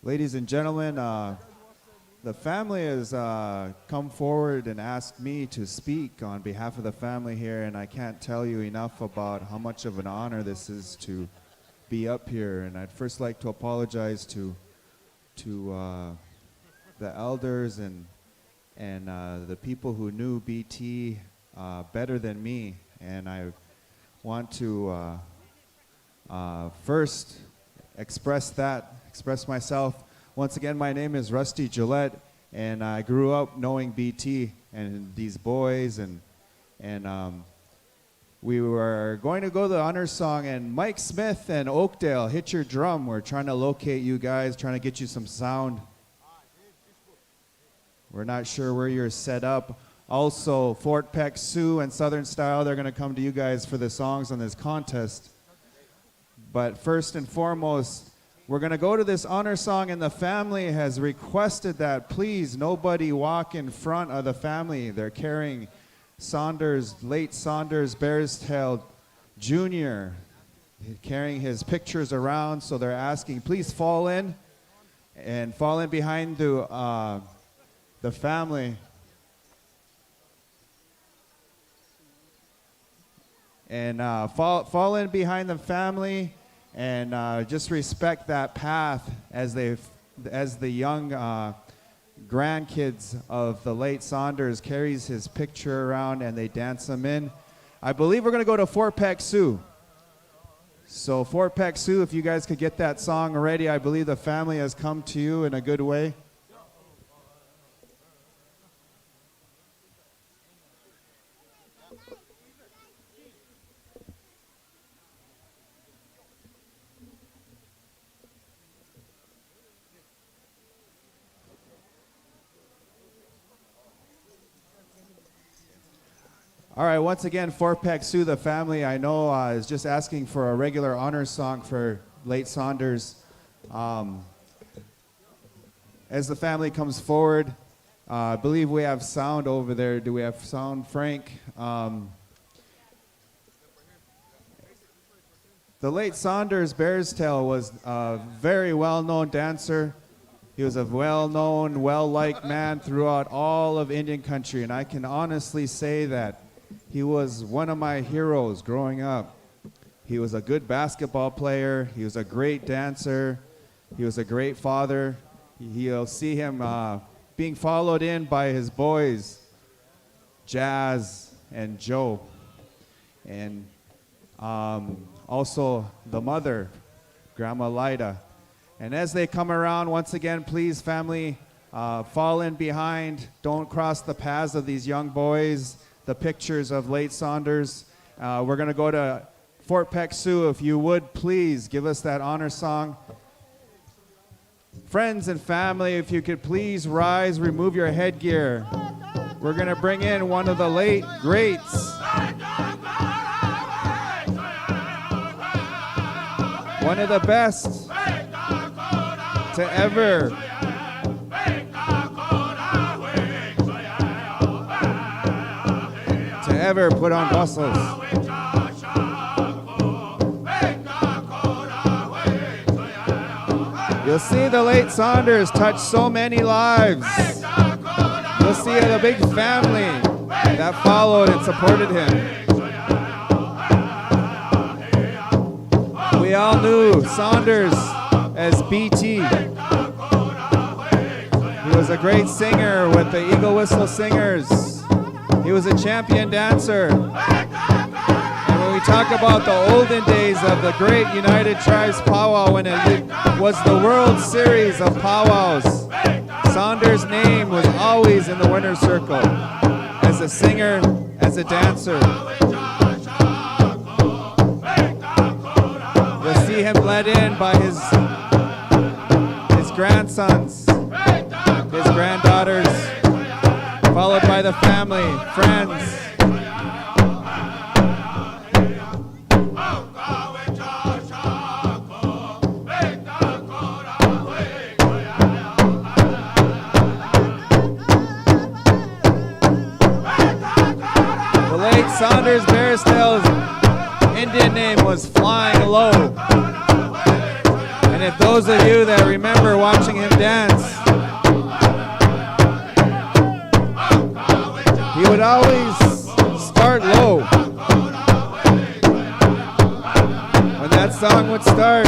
Ladies and gentlemen, the family has come forward and asked me to speak on behalf of the family here, and I can't tell you enough about how much of an honor this is to be up here. And I'd first like to apologize to the elders and the people who knew BT better than me. And I want to first express myself. Once again, my name is Rusty Gillette, and I grew up knowing BT and these boys, and we were going to go to the honors song, and Mike Smith and Oakdale, hit your drum. We're trying to locate you guys, trying to get you some sound. We're not sure where you're set up. Also, Fort Peck Sioux and Southern Style, they're going to come to you guys for the songs on this contest. But first and foremost, we're going to go to this honor song, and the family has requested that please nobody walk in front of the family. They're carrying late Saunders Bearstail Jr., carrying his pictures around, so they're asking, please fall in and fall in behind the family. And fall in behind the family and just respect that path as the young grandkids of the late Saunders carries his picture around and they dance him in. I believe we're going to go to Fort Peck Sioux. So Fort Peck Sioux, if you guys could get that song ready, I believe the family has come to you in a good way. All right, once again, Fort Peck Sioux, the family, I know is just asking for a regular honor song for late Saunders. As the family comes forward, I believe we have sound over there. Do we have sound, Frank? The late Saunders Bearstail was a very well-known dancer. He was a well-known, well-liked man throughout all of Indian country, and I can honestly say that he was one of my heroes growing up. He was a good basketball player. He was a great dancer. He was a great father. You'll see him being followed in by his boys, Jazz and Joe. And also the mother, Grandma Lyda. And as they come around, once again, please, family, fall in behind. Don't cross the paths of these young boys. The pictures of late Saunders. We're going to go to Fort Peck Sioux. If you would, please give us that honor song. Friends and family, if you could please rise, remove your headgear. We're going to bring in one of the late greats. One of the best to ever put on bustles. You'll see the late Saunders touch so many lives. You'll see the big family that followed and supported him. We all knew Saunders as BT. He was a great singer with the Eagle Whistle Singers. He was a champion dancer. And when we talk about the olden days of the great United Tribes powwow, when it was the World Series of powwows, Saunders' name was always in the winner's circle, as a singer, as a dancer. You'll see him led in by his grandsons, his granddaughters, followed by the family, friends. The late Saunders Bearstail's Indian name was Flying Low. And if those of you that remember watching him dance, he would always start low. When that song would start,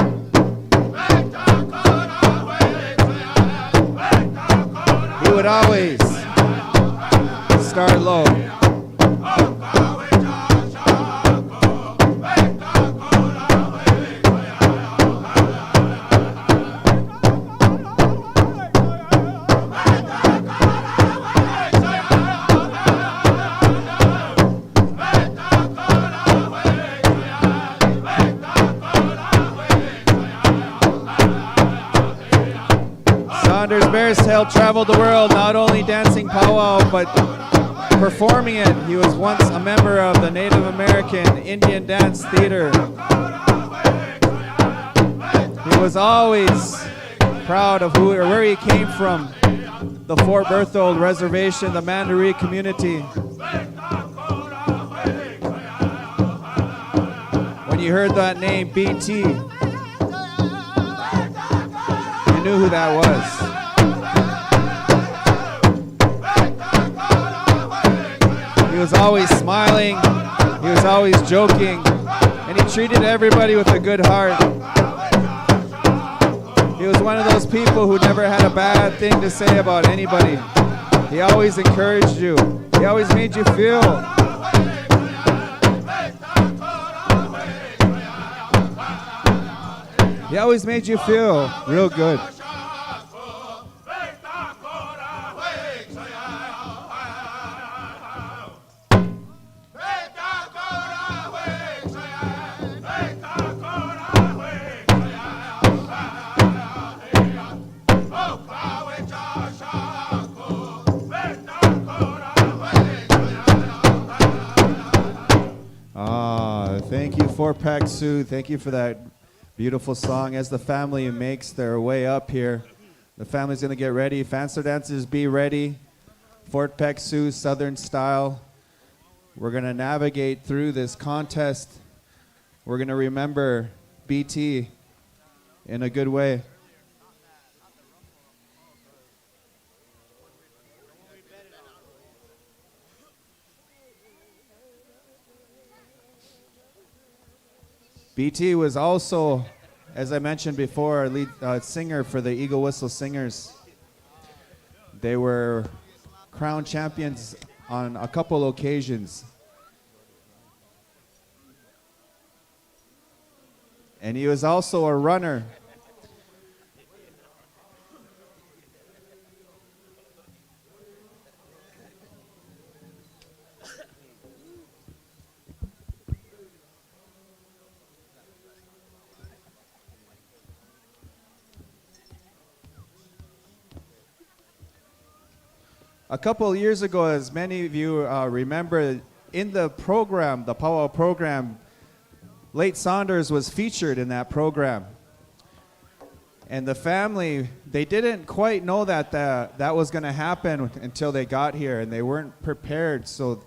he would always start low. Saunders Bearstail traveled the world, not only dancing powwow, but performing it. He was once a member of the Native American Indian Dance Theater. He was always proud of where he came from, the Fort Berthold Reservation, the Mandaree community. When you heard that name, BT, you knew who that was. He was always smiling, he was always joking, and he treated everybody with a good heart. He was one of those people who never had a bad thing to say about anybody. He always encouraged you. He always made you feel. He always made you feel real good. Thank you, Fort Peck Sioux. Thank you for that beautiful song. As the family makes their way up here, the family's going to get ready. Fancy dancers, be ready. Fort Peck Sioux, Southern style. We're going to navigate through this contest. We're going to remember BT in a good way. BT was also, as I mentioned before, a lead singer for the Eagle Whistle Singers. They were crowned champions on a couple occasions. And he was also a runner. A couple of years ago, as many of you remember, in the program, the powwow program, Late Saunders was featured in that program. And the family, they didn't quite know that that was going to happen until they got here, and they weren't prepared. So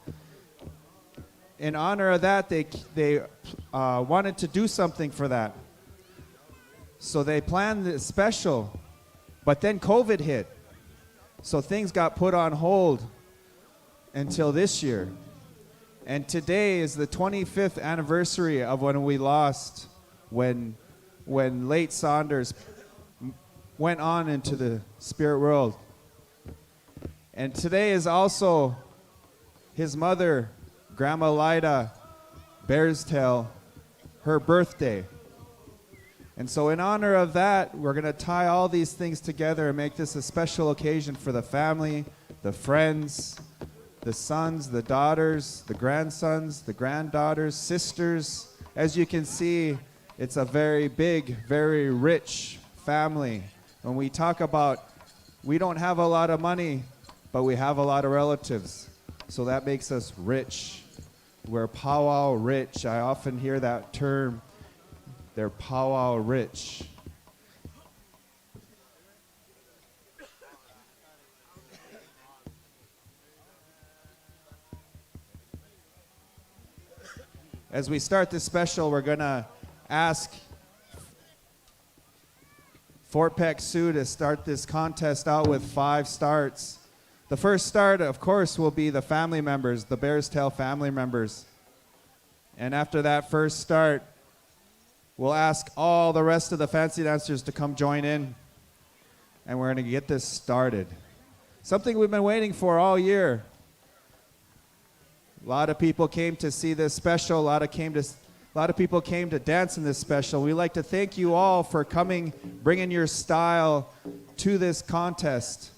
in honor of that, they wanted to do something for that. So they planned this special, but then COVID hit. So things got put on hold until this year. And today is the 25th anniversary of when we lost, when Late Saunders went on into the spirit world. And today is also his mother, Grandma Lyda Bearstail, her birthday. And so in honor of that, we're going to tie all these things together and make this a special occasion for the family, the friends, the sons, the daughters, the grandsons, the granddaughters, sisters. As you can see, it's a very big, very rich family. When we talk about, we don't have a lot of money, but we have a lot of relatives. So that makes us rich. We're powwow rich. I often hear that term. They're powwow rich. As we start this special, we're going to ask Fort Peck Sioux to start this contest out with 5 starts. The first start, of course, will be the family members, the Bearstail family members. And after that first start, we'll ask all the rest of the fancy dancers to come join in, and we're going to get this started. Something we've been waiting for all year. A lot of people came to see this special. A lot of people came to dance in this special. We'd like to thank you all for coming, bringing your style to this contest.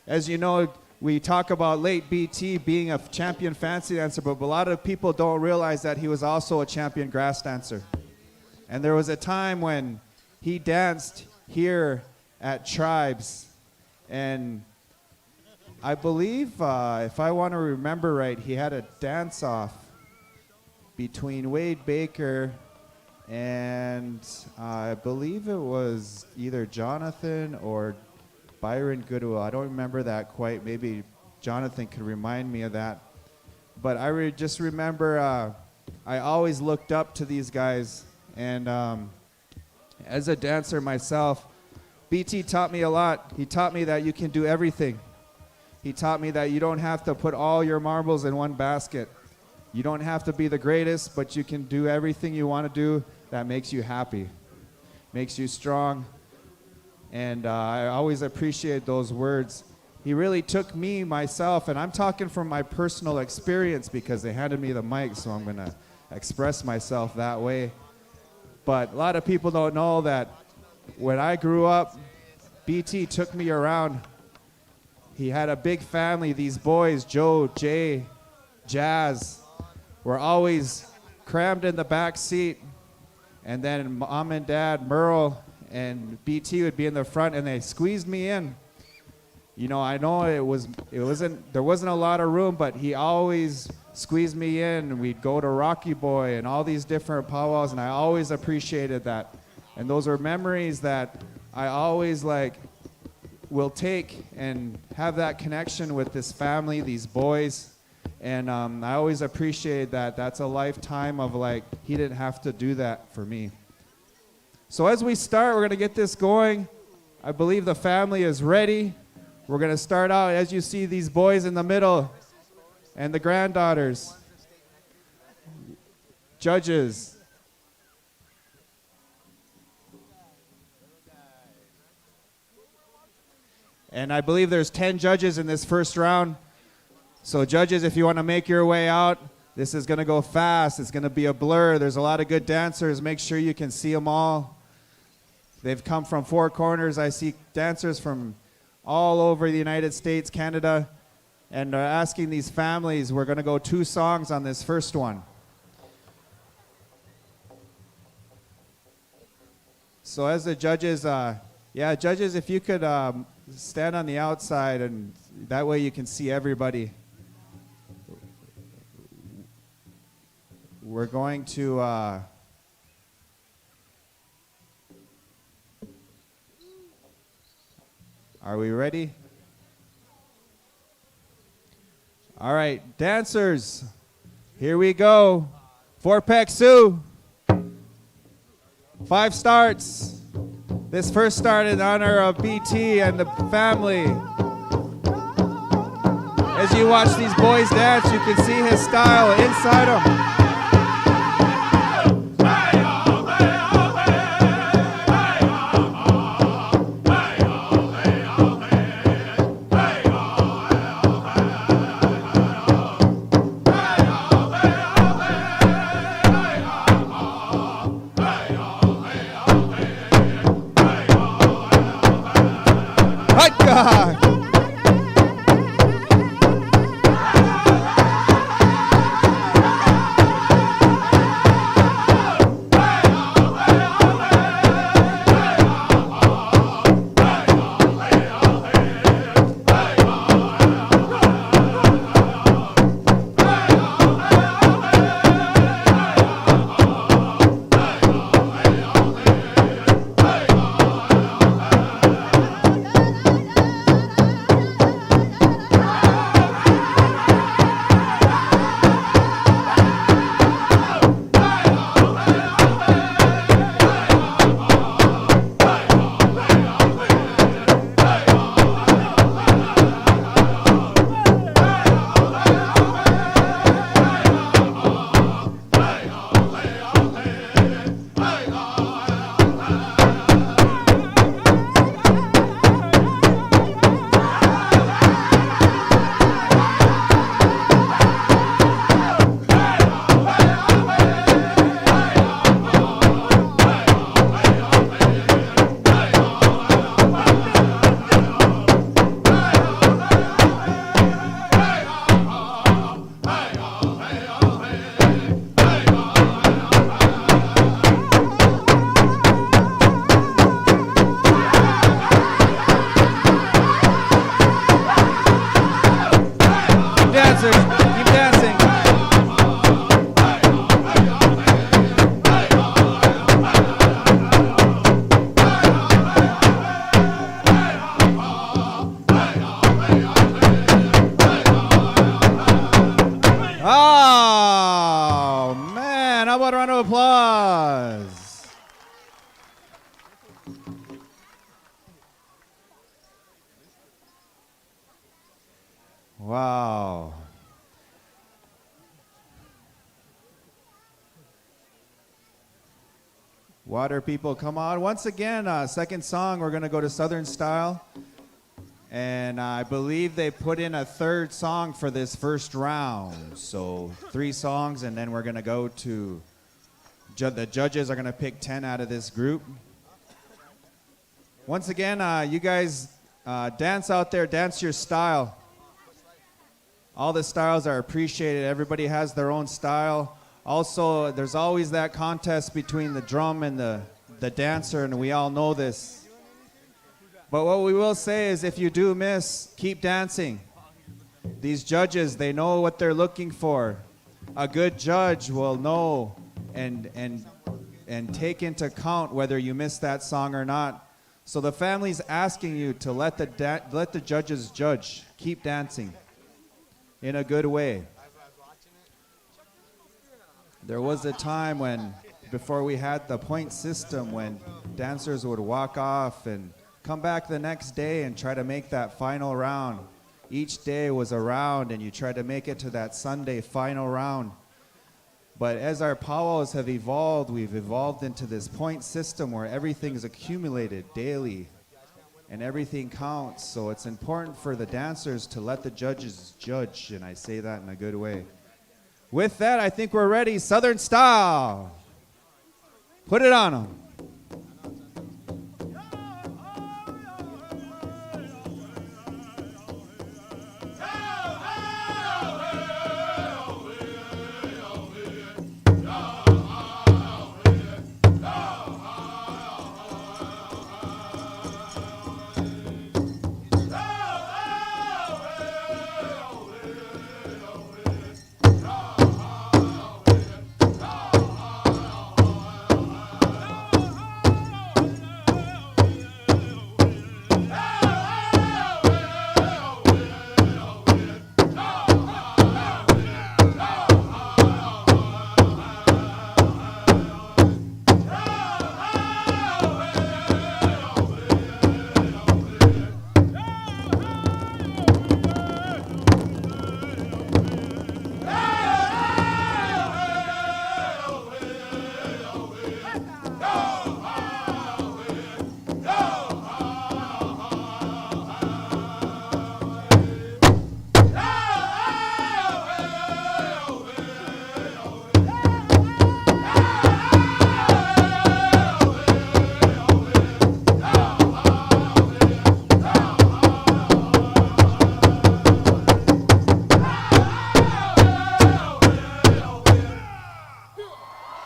As you know, we talk about late BT being a champion fancy dancer, but a lot of people don't realize that he was also a champion grass dancer. And there was a time when he danced here at Tribes And I believe, if I want to remember right, he had a dance-off between Wade Baker and I believe it was either Jonathan or Byron Goodwill. I don't remember that quite. Maybe Jonathan could remind me of that. But I just remember I always looked up to these guys. And as a dancer myself, BT taught me a lot. He taught me that you can do everything. He taught me that you don't have to put all your marbles in one basket. You don't have to be the greatest, but you can do everything you want to do that makes you happy, makes you strong. And I always appreciate those words. He really took me, myself, and I'm talking from my personal experience because they handed me the mic, so I'm going to express myself that way. But a lot of people don't know that when I grew up, BT took me around. He had a big family. These boys, Joe, Jay, Jazz, were always crammed in the back seat. And then Mom and Dad, Merle, and BT would be in the front, and they squeezed me in. You know, I know there wasn't a lot of room, but he always squeezed me in. We'd go to Rocky Boy and all these different powwows, and I always appreciated that. And those are memories that I always will take and have that connection with this family, these boys. And I always appreciate that. That's a lifetime of he didn't have to do that for me. So as we start, we're going to get this going. I believe the family is ready. We're going to start out, as you see, these boys in the middle and the granddaughters. Judges. And I believe there's 10 judges in this first round. So judges, if you want to make your way out, this is going to go fast. It's going to be a blur. There's a lot of good dancers. Make sure you can see them all. They've come from four corners. I see dancers from all over the United States, Canada, and are asking these families. We're going to go 2 songs on this first one. So as the judges, judges, if you could stand on the outside, and that way you can see everybody. We're going to are we ready? All right, dancers, here we go. 4-Pec Sioux. 5 starts. This first start in honor of BT and the family. As you watch these boys dance, you can see his style inside them. Wow. Water people, come on. Once again, second song, we're going to go to Southern Style. And I believe they put in a third song for this first round. So 3 songs, and then we're going to go to, the judges are going to pick 10 out of this group. Once again, you guys dance out there, dance your style. All the styles are appreciated. Everybody has their own style. Also, there's always that contest between the drum and the dancer, and we all know this. But what we will say is if you do miss, keep dancing. These judges, they know what they're looking for. A good judge will know and take into account whether you missed that song or not. So the family's asking you to let the judges judge. Keep dancing in a good way. There was a time when, before we had the point system, when dancers would walk off and come back the next day and try to make that final round. Each day was a round, and you tried to make it to that Sunday final round. But as our powwows have evolved, we've evolved into this point system where everything is accumulated daily and everything counts. So it's important for the dancers to let the judges judge, and I say that in a good way. With that, I think we're ready. Southern Style. Put it on them.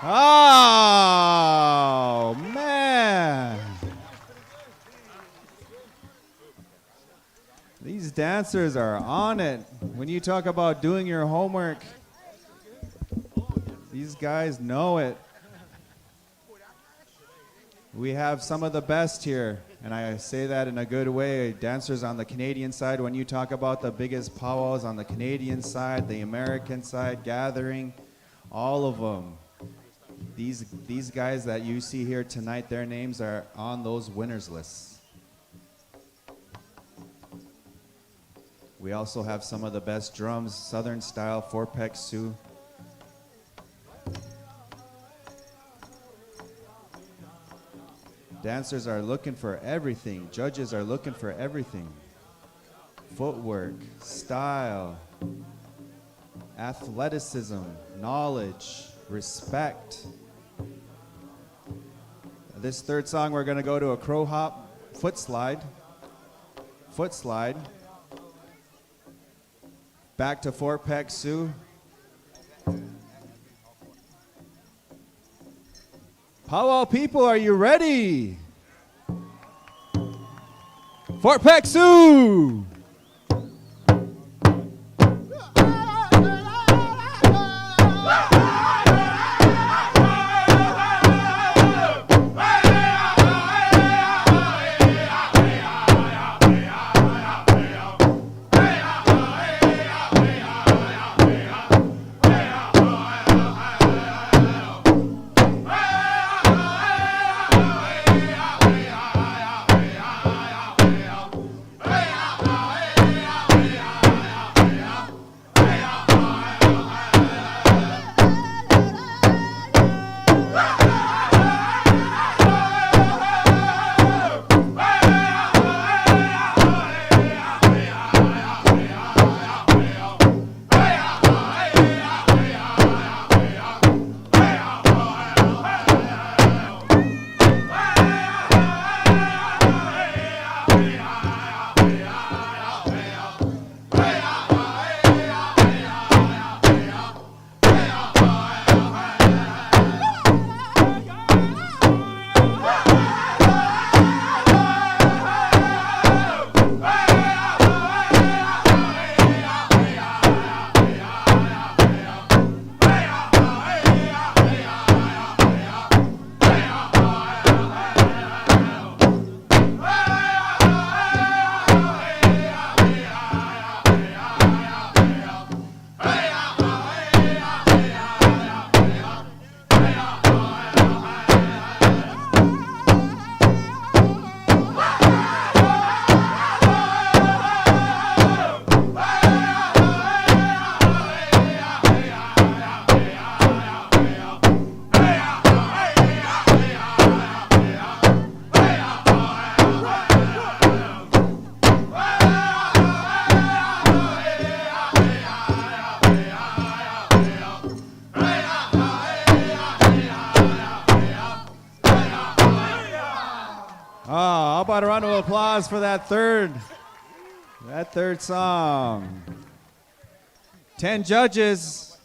Oh, man. These dancers are on it. When you talk about doing your homework, these guys know it. We have some of the best here, and I say that in a good way. Dancers on the Canadian side, when you talk about the biggest powwows on the Canadian side, the American side, gathering, all of them. These guys that you see here tonight, their names are on those winners lists. We also have some of the best drums, Southern style, 4-peck Sioux. Dancers are looking for everything. Judges are looking for everything. Footwork, style, athleticism, knowledge, respect. This third song, we're going to go to a crow hop, foot slide, back to 4-peck Sioux. Powwow people, are you ready? 4-peck Sioux. applause for that third song. 10 judges.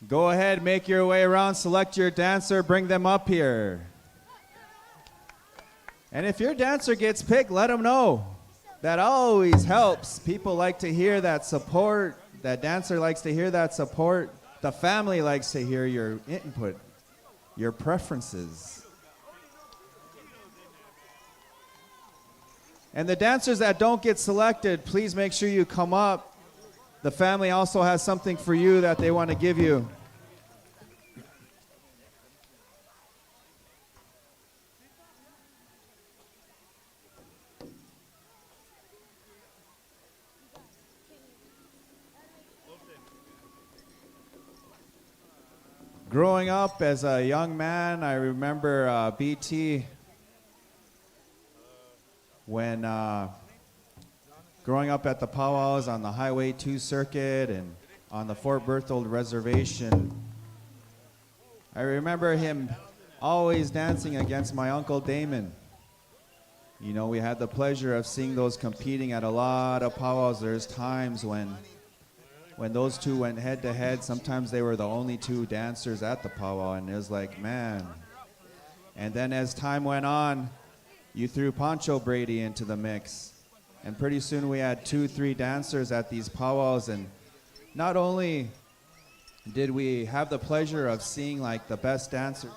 Go ahead, make your way around, select your dancer, bring them up here. And if your dancer gets picked, let them know. That always helps. People like to hear that support. That dancer likes to hear that support. The family likes to hear your input, your preferences. And the dancers that don't get selected, please make sure you come up. The family also has something for you that they want to give you. Growing up as a young man, I remember BT when growing up at the PowWows on the Highway 2 circuit and on the Fort Berthold reservation. I remember him always dancing against my Uncle Damon. You know, we had the pleasure of seeing those competing at a lot of PowWows. There's times when those two went head to head, sometimes they were the only two dancers at the powwow, and it was like, man. And then as time went on, you threw Pancho Brady into the mix. And pretty soon we had 2-3 dancers at these powwows, and not only did we have the pleasure of seeing like the best dancer.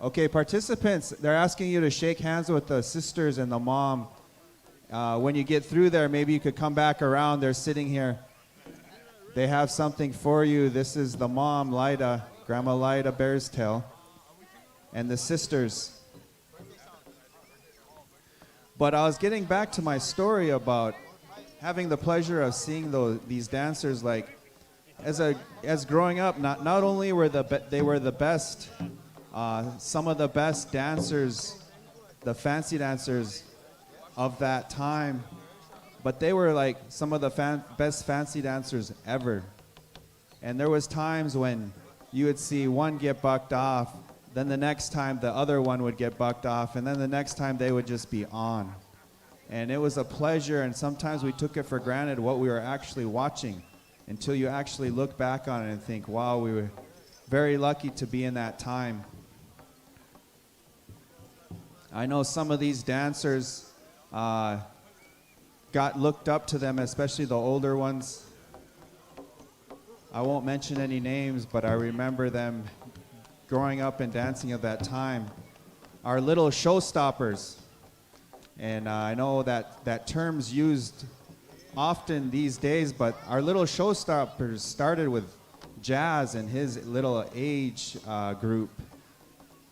Okay, participants, they're asking you to shake hands with the sisters and the mom. When you get through there, maybe you could come back around. They're sitting here. They have something for you. This is the mom, Lida, Grandma Lida Bearstail, and the sisters. But I was getting back to my story about having the pleasure of seeing these dancers. Like, as growing up, not only were they were the best, some of the best dancers, the fancy dancers of that time, but they were like some of the best fancy dancers ever. And there was times when you would see one get bucked off, then the next time the other one would get bucked off, and then the next time they would just be on. And it was a pleasure, and sometimes we took it for granted what we were actually watching until you actually look back on it and think, wow, we were very lucky to be in that time. I know some of these dancers got looked up to them, especially the older ones. I won't mention any names, but I remember them growing up and dancing at that time. Our little showstoppers. And I know that term's used often these days, but our little showstoppers started with Jazz and his little age group.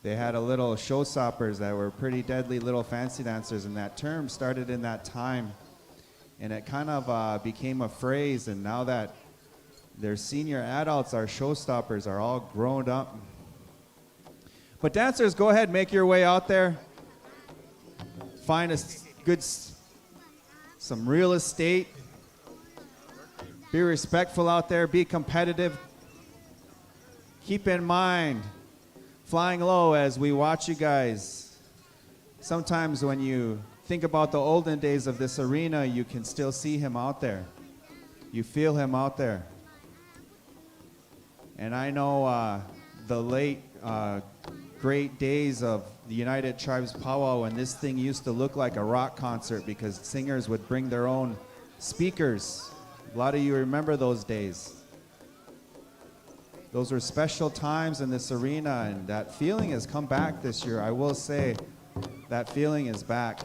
They had a little showstoppers that were pretty deadly little fancy dancers, and that term started in that time. And it kind of became a phrase, and now that they're senior adults, our showstoppers are all grown up. But dancers, go ahead, make your way out there. Find some real estate. Be respectful out there, be competitive. Keep in mind, flying low as we watch you guys. Sometimes when you think about the olden days of this arena, you can still see him out there. You feel him out there. And I know the late great days of the United Tribes Powwow when this thing used to look like a rock concert because singers would bring their own speakers. A lot of you remember those days. Those were special times in this arena, and that feeling has come back this year. I will say that feeling is back.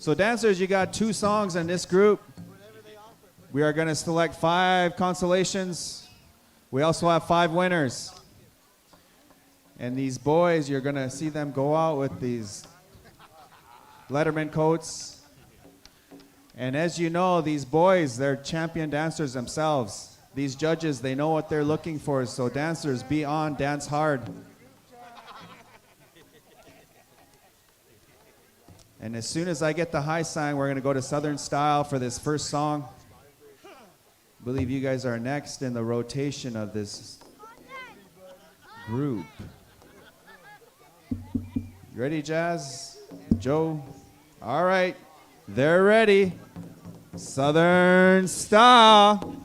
So dancers, you got 2 songs in this group. We are going to select 5 consolations. We also have 5 winners. And these boys, you're going to see them go out with these Letterman coats. And as you know, these boys, they're champion dancers themselves. These judges, they know what they're looking for. So dancers, be on, dance hard. And as soon as I get the high sign, we're going to go to Southern Style for this first song. I believe you guys are next in the rotation of this group. You ready, Jazz? Joe? All right. They're ready. Southern Style.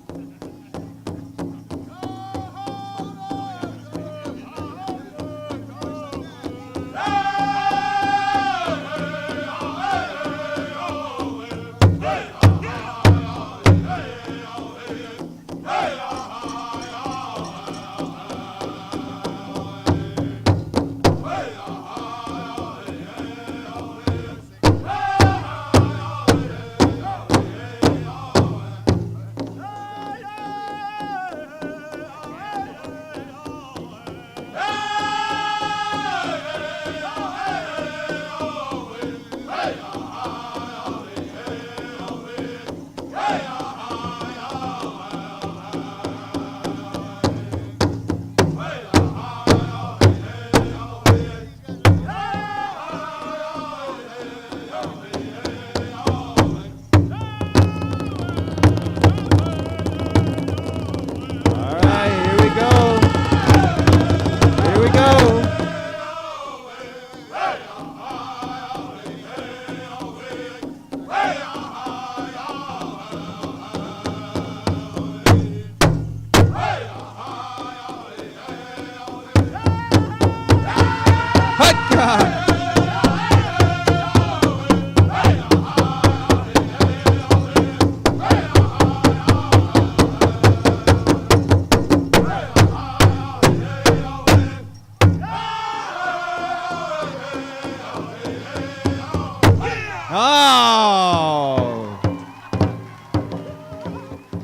Oh!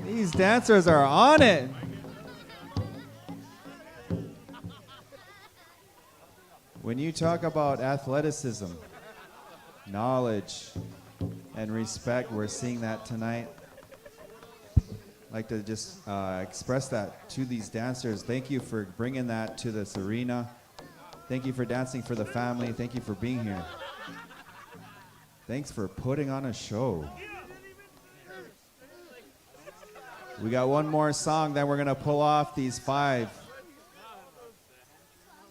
These dancers are on it. When you talk about athleticism, knowledge, and respect, we're seeing that tonight. I'd like to just express that to these dancers. Thank you for bringing that to this arena. Thank you for dancing for the family. Thank you for being here. Thanks for putting on a show. We got one more song, then we're going to pull off these five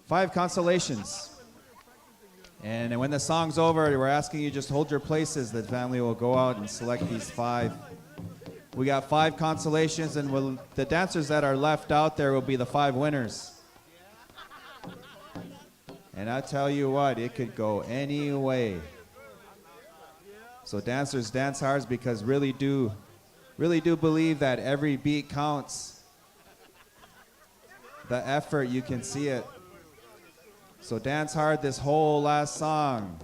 consolations. And when the song's over, we're asking you just hold your places. The family will go out and select these 5. We got 5 consolations, and the dancers that are left out there will be the 5 winners. And I tell you what, it could go any way. So dancers, dance hard, because really do believe that every beat counts. The effort, you can see it. So dance hard this whole last song.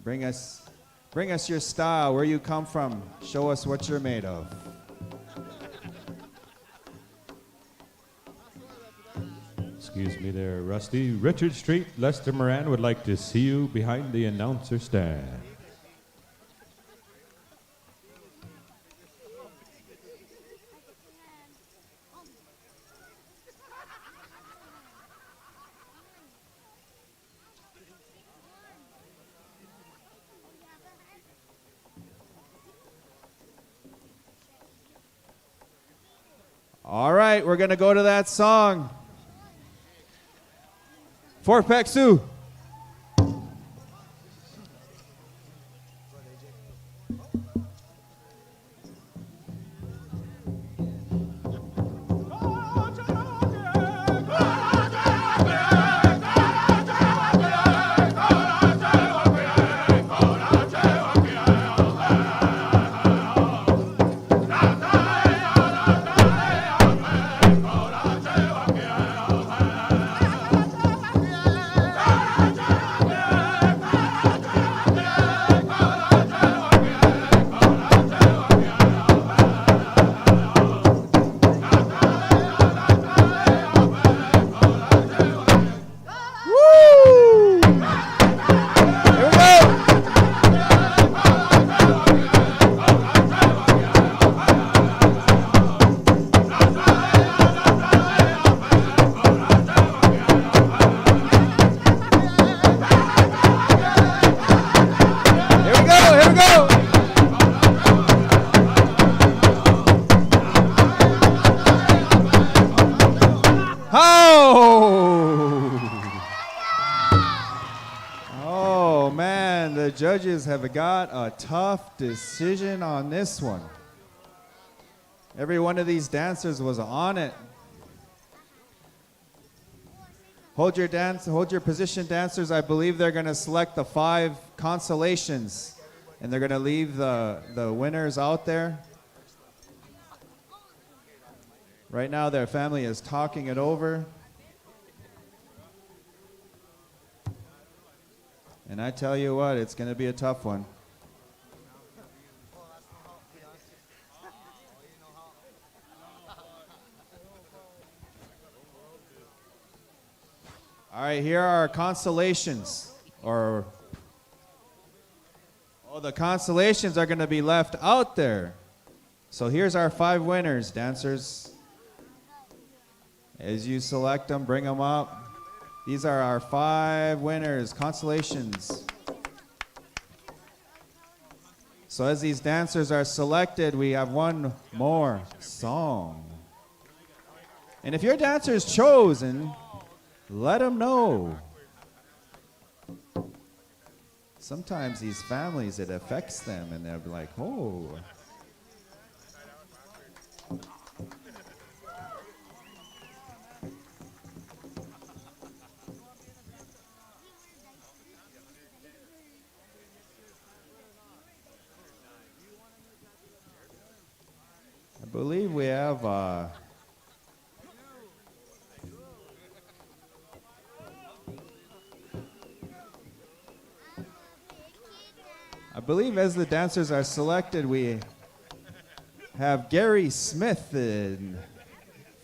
Bring us your style, where you come from. Show us what you're made of. Excuse me there, Rusty. Richard Street, Lester Moran would like to see you behind the announcer stand. All right, we're going to go to that song. Four Pack Sioux. Ah! the judges have got a tough decision on this one. Every one of these dancers was on it. Hold your position, dancers. I believe they're going to select the 5 consolations, and they're going to leave the winners out there. Right now, their family is talking it over. And I tell you what, it's going to be a tough one. All right, here are our consolations. The consolations are going to be left out there. So here's our 5 winners, dancers. As you select them, bring them up. These are our 5 winners, consolations. So as these dancers are selected, we have one more song. And if your dancer is chosen, let them know. Sometimes these families, it affects them, and they'll be like, oh. I believe we have I believe as the dancers are selected, we have Gary Smith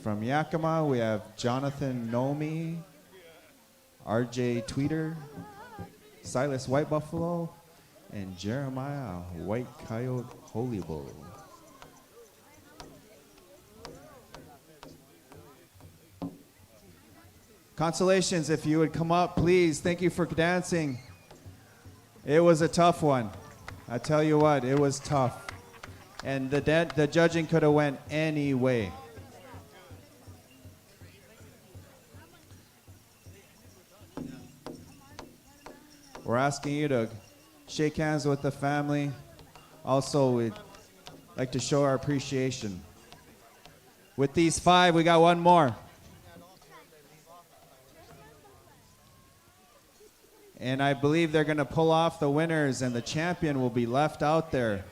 from Yakima. We have Jonathan Nomi, RJ Tweeter, Silas White Buffalo, and Jeremiah White Coyote Holy Bull. Consolations, if you would come up, please. Thank you for dancing. It was a tough one. I tell you what, it was tough. And the judging could have went any way. We're asking you to shake hands with the family. Also, we'd like to show our appreciation. With these 5, we got one more. And I believe they're going to pull off the winners, and the champion will be left out there.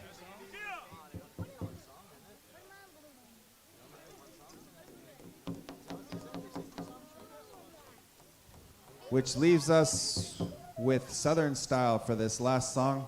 Which leaves us with Southern Style for this last song.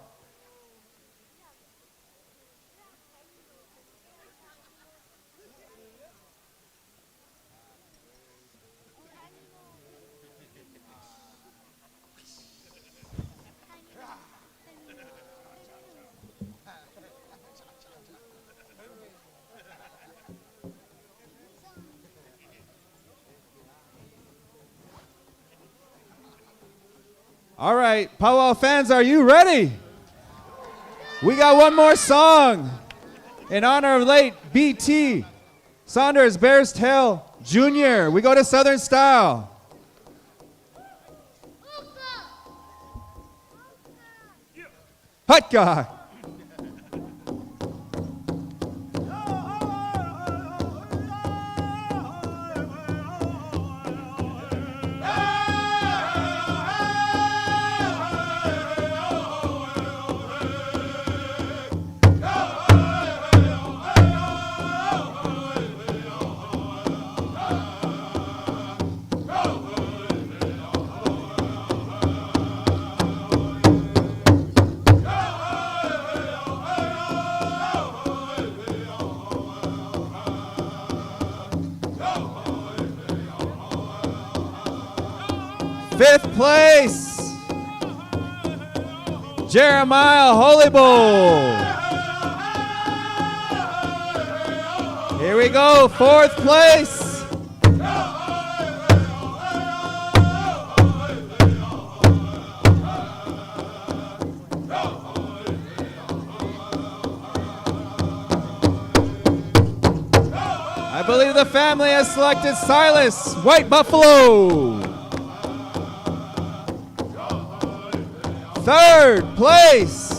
All right, PowWow fans, are you ready? We got one more song in honor of late B.T. Saunders Bears Tail Jr. We go to Southern Style. Hot guy. Fifth place, Jeremiah Holy Bull. Here we go, 4th place. I believe the family has selected Silas White Buffalo. Third place,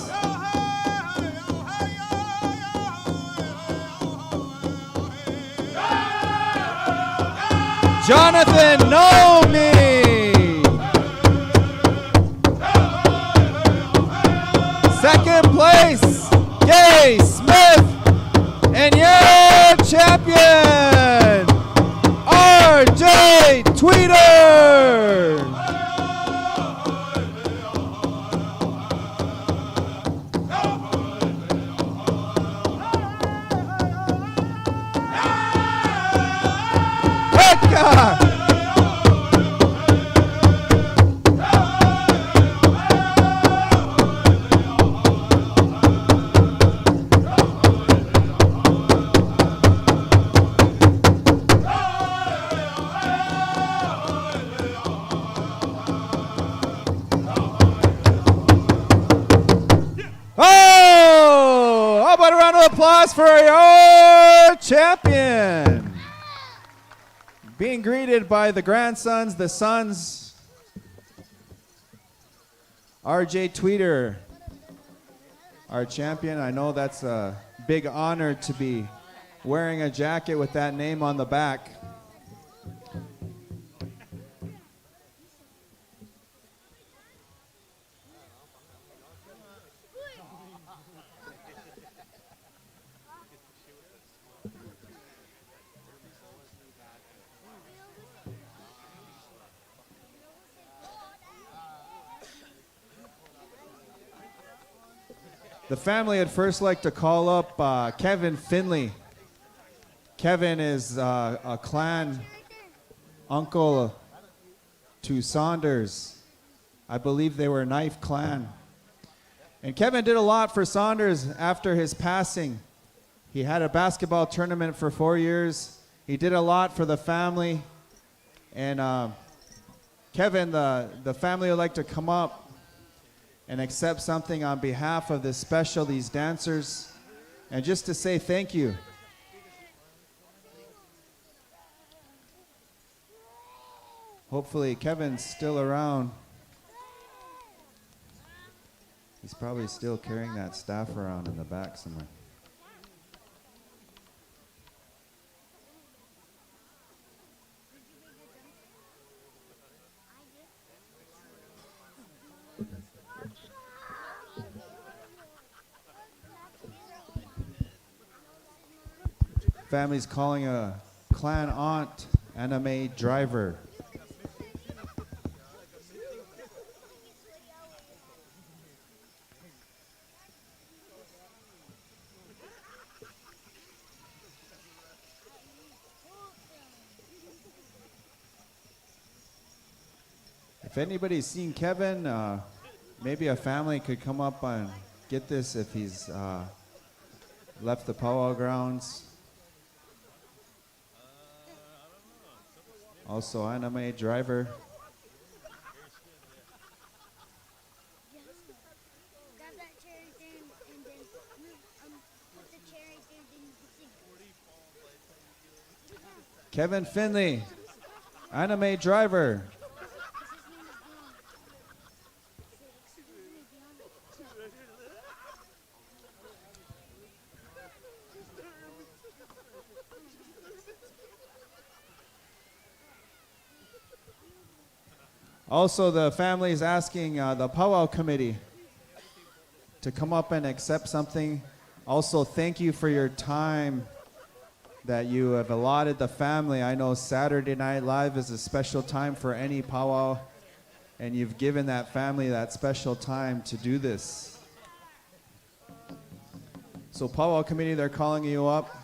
Jonathan Nomi. Second place, Gay Smith. And your champion, RJ Tweeter. Becca. Oh, how about a round of applause for your champion? Being greeted by the grandsons, the sons, RJ Tweeter, our champion. I know that's a big honor to be wearing a jacket with that name on the back. The family would first like to call up Kevin Finley. Kevin is a clan uncle to Saunders. I believe they were a knife clan. And Kevin did a lot for Saunders after his passing. He had a basketball tournament for 4 years. He did a lot for the family. And Kevin, the family would like to come up and accept something on behalf of these dancers, and just to say thank you. Hopefully Kevin's still around. He's probably still carrying that staff around in the back somewhere. Family's calling a clan aunt, Anime Driver. If anybody's seen Kevin, maybe a family could come up and get this if he's left the powwow grounds. Also, Anime Driver. Kevin Finley, Anime Driver. Also, the family is asking the powwow committee to come up and accept something. Also, thank you for your time that you have allotted the family. I know Saturday Night Live is a special time for any powwow, and you've given that family that special time to do this. So powwow committee, they're calling you up.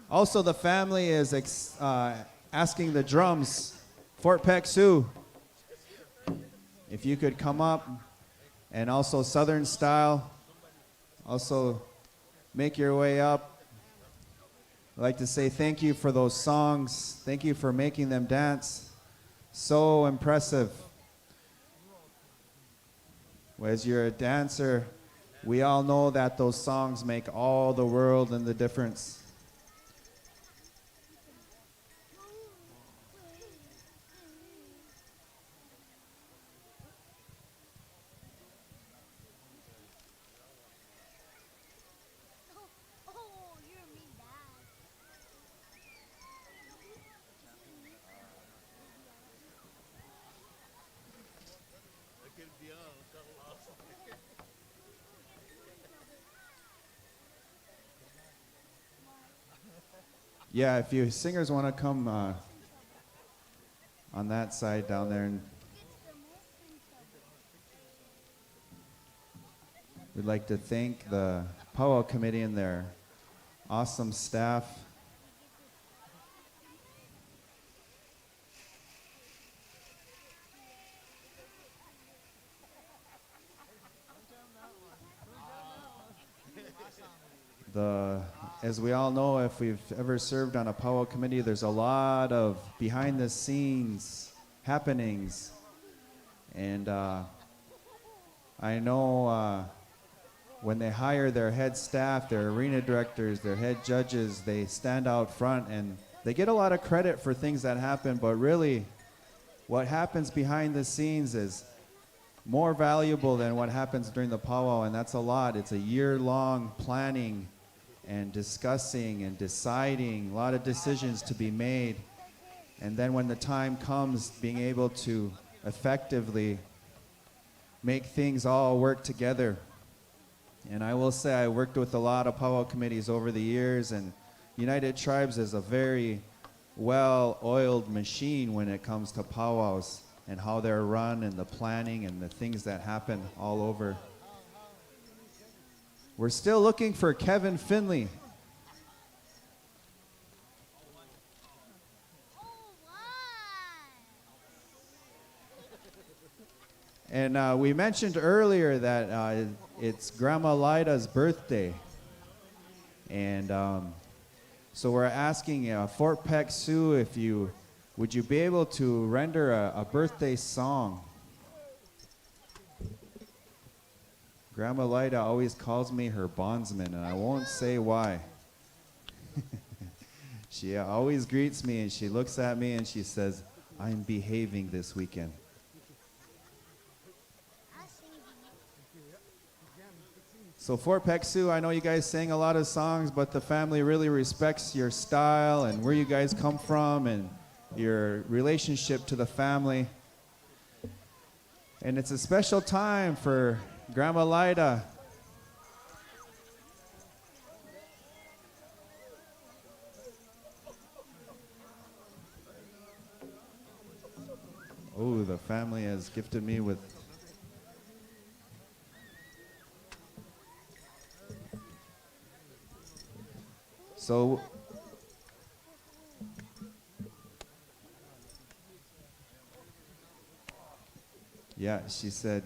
Also, the family is asking the drums, Fort Peck Sioux, if you could come up, and also Southern Style, also make your way up. I'd like to say thank you for those songs. Thank you for making them dance. So impressive. As you're a dancer, we all know that those songs make all the world and the difference. Yeah, if you singers want to come on that side down there. And we'd like to thank the PowWow committee and their awesome staff. As we all know, if we've ever served on a PowWow committee, there's a lot of behind-the-scenes happenings. And I know when they hire their head staff, their arena directors, their head judges, they stand out front and they get a lot of credit for things that happen, but really what happens behind the scenes is more valuable than what happens during the PowWow, and that's a lot. It's a year-long planning and discussing and deciding, a lot of decisions to be made. And then when the time comes, being able to effectively make things all work together. And I will say I worked with a lot of PowWow committees over the years, and United Tribes is a very well-oiled machine when it comes to PowWows and how they're run and the planning and the things that happen all over. We're still looking for Kevin Finley. And we mentioned earlier that it's Grandma Lida's birthday. And so we're asking Fort Peck Sioux would you be able to render a birthday song? Grandma Lida always calls me her bondsman, and I won't say why. She always greets me, and she looks at me, and she says, "I'm behaving this weekend." So Fort Peck Sioux, I know you guys sang a lot of songs, but the family really respects your style and where you guys come from and your relationship to the family. And it's a special time for Grandma Lida. Oh, the family has gifted me with so yeah, she said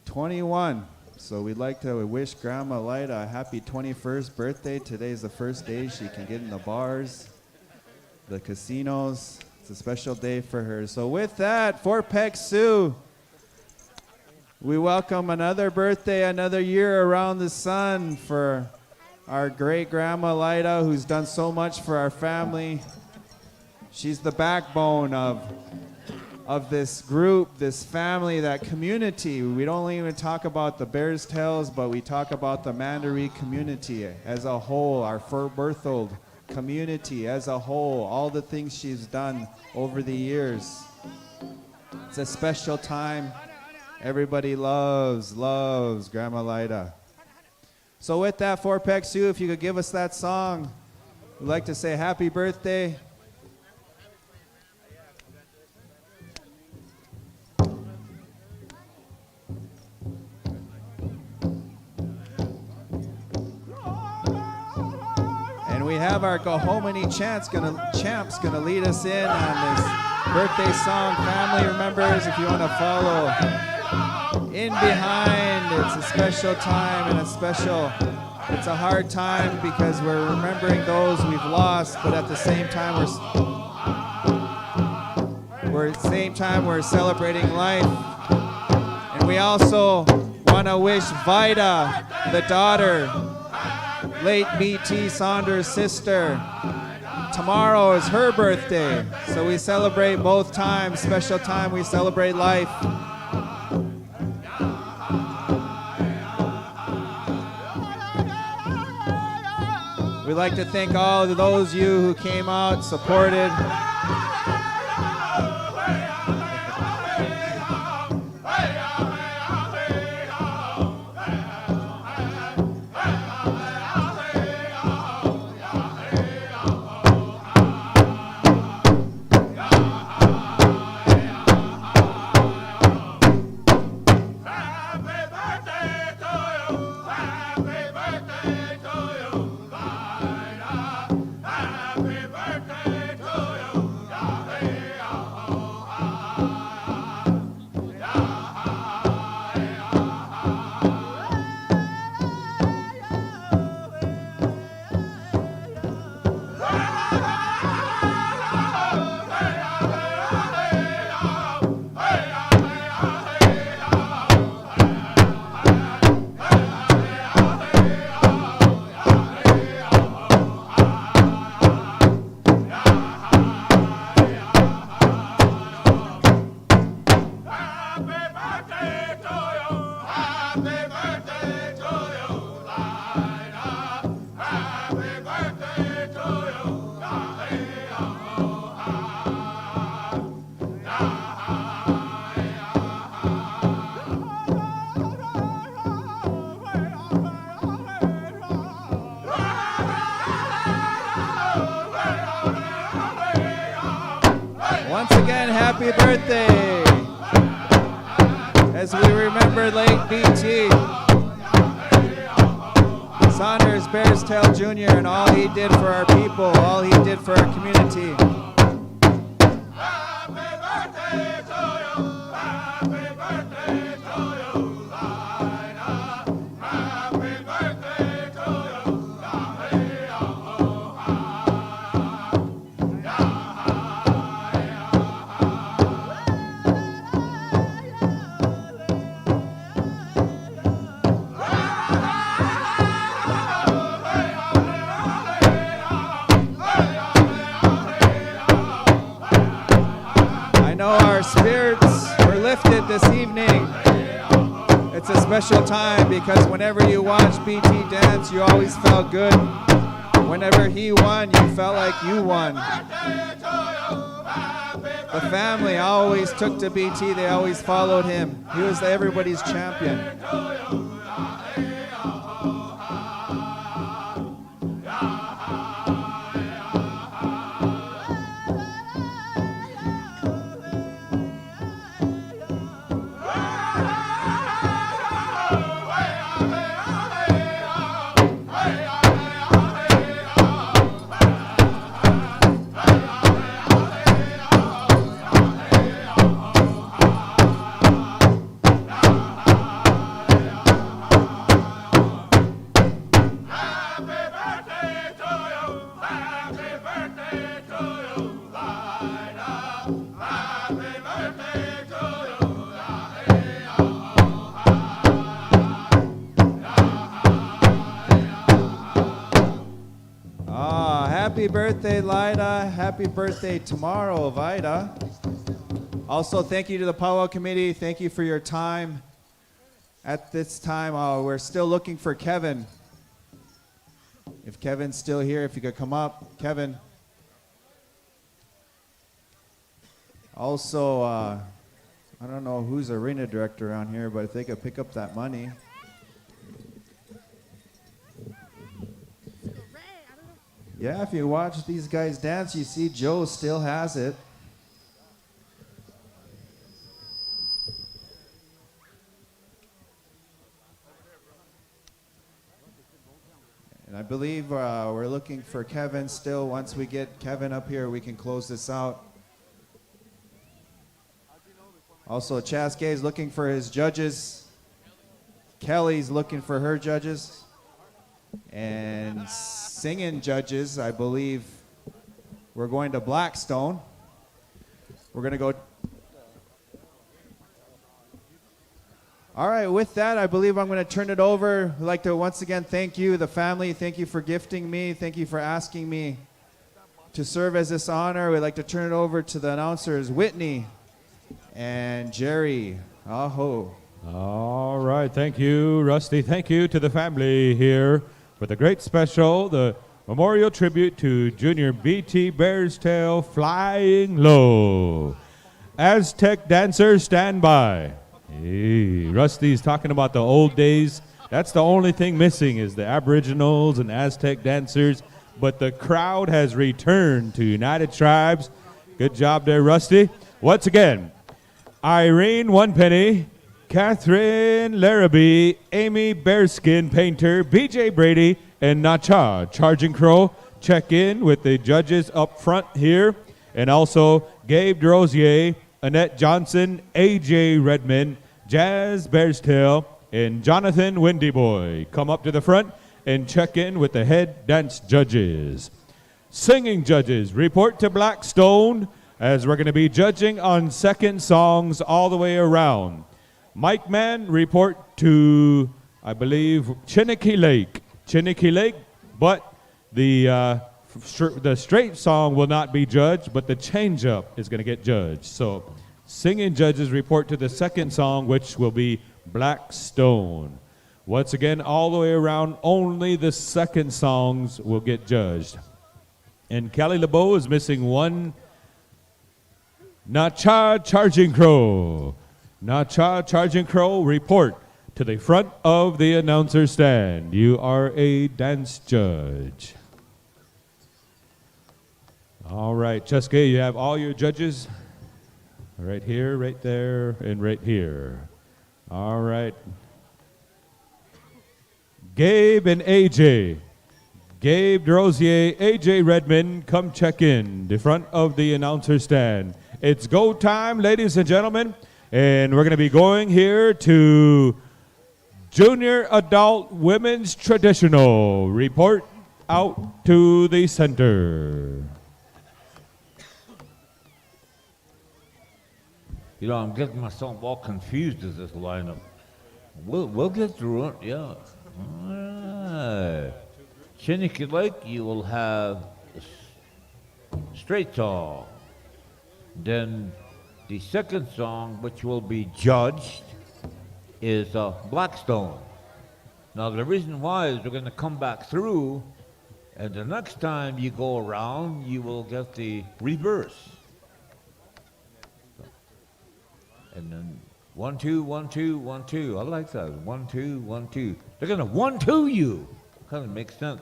21. So we'd like to wish Grandma Lida a happy 21st birthday. Today's the first day she can get in the bars, the casinos. It's a special day for her. So with that, Fort Peck Sioux, we welcome another birthday, another year around the sun for our great Grandma Lida, who's done so much for our family. She's the backbone of this group, this family, that community. We don't even talk about the Bears Tails, but we talk about the Mandaree community as a whole, our Fort Berthold community as a whole, all the things she's done over the years. It's a special time. Everybody loves Grandma Lida. So with that, Fort Peck Sioux, if you could give us that song, we'd like to say happy birthday. And we have our Gohominy champs gonna lead us in on this birthday song. Family members, if you want to follow in behind, it's a special time and it's a hard time because we're remembering those we've lost, but at the same time we're celebrating life. And we also want to wish Vida, the daughter, late B.T. Saunders' sister. Tomorrow is her birthday, so we celebrate both times. Special time, we celebrate life. We'd like to thank all of those of you who came out, supported. Once again, happy birthday. As we remember late BT, Saunders Bearstail Jr. and all he did for our people, all he did for our community. Our spirits were lifted this evening. It's a special time because whenever you watch BT dance, you always felt good. Whenever he won, you felt like you won. The family always took to BT, they always followed him. He was everybody's champion. Happy birthday, Lida. Happy birthday tomorrow, Vida. Also, thank you to the PowWow committee. Thank you for your time. At this time, we're still looking for Kevin. If Kevin's still here, if you could come up. Kevin. Also, I don't know who's arena director around here, but if they could pick up that money. Yeah, if you watch these guys dance, you see Joe still has it. And I believe we're looking for Kevin still. Once we get Kevin up here, we can close this out. Also, Chaskay's looking for his judges. Kelly's looking for her judges. And singing judges, I believe we're going to Blackstone. We're going to go. All right, with that, I believe I'm going to turn it over. I'd like to once again thank you, the family. Thank you for gifting me. Thank you for asking me to serve as this honor. We'd like to turn it over to the announcers, Whitney and Jerry. Aho. All right, thank you, Rusty. Thank you to the family here for the great special, the memorial tribute to Junior BT Bearstail Flying Low. Aztec dancers, stand by. Hey, Rusty's talking about the old days. That's the only thing missing is the Aboriginals and Aztec dancers, but the crowd has returned to United Tribes. Good job there, Rusty. Once again, Irene One Penny, Catherine Larrabee, Amy Bearskin Painter, BJ Brady, and Nacha Charging Crow. Check in with the judges up front here. And also Gabe DeRosier, Annette Johnson, AJ Redmond, Jazz Bearstail, and Jonathan Windy Boy. Come up to the front and check in with the head dance judges. Singing judges, report to Blackstone as we're going to be judging on second songs all the way around. Mike Mann, report to, I believe, Chinnicky Lake. Chinnicky Lake, but the straight song will not be judged, but the change-up is going to get judged. So Singing judges report to the second song, which will be Black Stone. Once again, all the way around, only the second songs will get judged. And Cali LeBeau is missing one Nacha Charging Crow. Nacha Charging Crow, report to the front of the announcer stand. You are a dance judge. All right, Cheske, you have all your judges right here, right there, and right here. All right. Gabe and AJ. Gabe DeRosier, AJ Redmond, come check in the front of the announcer stand. It's go time, ladies and gentlemen, and we're going to be going here to Junior Adult Women's Traditional. Report out to the center. You know, I'm getting myself all confused as this lineup. We'll get through it, yeah. All right. Chiniki Lake, you will have Straight Song. Then the second song, which will be judged, is Blackstone. Now, the reason why is we're going to come back through, and the next time you go around, you will get the reverse. And then 1, 2, 1, 2, 1, 2. I like that. 1, 2, 1, 2. They're gonna 1-2 you. Kind of makes sense.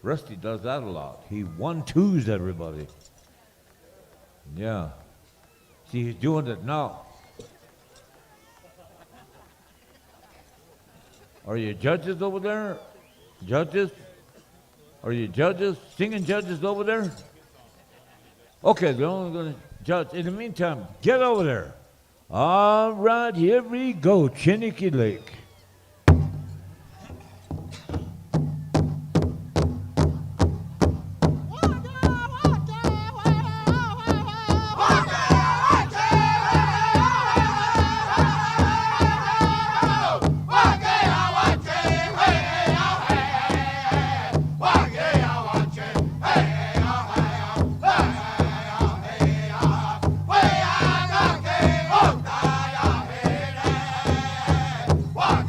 Rusty does that a lot. He 1-2s everybody. Yeah. See, he's doing it now. Are you judges over there? Judges? Are you judges? Singing judges over there? Okay, they're only gonna judge. In the meantime, get over there. All right, here we go, Chiniki Lake. What?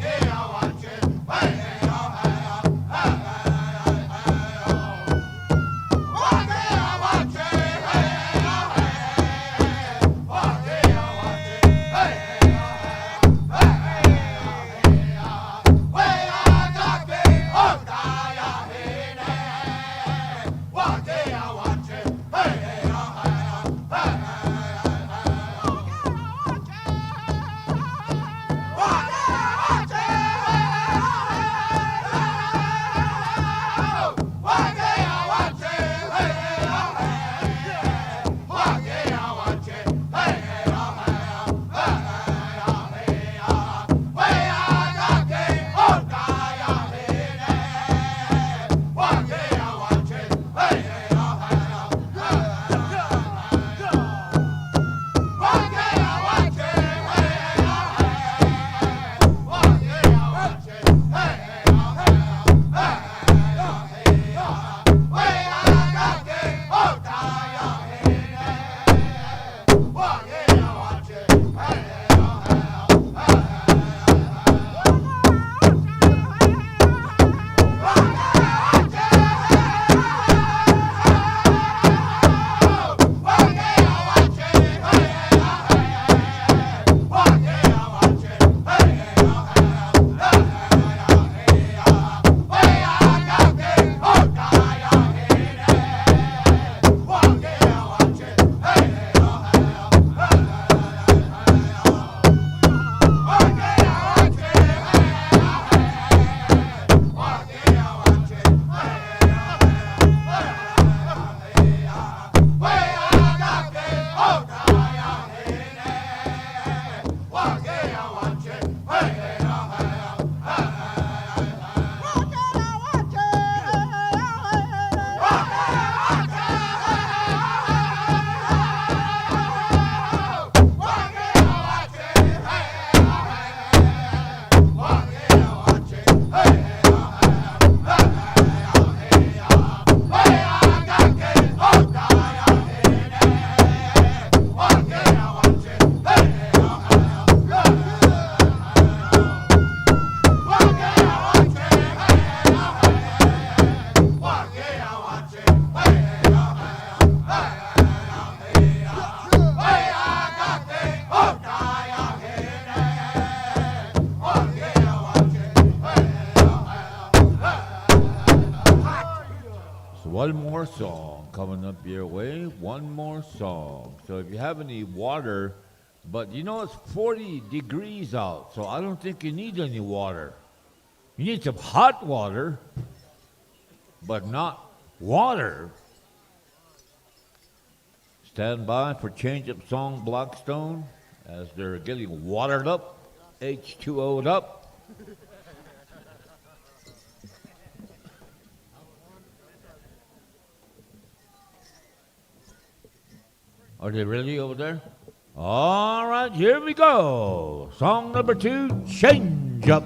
one more song coming up your way. One more song. So if you have any water, but you know it's 40 degrees out, so I don't think you need any water. You need some hot water, but not water. Stand by for Change Up Song Blackstone as they're getting watered up, H2O'd up. Are they ready over there? All right, here we go. Song number 2, Change Up.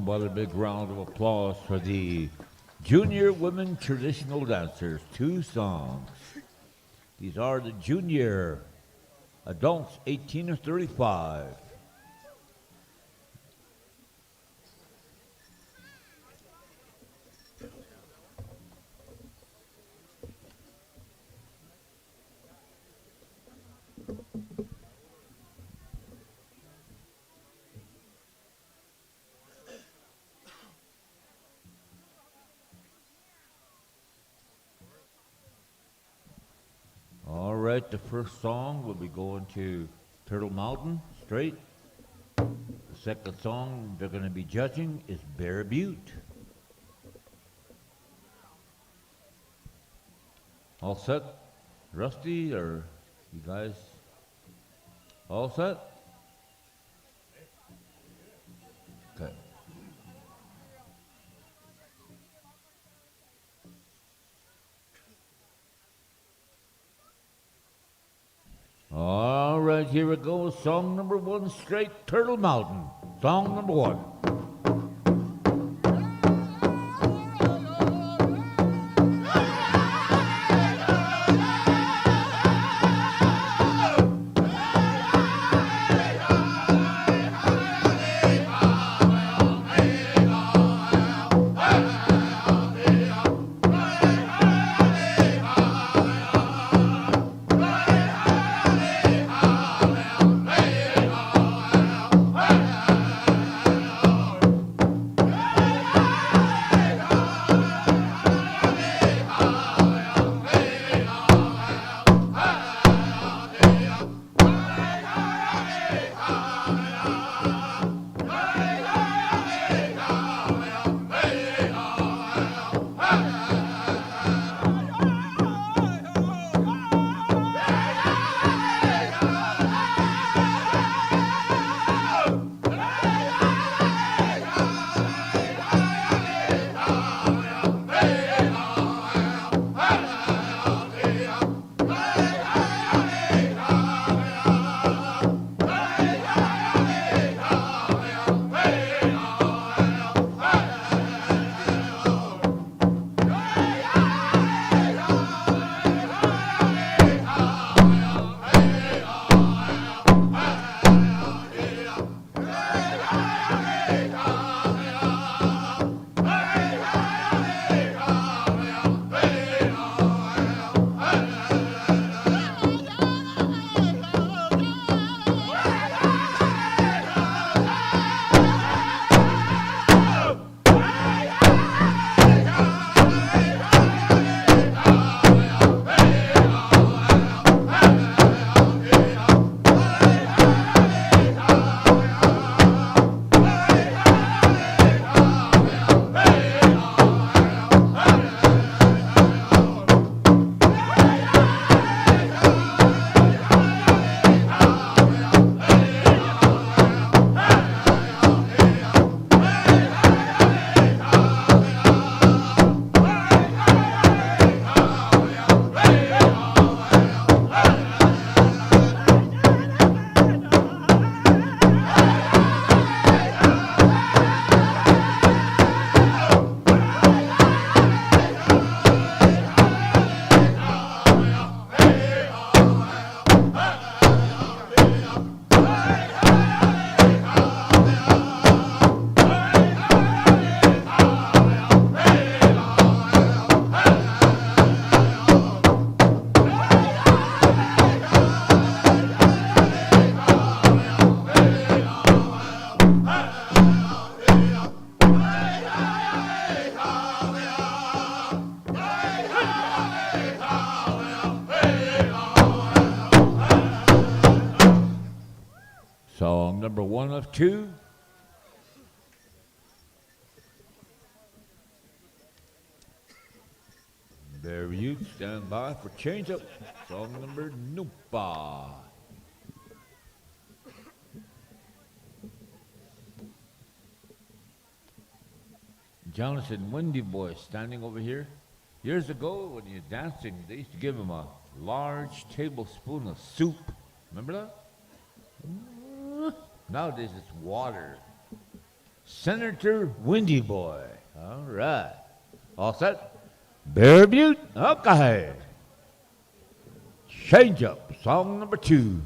What a big round of applause for the Junior Women Traditional Dancers. 2 songs. These are the junior adults, 18 or 35. All right, the first song will be going to Turtle Mountain, straight. The second song they're going to be judging is Bear Butte. All set? Rusty, or you guys all set? Okay. All right, here we go. Song number 1, straight Turtle Mountain. Song number 1. Song number 1 of 2. There you stand by for change up. Song number Noopa. Jonathan Windy Boy standing over here. Years ago when you're dancing, they used to give him a large tablespoon of soup. Remember that? Nowadays it's water. Senator Windy Boy. All right. All set? Bear Butte? Okay. Change up. Song number 2.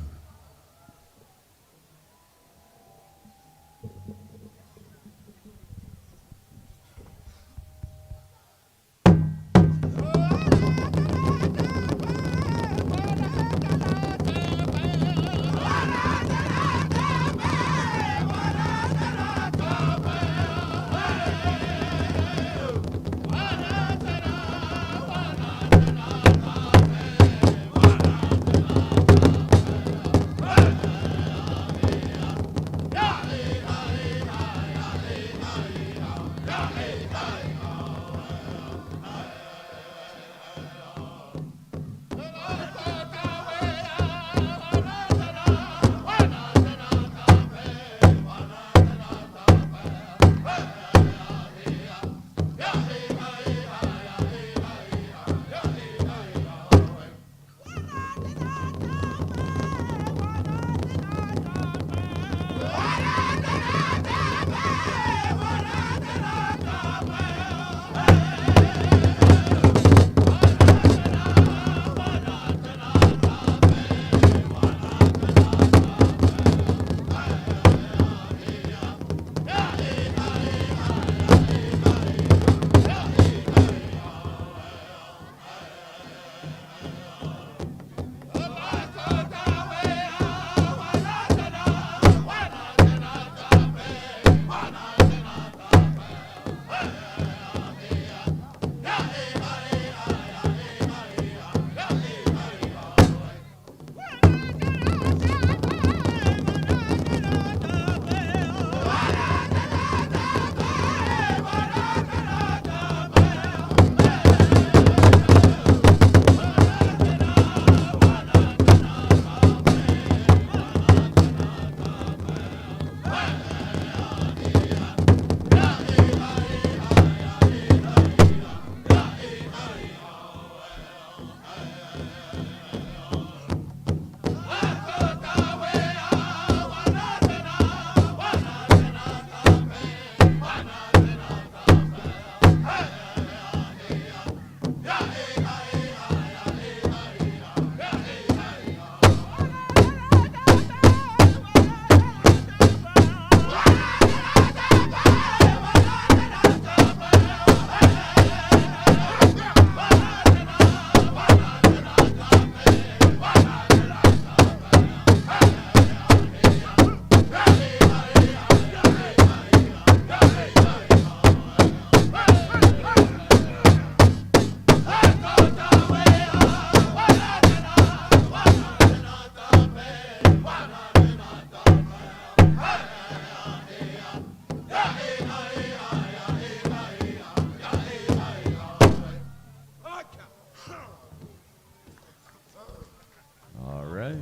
All right.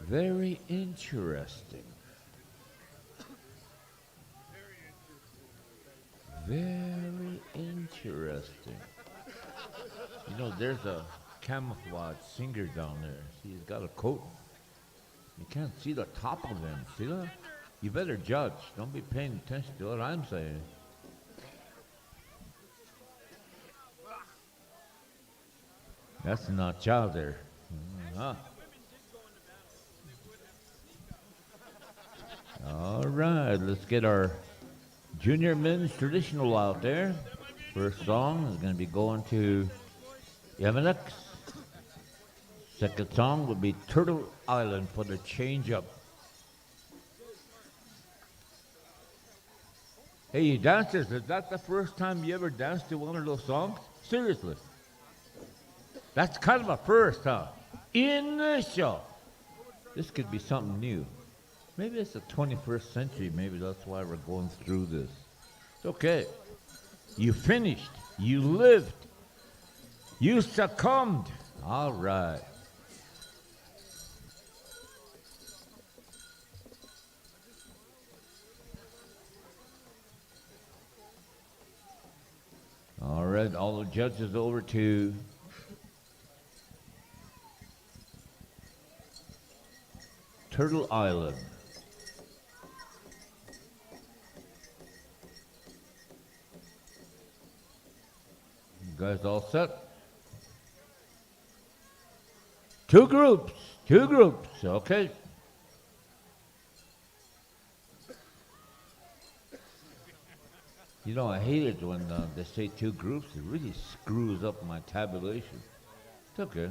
Very interesting. Very interesting. You know, there's a camouflage singer down there. See, he's got a coat. You can't see the top of him. See that? You better judge. Don't be paying attention to what I'm saying. That's not child there. Huh. All right, let's get our junior men's traditional out there. First song is going to be going to Yamanex. Second song will be Turtle Island for the change-up. Hey, you dancers, is that the first time you ever danced to one of those songs? Seriously. That's kind of a first, huh? In the show. This could be something new. Maybe it's the 21st century. Maybe that's why we're going through this. It's okay. You finished. You lived. You succumbed. All right. All right, all the judges over to Turtle Island. You guys all set? Two groups, okay. You know, I hate it when they say two groups. It really screws up my tabulation. It's okay.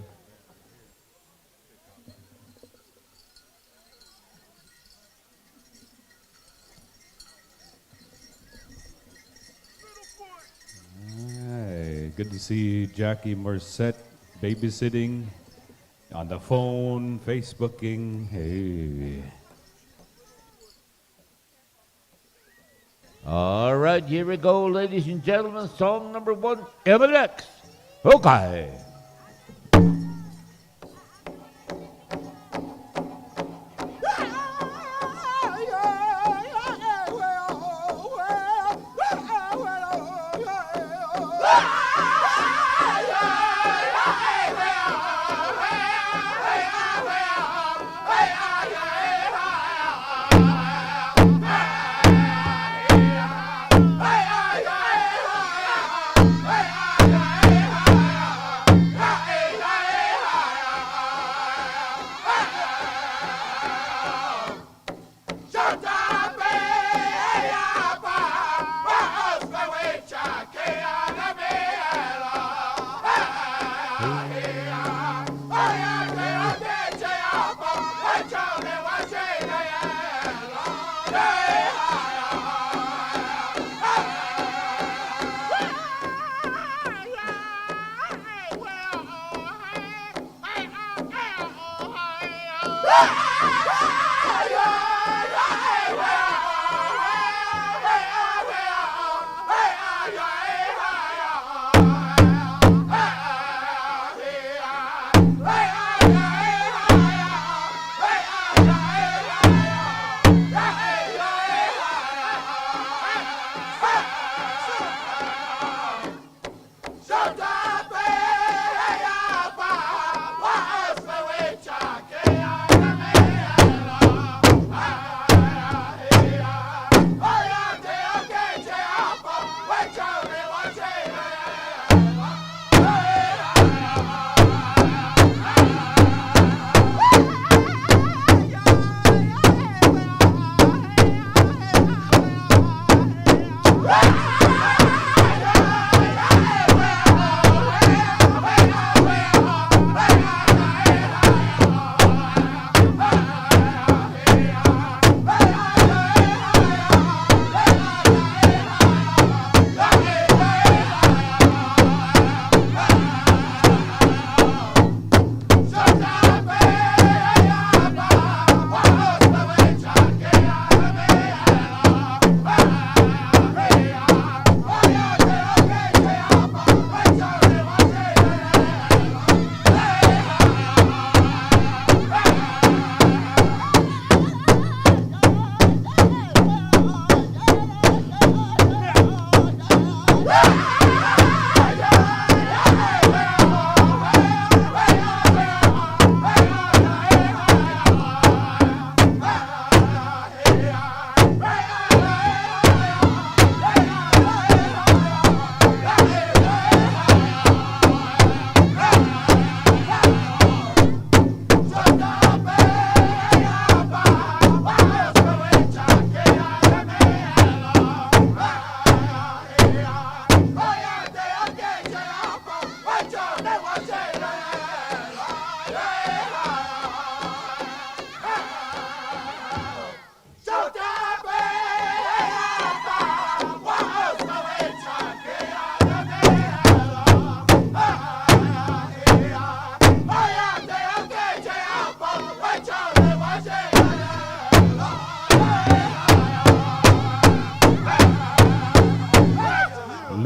Hey, good to see Jackie Morissette babysitting, on the phone, Facebooking. Hey. All right, here we go, ladies and gentlemen. Song number one, Eminex. Okay.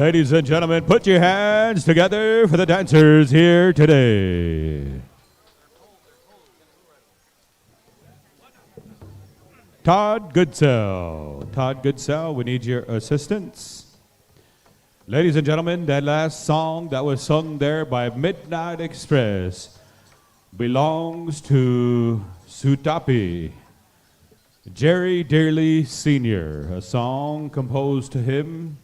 Ladies and gentlemen, put your hands together for the dancers here today. Todd Goodsell. Todd Goodsell, we need your assistance. Ladies and gentlemen, that last song that was sung there by Midnight Express belongs to Sutapi, Jerry Dearly Sr., a song composed to him.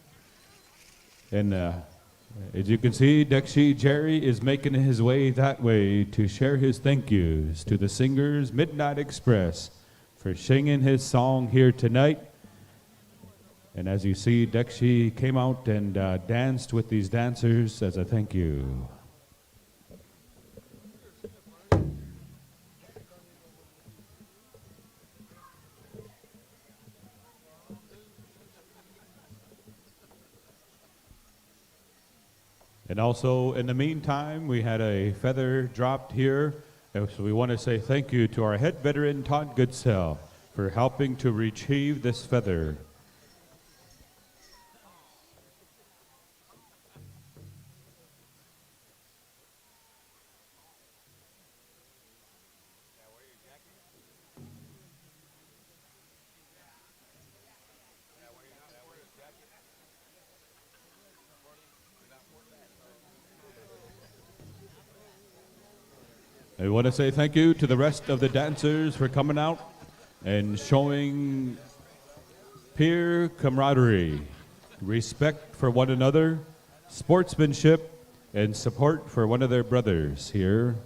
And as you can see, Dexy Jerry is making his way that way to share his thank yous to the singers Midnight Express for singing his song here tonight. And as you see, Dexy came out and danced with these dancers as a thank you. And also, in the meantime, we had a feather dropped here. And so we want to say thank you to our head veteran, Todd Goodsell, for helping to retrieve this feather. I want to say thank you to the rest of the dancers for coming out and showing peer camaraderie, respect for one another, sportsmanship, and support for one of their brothers here.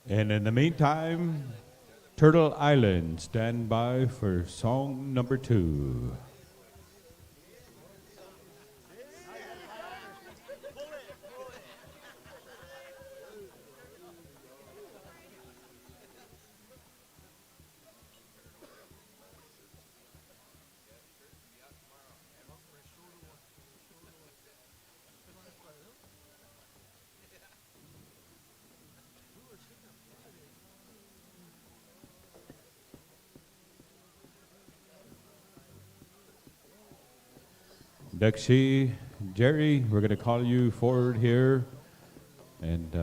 And in the meantime, Turtle Island, stand by for song number 2. Dexy, Jerry, we're going to call you forward here. And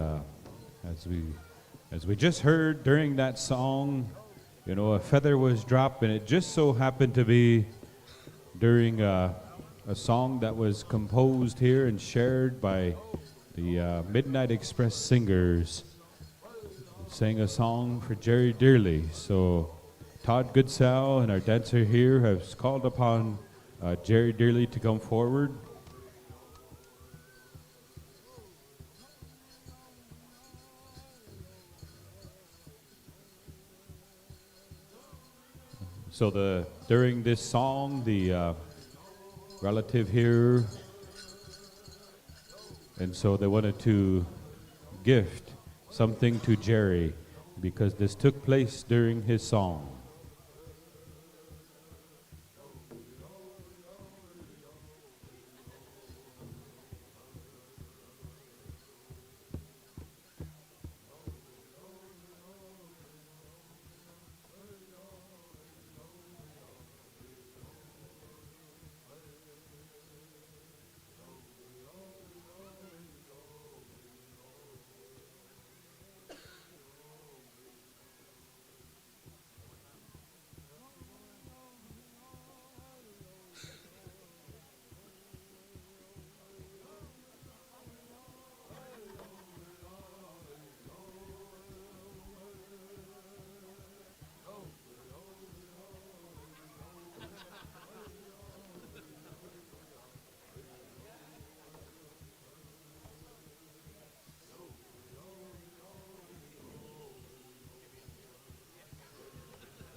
as we just heard during that song, you know, a feather was dropped, and it just so happened to be during a song that was composed here and shared by the Midnight Express singers. Sang a song for Jerry Dearly. So Todd Goodsell and our dancer here have called upon Jerry Dearly to come forward. So during this song, the relative here, and so they wanted to gift something to Jerry because this took place during his song.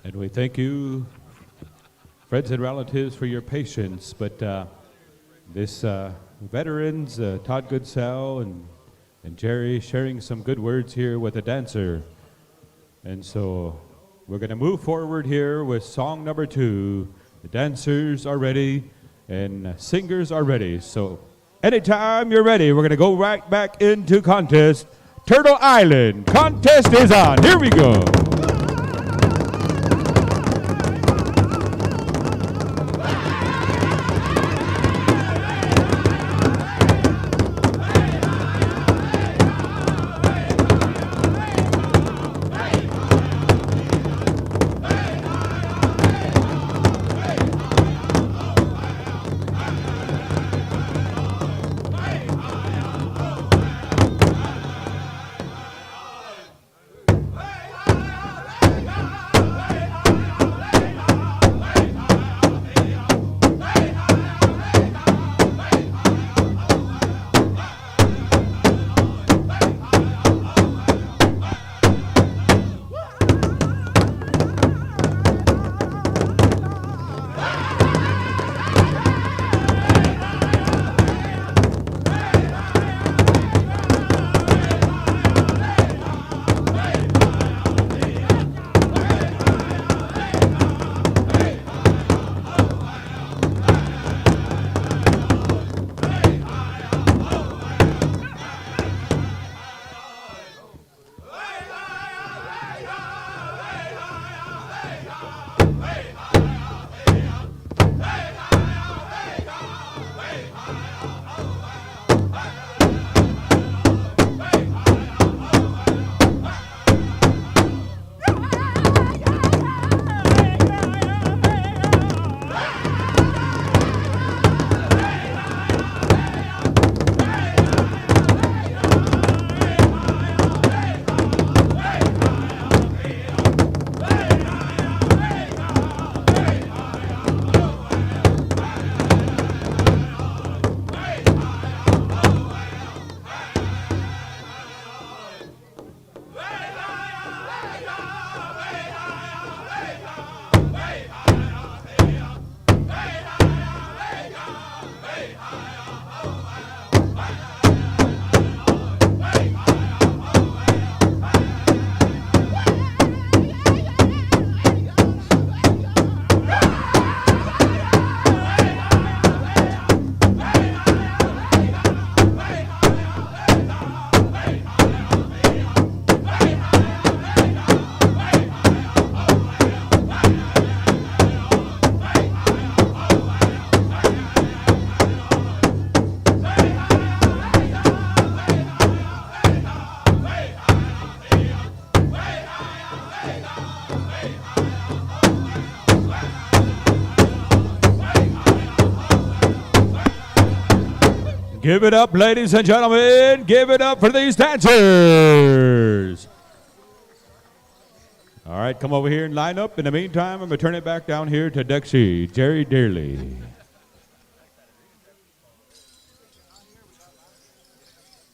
And we thank you, friends and relatives, for your patience. But this veterans, Todd Goodsell and Jerry, sharing some good words here with the dancer. And so we're going to move forward here with song number 2. The dancers are ready. and singers are ready. So anytime you're ready, we're going to go right back into contest. Turtle Island contest is on. Here we go. Give it up, ladies and gentlemen. Give it up for these dancers. All right, come over here and line up. In the meantime, I'm going to turn it back down here to Dexy, Jerry Dearly.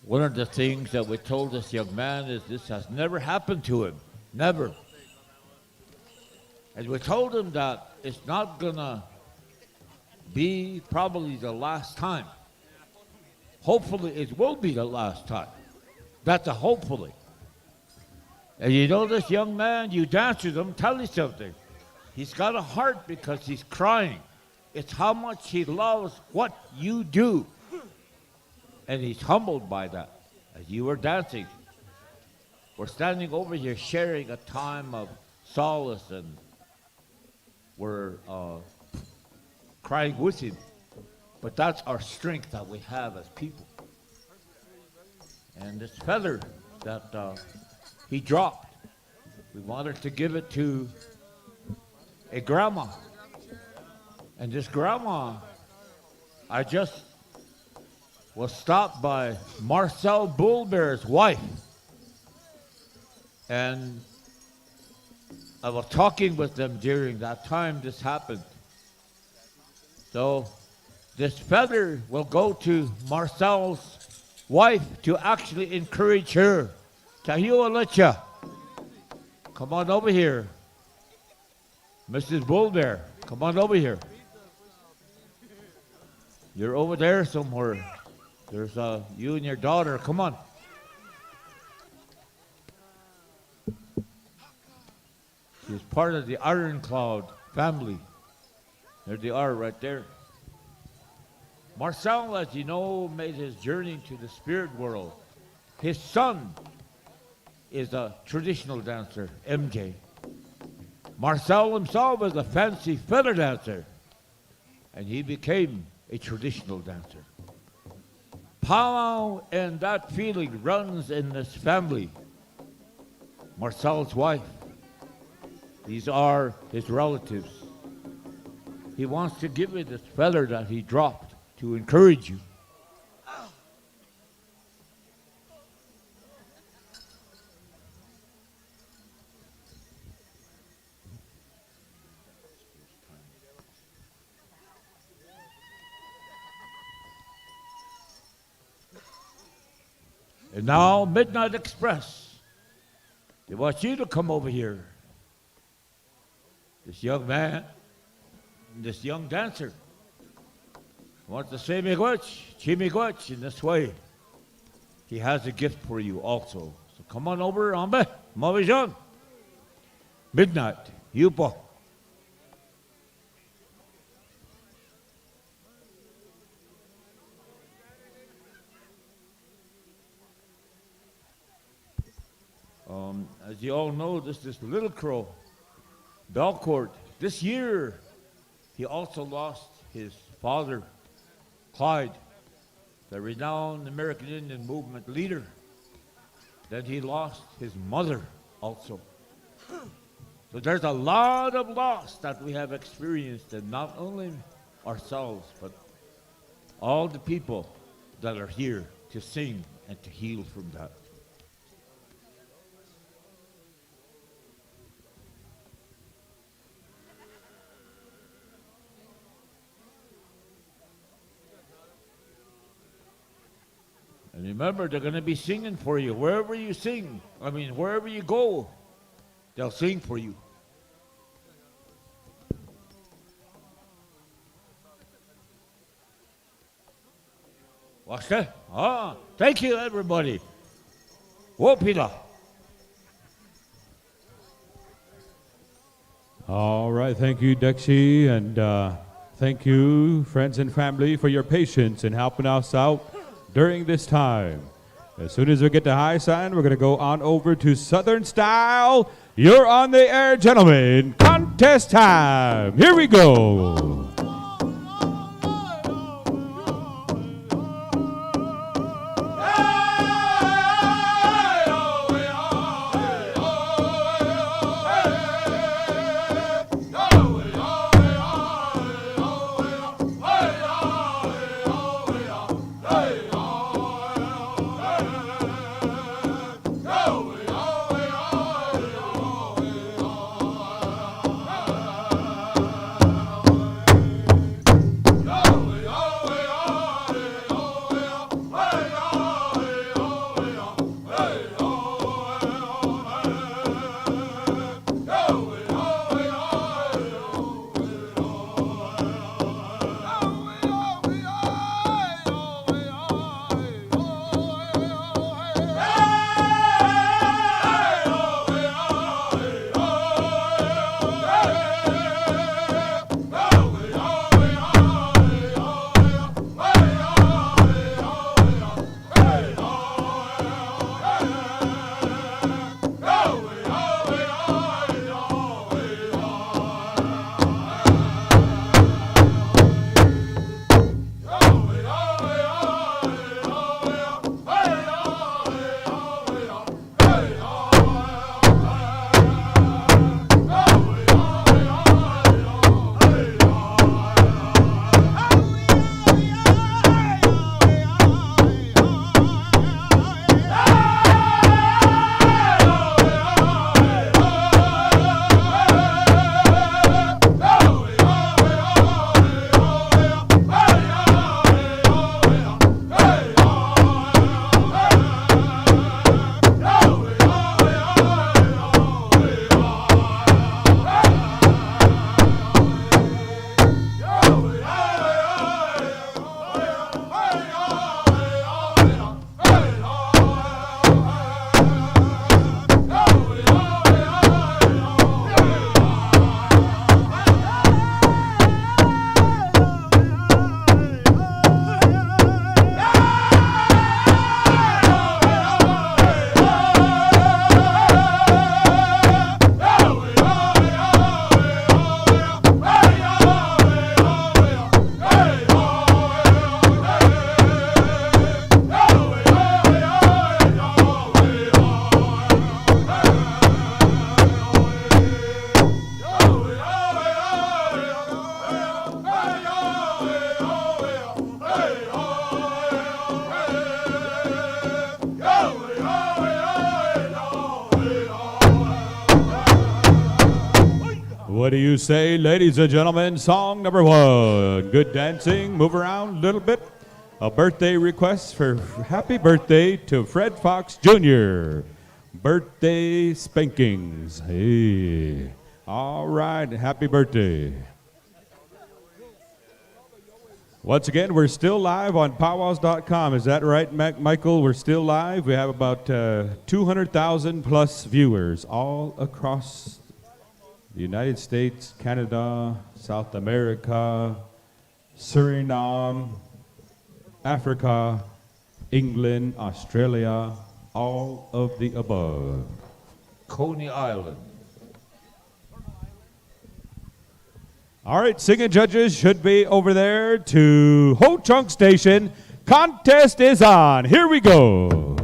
One of the things that we told this young man is this has never happened to him. Never. And we told him that it's not going to be probably the last time. Hopefully it will be the last time. That's a hopefully. And you know this young man, you dance with him, tell you something. He's got a heart because he's crying. It's how much he loves what you do. And he's humbled by that. As you were dancing, we're standing over here sharing a time of solace, and we're crying with him. But that's our strength that we have as people. And this feather that he dropped, we wanted to give it to a grandma. And this grandma, I just was stopped by Marcel Bullbear's wife. And I was talking with them during that time this happened. So this feather will go to Marcel's wife to actually encourage her. Tahio Alecha, come on over here. Mrs. Bullbear, come on over here. You're over there somewhere. There's you and your daughter. Come on. She's part of the Iron Cloud family. There they are right there. Marcel, as you know, made his journey to the spirit world. His son is a traditional dancer, MJ. Marcel himself is a fancy feather dancer, and he became a traditional dancer. Powwow and that feeling runs in this family. Marcel's wife, these are his relatives. He wants to give you this feather that he dropped to encourage you. And now, Midnight Express, they want you to come over here. This young man, this young dancer, wants to say miigwech, chimigwech in this way. He has a gift for you also. So come on over, Ambe, Mavijan. Midnight, Yupo. As you all know, this little crow, Belcourt, this year, he also lost his father, Clyde, the renowned American Indian movement leader. Then he lost his mother also. So there's a lot of loss that we have experienced, and not only ourselves, but all the people that are here to sing and to heal from that. And remember, they're going to be singing for you wherever you sing. Wherever you go, they'll sing for you. What's that? Thank you, everybody. Wopila. All right, thank you, Dekshi, and thank you, friends and family, for your patience in helping us out during this time. As soon as we get to high sign, we're going to go on over to Southern Style. You're on the air, gentlemen. Contest time. Here we go. What do you say, ladies and gentlemen? Song number one. Good dancing, move around a little bit. A birthday request for happy birthday to Fred Fox Jr. Birthday spankings. Hey. All right, happy birthday. Once again, we're still live on PowWows.com. Is that right, Michael? We're still live. We have about 200,000 plus viewers all across the United States, Canada, South America, Suriname, Africa, England, Australia, all of the above. Coney Island. All right, singing judges should be over there to Ho Chunk Station. Contest is on. Here we go.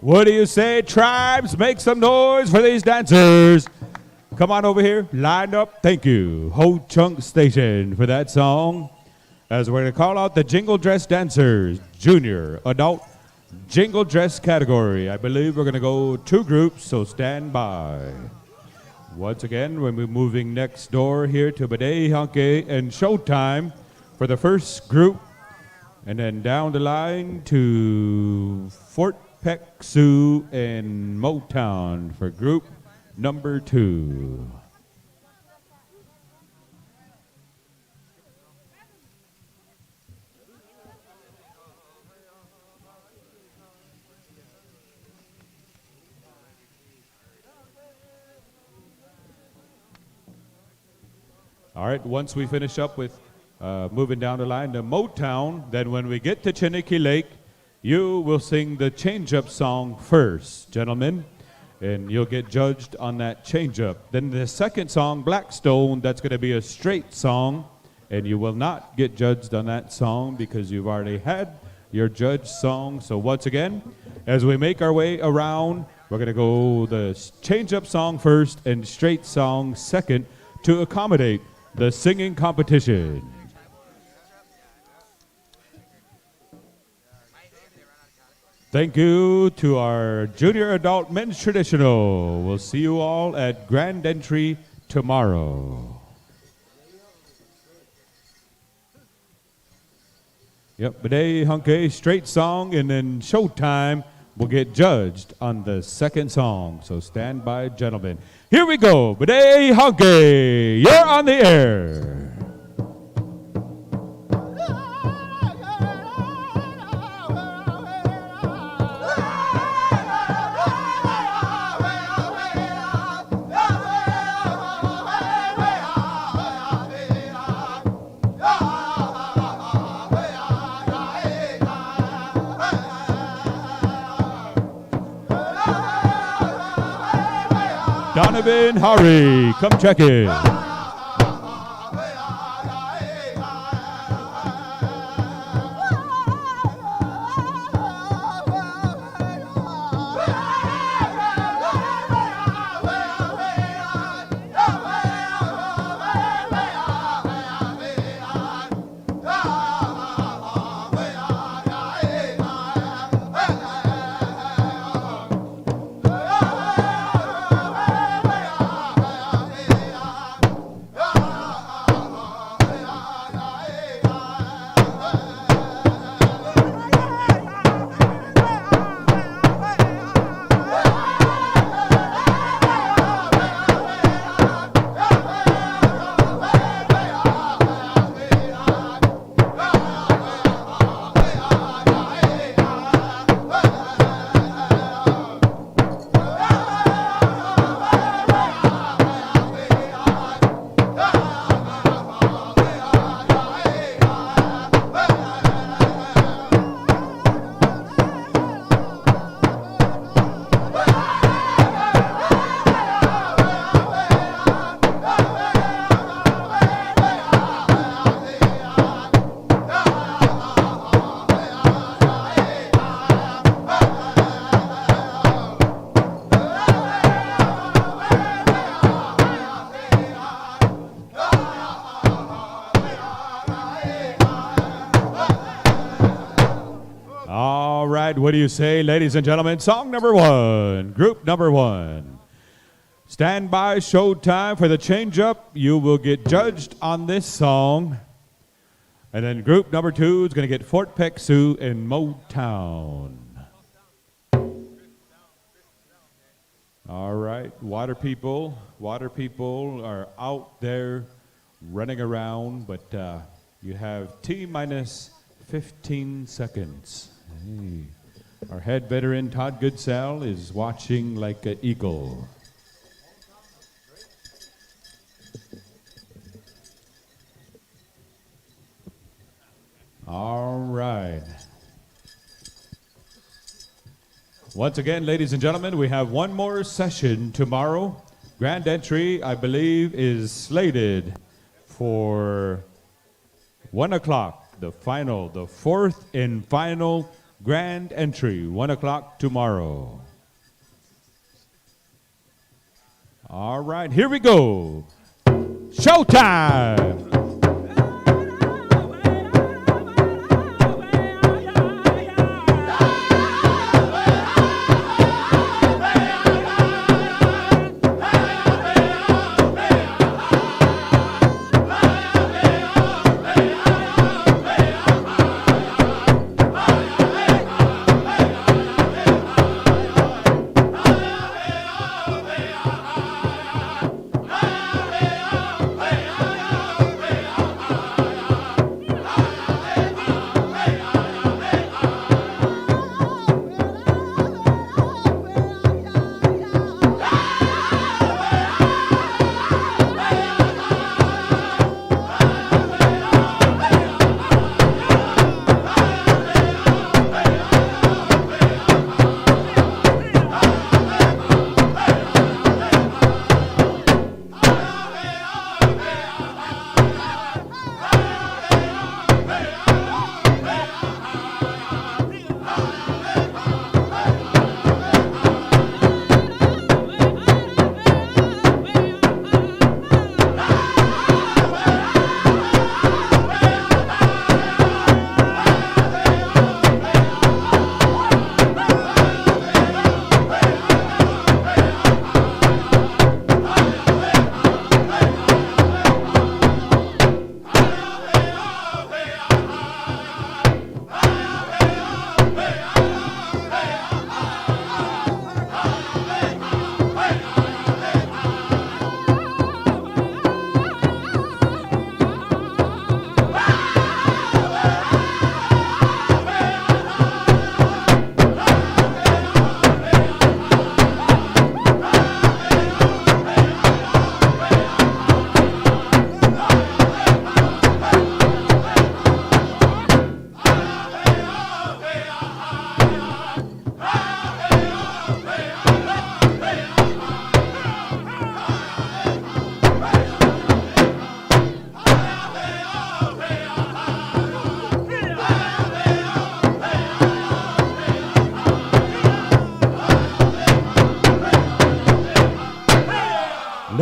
What do you say, tribes? Make some noise for these dancers. Come on over here, line up. Thank you, Ho Chunk Station, for that song. As we're going to call out the Jingle Dress Dancers, junior, adult, Jingle Dress category. I believe we're going to go two groups, so stand by. Once again, we're moving next door here to Bade Honke and Showtime for the first group, and then down the line to Fort Peck, Sioux, and Motown for group number 2. All right, once we finish up with moving down the line to Motown, then when we get to Chiniki Lake, you will sing the change-up song first, gentlemen, and you'll get judged on that change-up. Then the second song, Blackstone, that's going to be a straight song, and you will not get judged on that song because you've already had your judged song. So once again, as we make our way around, we're going to go the change-up song first and straight song second to accommodate the singing competition. Thank you to our junior adult men's traditional. We'll see you all at grand entry tomorrow. Yep, Bade Honke, straight song, and then Showtime will get judged on the second song. So stand by, gentlemen. Here we go, Bade Honke, you're on the air. Donovan Hari. Come check it. All right, what do you say, ladies and gentlemen? Song number one, group number one. Stand by, showtime for the change-up. You will get judged on this song. And then group number two is going to get Fort Peck Sioux in Motown. All right, water people are out there running around, but you have T-minus 15 seconds. Hey. Our head veteran, Todd Goodsell, is watching like an eagle. All right. Once again, ladies and gentlemen, we have one more session tomorrow. Grand entry, I believe, is slated for 1 o'clock. The fourth and final grand entry, 1 o'clock tomorrow. All right, here we go. Showtime!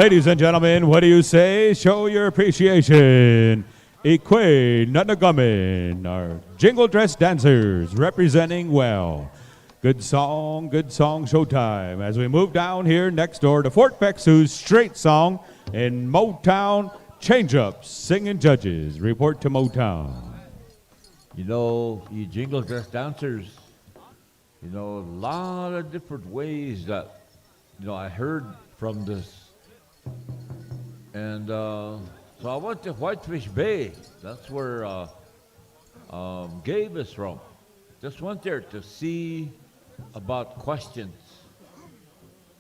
Ladies and gentlemen, what do you say? Show your appreciation. Ikwe Nutnagamin, our jingle dress dancers representing well. Good song, showtime. As we move down here next door to Fort Pecksu's straight song in Motown Change-Ups, singing judges. Report to Motown. You know, you jingle dress dancers, you know, a lot of different ways that, you know, I heard from this. And so I went to Whitefish Bay. That's where Gabe is from. Just went there to see about questions.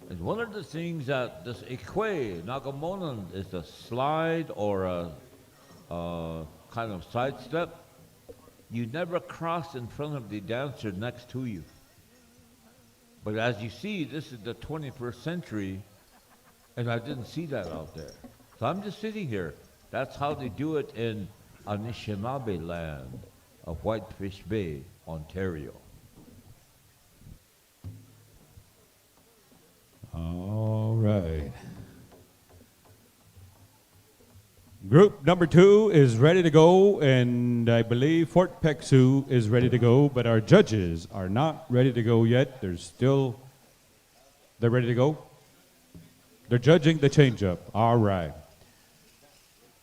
And one of the things that this Ikwe Nagamonan is a slide or a kind of sidestep. You never cross in front of the dancer next to you. But as you see, this is the 21st century, and I didn't see that out there. So I'm just sitting here. That's how they do it in Anishinaabe land of Whitefish Bay, Ontario. All right. Group number 2 is ready to go, and I believe Fort Pecksu is ready to go, but our judges are not ready to go yet. They're ready to go? They're judging the change-up. All right.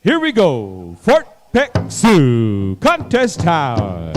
Here we go. Fort Pecksu contest time.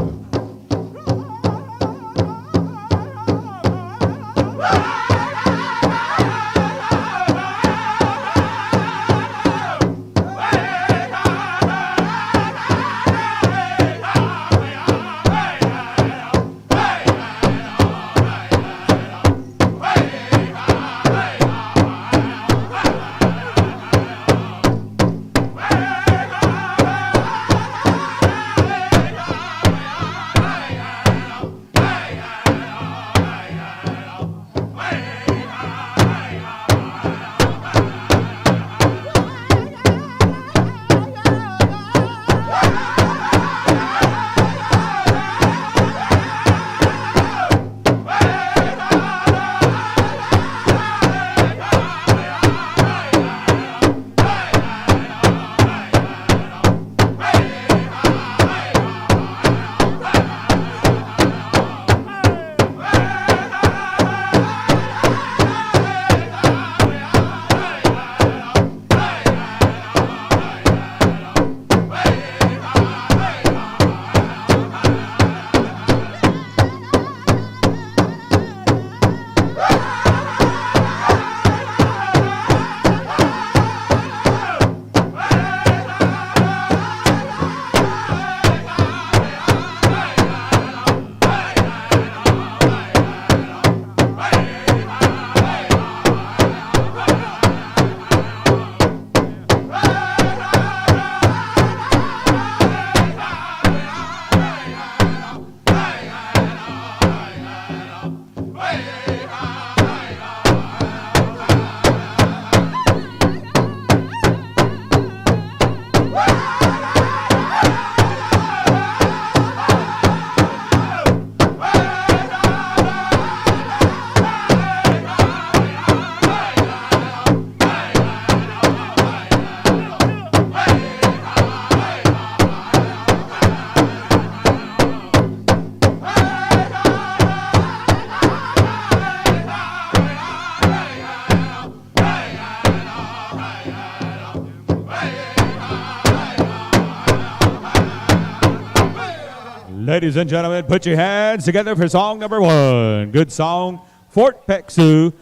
Ladies and gentlemen, put your hands together for song number 1. Good song, Fort Pecksu,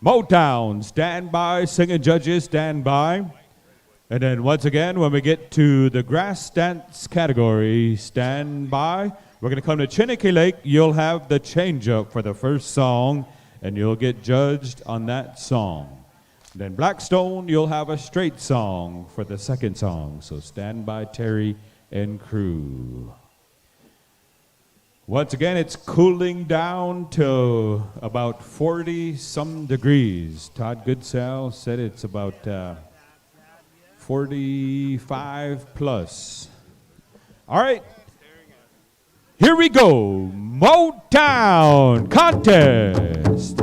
Motown. Stand by, singing judges, stand by. And then once again, when we get to the grass dance category, stand by. We're going to come to Chiniki Lake. You'll have the change-up for the first song, and you'll get judged on that song. Then Blackstone, you'll have a straight song for the second song. So stand by, Terry and crew. Once again, it's cooling down to about 40-some degrees. Todd Goodsell said it's about 45 plus. All right, here we go. Motown contest.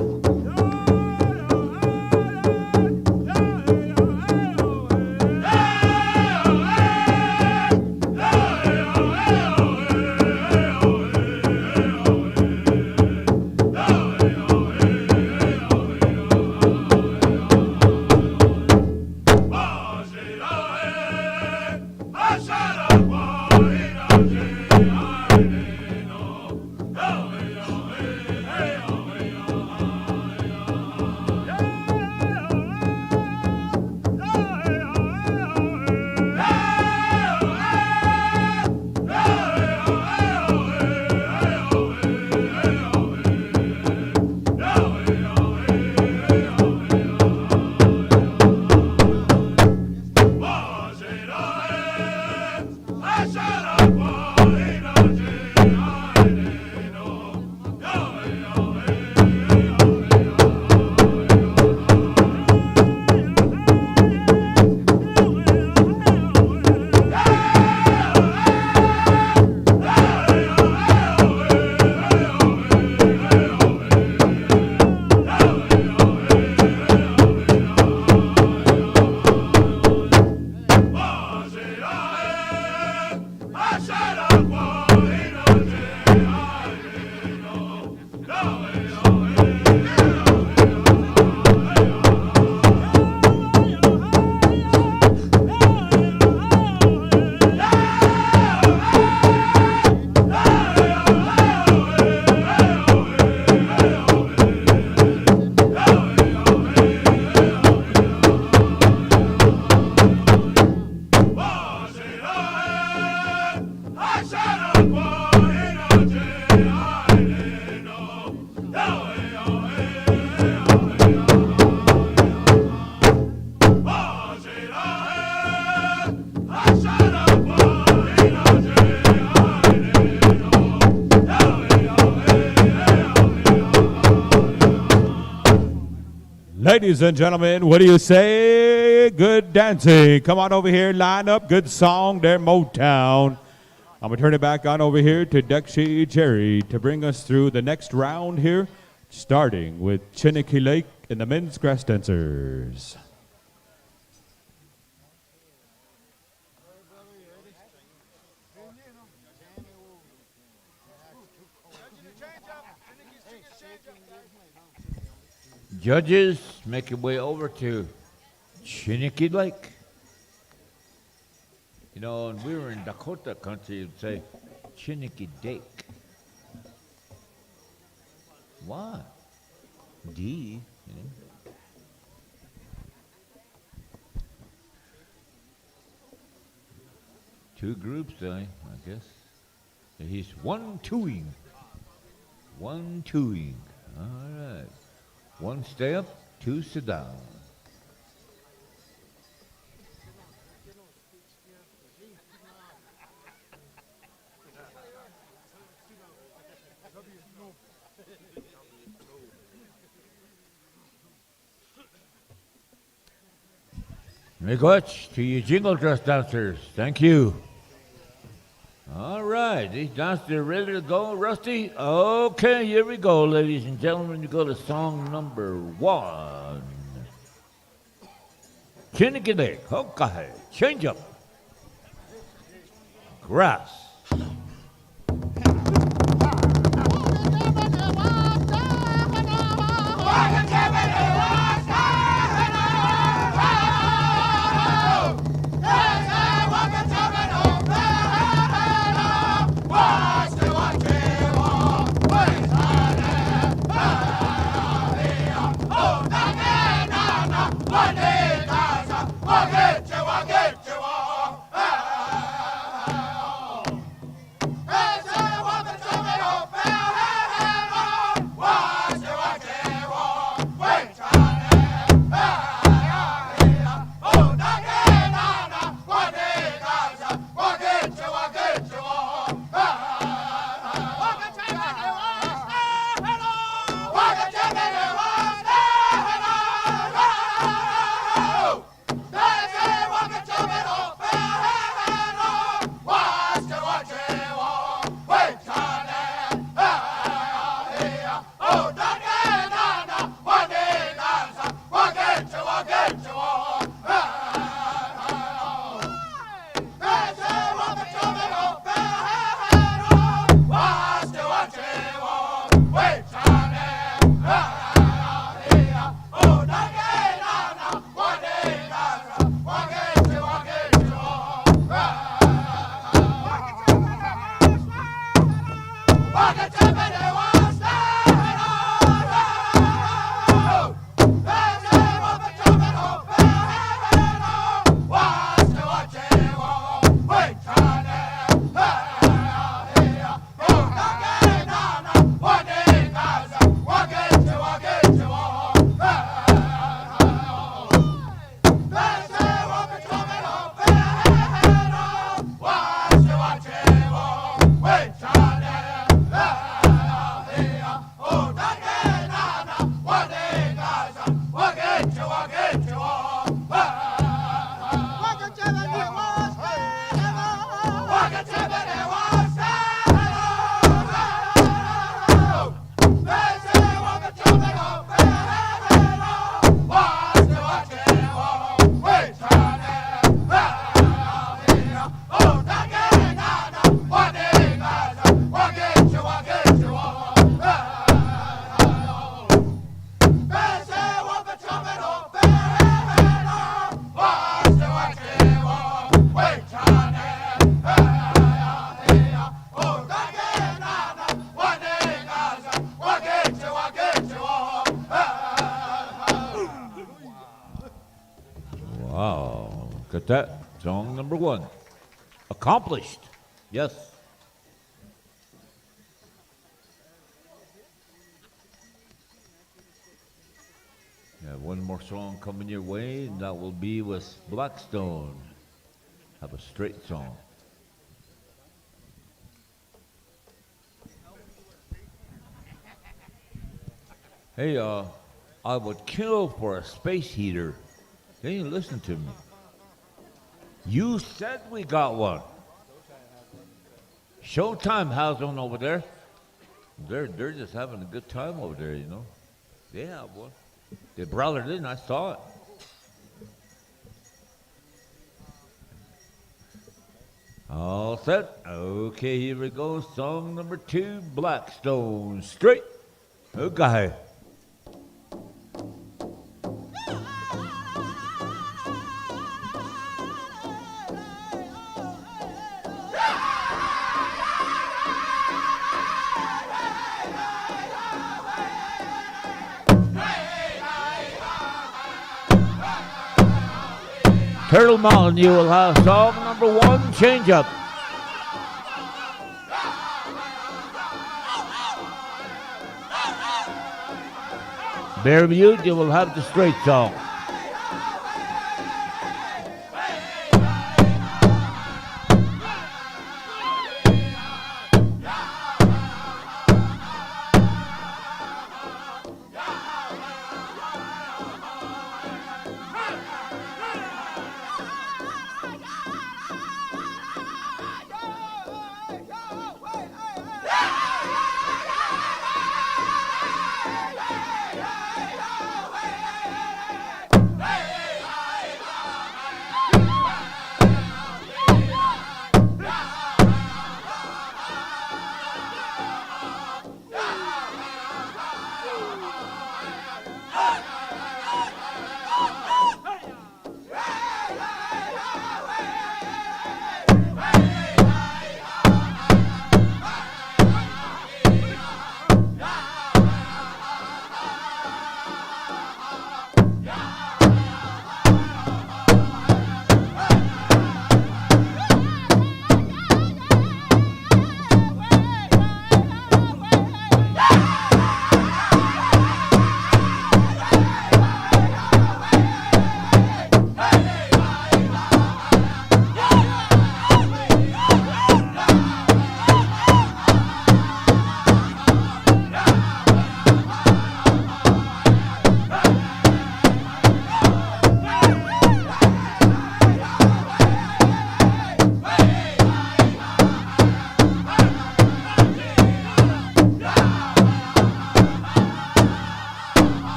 Ladies and gentlemen, what do you say? Good dancing. Come on over here, line up. Good song there, Motown. I'm going to turn it back on over here to Dexy Jerry to bring us through the next round here, starting with Chiniki Lake and the men's grass dancers. Judges, make your way over to Chiniki Lake. You know, when we were in Dakota country, you'd say Chiniki Lake. Why? D, you know. Two groups, I guess. He's one-twoing. One-twoing. All right. One stay up, two sit down. Make much to you jingle dress dancers. Thank you. All right, these dancers are ready to go, Rusty? Okay, here we go, ladies and gentlemen. You go to song number 1. Chiniki Lake, okay, change up. Grass. Got that? Song number 1. Accomplished. Yes. Yeah, one more song coming your way, and that will be with Blackstone. Have a straight song. Hey, I would kill for a space heater. They ain't listen to me. You said we got one. Showtime has one over there. They're just having a good time over there, you know. They have one. They brought it in. I saw it. All set. Okay, here we go. Song number 2, Blackstone. Straight. Okay. Turtle Mountain, you will have song number 1, Change Up. Bear Butte, you will have the straight song.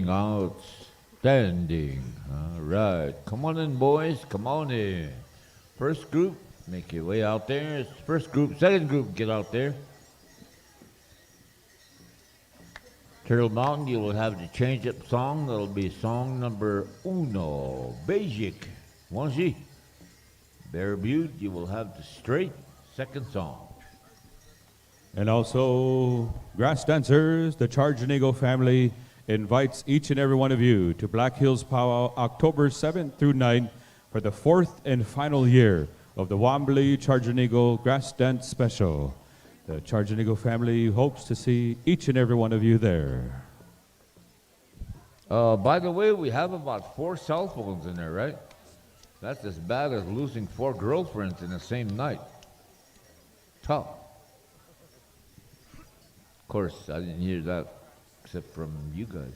Outstanding. All right. Come on in, boys. Come on in. First group, make your way out there. First group, second group, get out there. Turtle Mountain, you will have the change-up song. That'll be song number 1, Basic. One-Z. Bear Butte, you will have the straight second song. And also, grass dancers, the Charging Eagle family invites each and every one of you to Black Hills Powwow October 7th through 9th for the 4th and final year of the Wombly Charging Eagle Grass Dance Special. The Charging Eagle family hopes to see each and every one of you there. By the way, we have about 4 cell phones in there, right? That's as bad as losing 4 girlfriends in the same night. Tough. Of course, I didn't hear that except from you guys.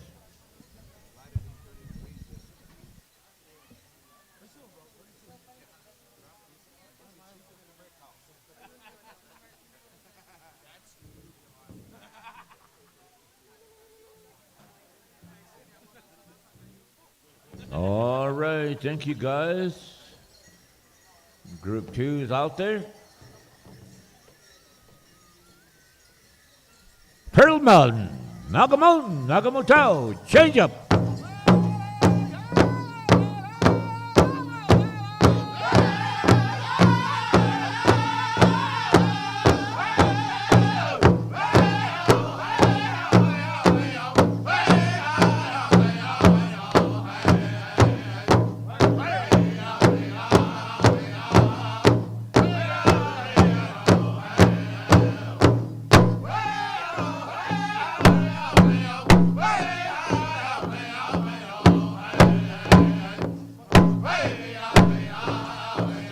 All right, thank you guys. Group 2 is out there. Turtle Mountain, Nagamoto, change up.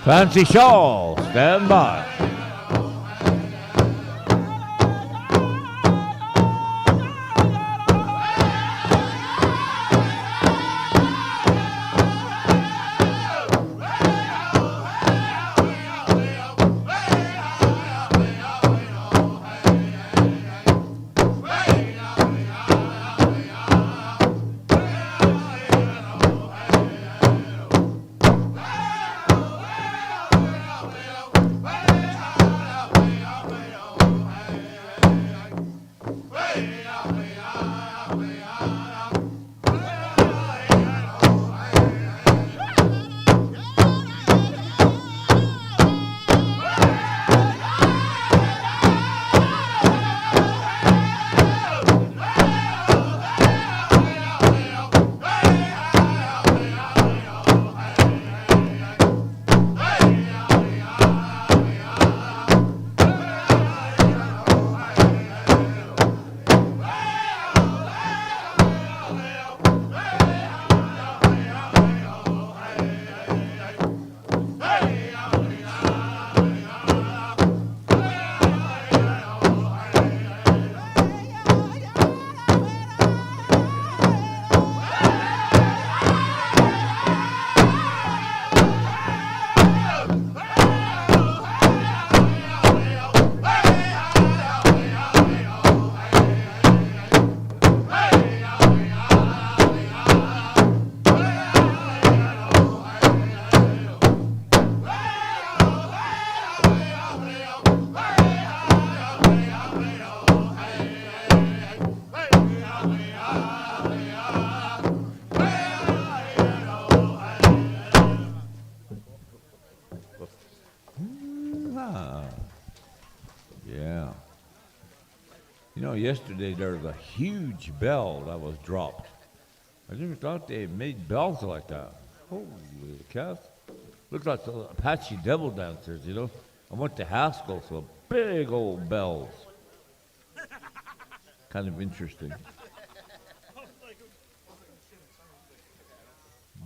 Fancy Shawl, stand by. Yeah. You know, yesterday there was a huge bell that was dropped. I never thought they made bells like that. Holy cow. Looks like the Apache devil dancers, you know. I went to Haskell, so big old bells. Kind of interesting.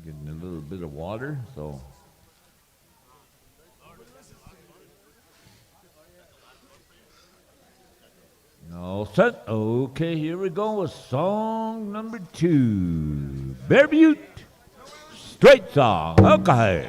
Getting a little bit of water, so. All set. Okay, here we go with song number 2. Bear Butte. Straight song. Okay.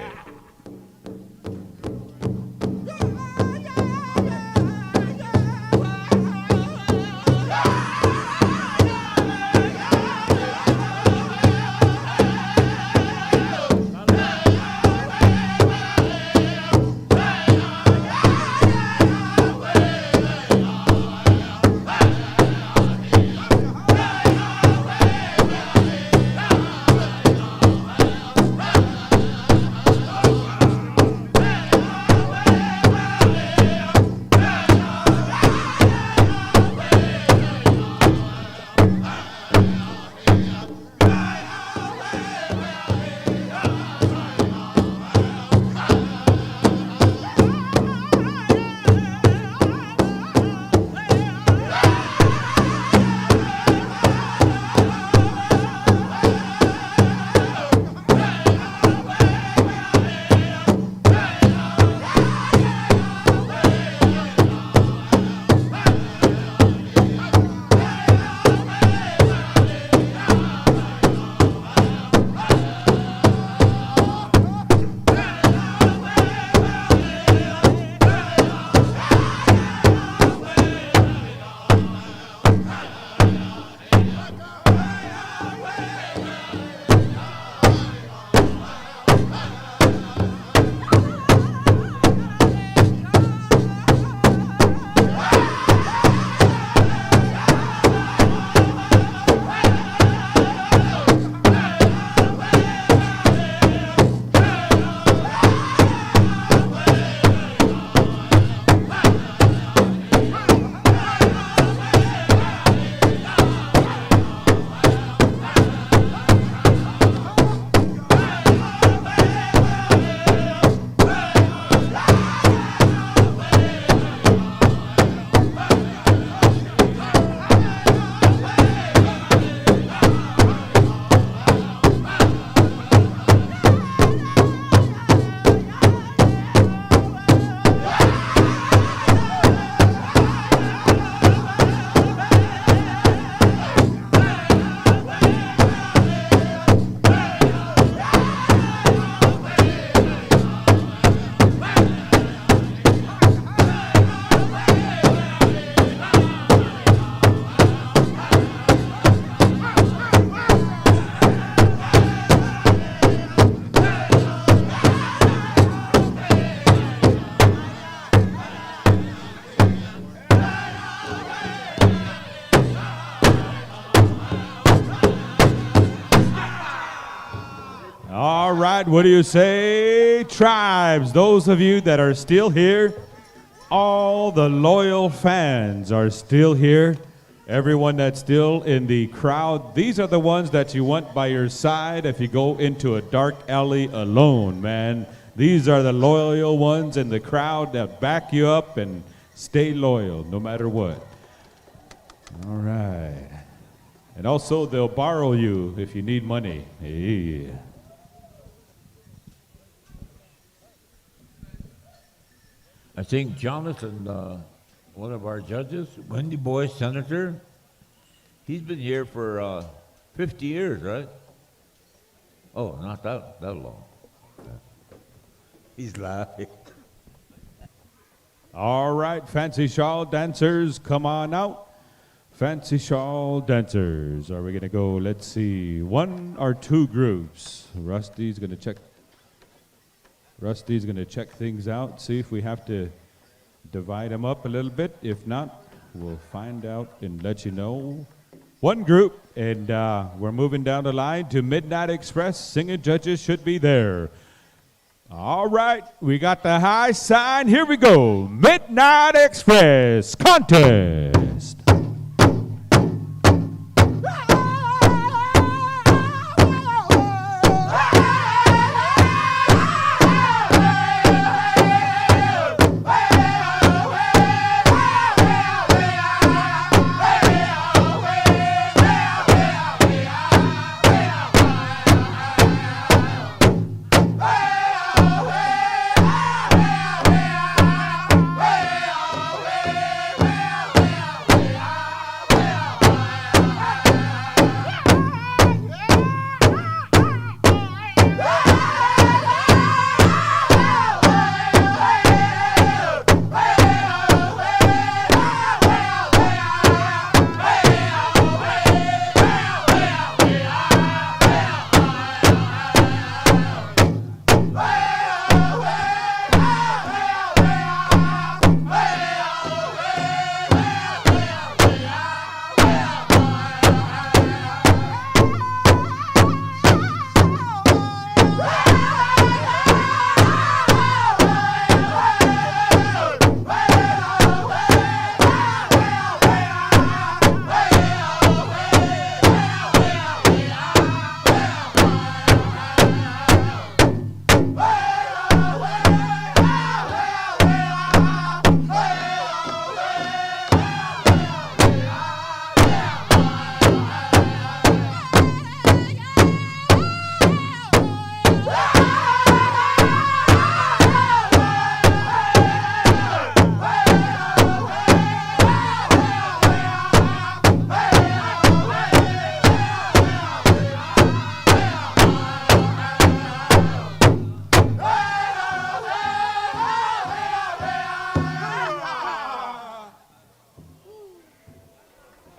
what do you say, tribes? Those of you that are still here, all the loyal fans are still here. Everyone that's still in the crowd, these are the ones that you want by your side if you go into a dark alley alone, man. These are the loyal ones in the crowd that back you up and stay loyal no matter what. All right. And also, they'll borrow you if you need money. Hey. I think Jonathan, one of our judges, Wendy Boy, Senator, he's been here for 50 years, right? Oh, not that long. He's laughing. All right, fancy shawl dancers, come on out. Fancy shawl dancers. Are we going to go, let's see, one or two groups? Rusty's going to check things out, see if we have to divide them up a little bit. If not, we'll find out and let you know. One group, and we're moving down the line to Midnight Express. Singing judges should be there. All right, we got the high sign. Here we go. Midnight Express contest.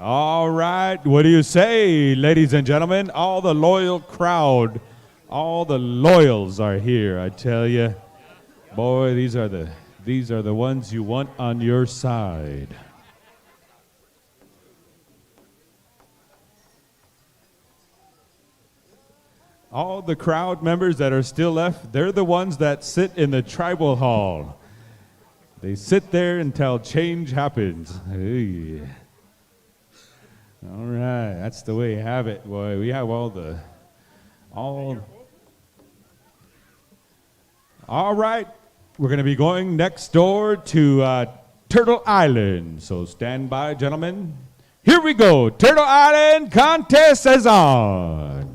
All right, what do you say, ladies and gentlemen? All the loyal crowd, all the loyals are here, I tell you. Boy, these are the ones you want on your side. All the crowd members that are still left, they're the ones that sit in the tribal hall. They sit there until change happens. Hey. All right, that's the way you have it, boy. We have all right, we're going to be going next door to Turtle Island. So stand by, gentlemen. Here we go. Turtle Island contest is on.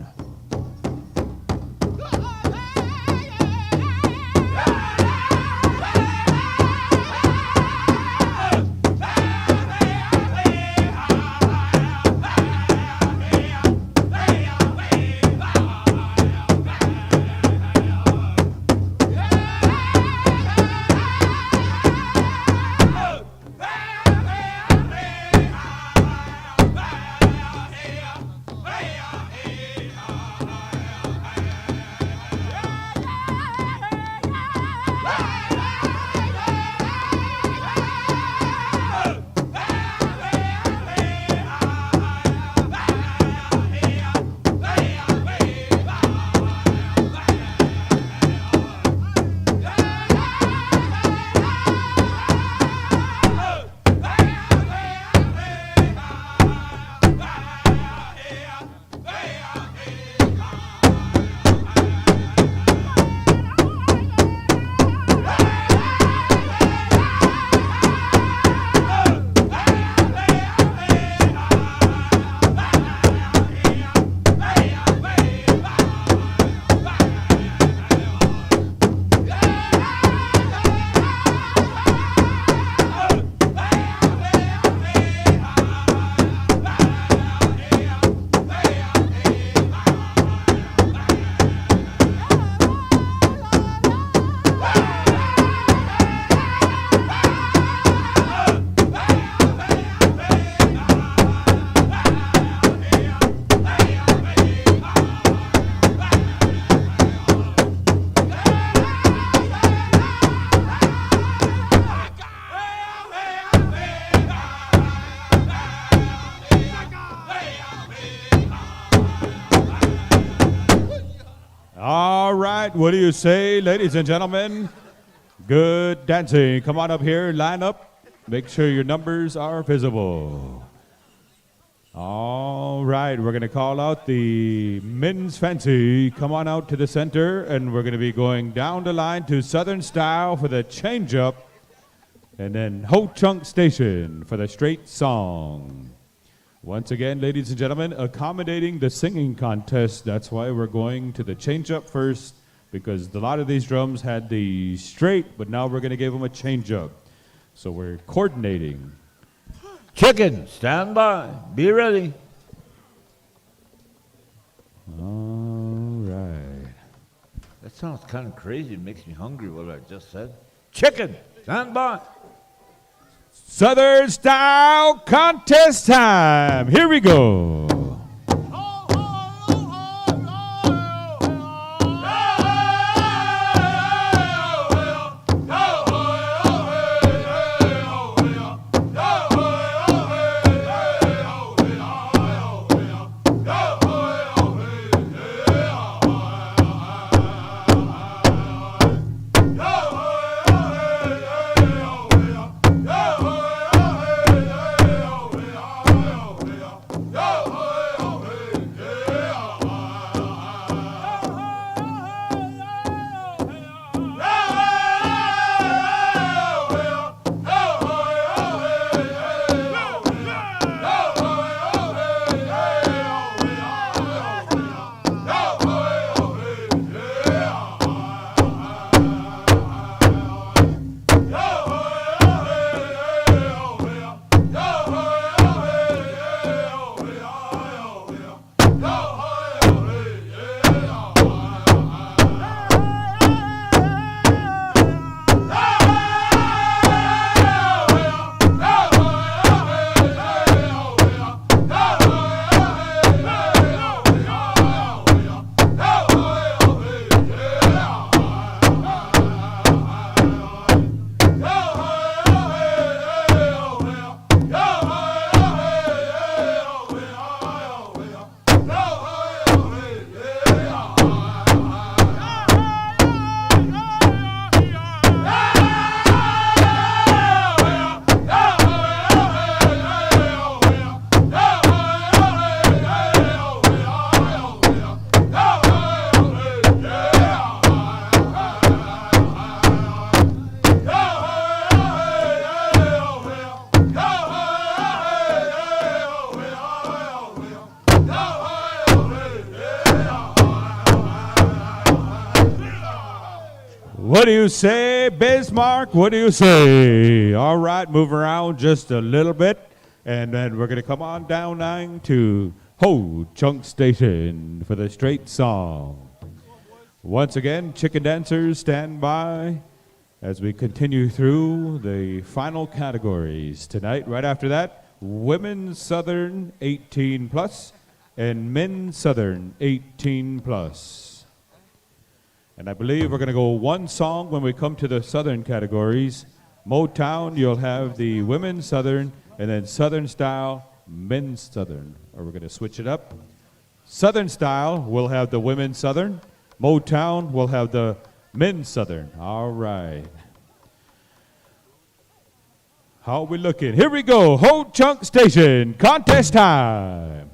What do you say, ladies and gentlemen? Good dancing. Come on up here, line up. Make sure your numbers are visible. All right, we're going to call out the men's fancy. Come on out to the center, and we're going to be going down the line to Southern Style for the change-up, and then Ho Chunk Station for the straight song. Once again, ladies and gentlemen, accommodating the singing contest. That's why we're going to the change-up first, because a lot of these drums had the straight, but now we're going to give them a change-up. So we're coordinating. Chicken, stand by. Be ready. All right. That sounds kind of crazy. It makes me hungry, what I just said. Chicken, stand by. Southern Style contest time. Here we go. What do you say, Bismark? What do you say? All right, move around just a little bit, and then we're going to come on down line to Ho Chunk Station for the straight song. Once again, chicken dancers, stand by as we continue through the final categories tonight. Right after that, Women's Southern 18 plus and Men's Southern 18 plus. And I believe we're going to go one song when we come to the Southern categories. Motown, you'll have the Women's Southern, and then Southern Style, Men's Southern. Or we're going to switch it up. Southern Style, we'll have the Women's Southern. Motown, we'll have the Men's Southern. All right. How are we looking? Here we go. Ho Chunk Station, contest time.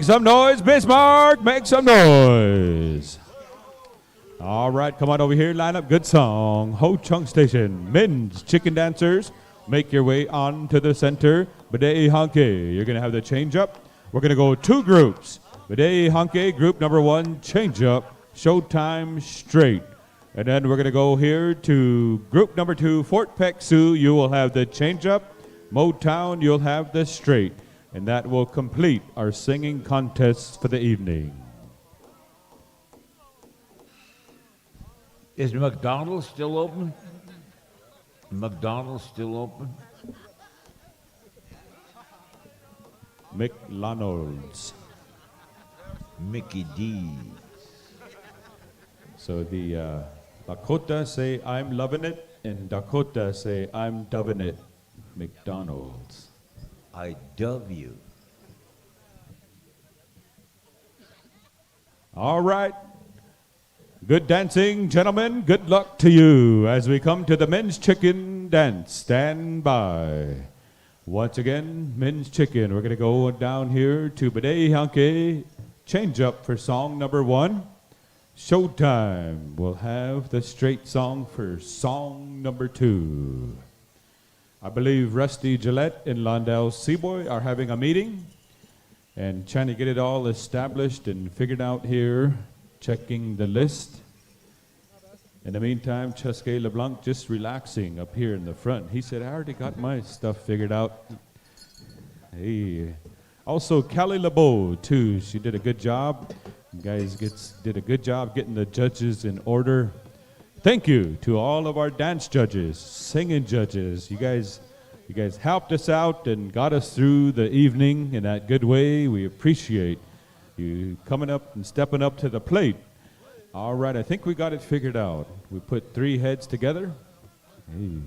Make some noise, Bismark. Make some noise. All right, come on over here. Line up. Good song. Ho Chung Station. Men's chicken dancers. Make your way on to the center. Bidet Honke. You're going to have the change up. We're going to go 2 groups. Bidet Honke, group number 1, change up. Showtime straight. And then we're going to go here to group number 2, Fort Peck Sioux. You will have the change up. Motown, you'll have the straight. And that will complete our singing contest for the evening. Is McDonald's still open? McDonald's still open? McDonald's. Mickey D. So the Dakota say, I'm loving it, and Dakota say, I'm dubbing it. McDonald's. I dove you. All right. Good dancing, gentlemen. Good luck to you as we come to the men's chicken dance. Stand by. Once again, men's chicken. We're going to go down here to Bidet Hanke. Change up for song number 1. Showtime. We'll have the straight song for song number 2. I believe Rusty Gillette and Londell Seaboy are having a meeting and trying to get it all established and figured out here, checking the list. In the meantime, Chesque LeBlanc just relaxing up here in the front. He said, I already got my stuff figured out. Hey. Also, Callie LeBeau, too. She did a good job. You guys did a good job getting the judges in order. Thank you to all of our dance judges, singing judges. You guys helped us out and got us through the evening in that good way. We appreciate you coming up and stepping up to the plate. All right, I think we got it figured out. We put 3 heads together. Hey.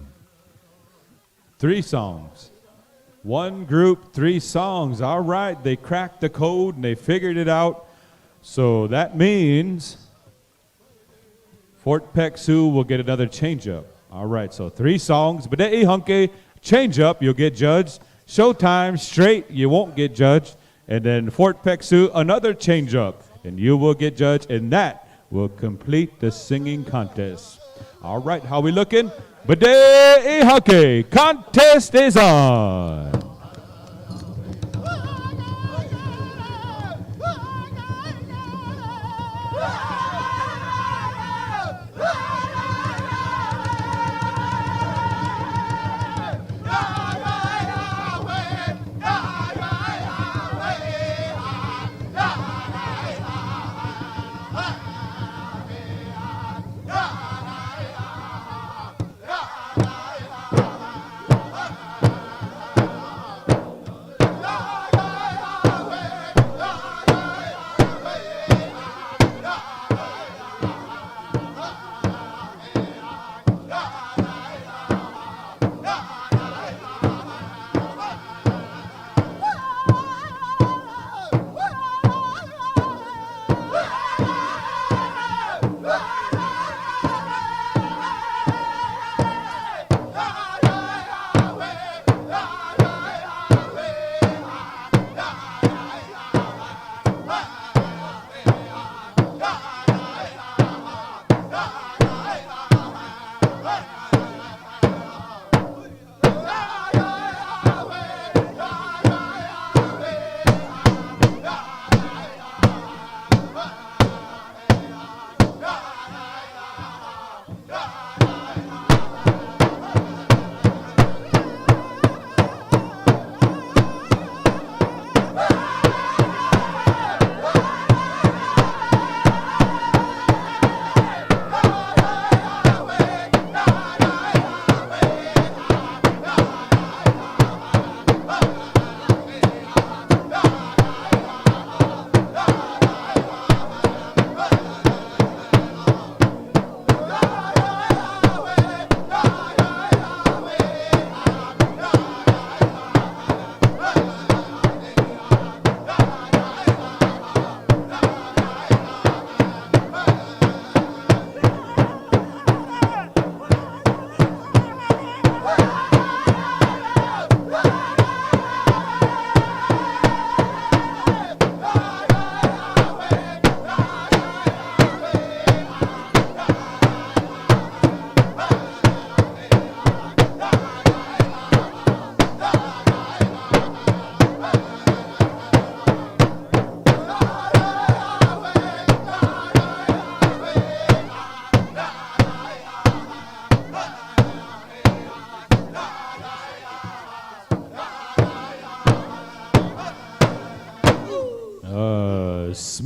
3 songs. 1 group, 3 songs. All right, they cracked the code and they figured it out. So that means Fort Peck Sioux will get another change-up. All right, so 3 songs. Bidet Hunke, change-up, you'll get judged. Showtime, straight, you won't get judged. And then Fort Peck Sioux, another change-up, and you will get judged. And that will complete the singing contest. All right, how we looking? Bidet Hunke, contest is on.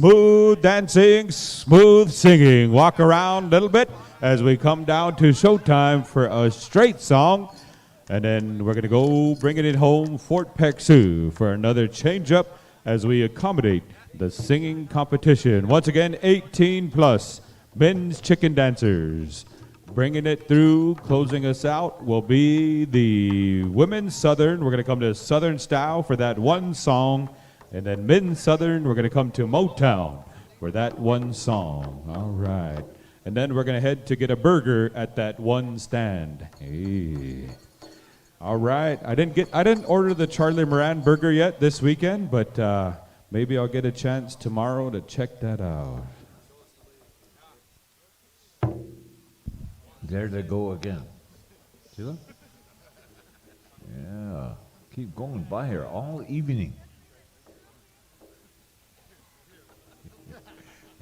smooth dancing, smooth singing. Walk around a little bit as we come down to showtime for a straight song. And then we're going to go bringing it home, Fort Peck Sioux, for another change-up as we accommodate the singing competition. Once again, 18 plus men's chicken dancers. Bringing it through, closing us out, will be the women's Southern. We're going to come to Southern Style for that one song. And then men's Southern, we're going to come to Motown for that one song. All right. And then we're going to head to get a burger at that one stand. Hey. All right. I didn't order the Charlie Moran burger yet this weekend, but maybe I'll get a chance tomorrow to check that out. There they go again. See them? Yeah. Keep going by here all evening.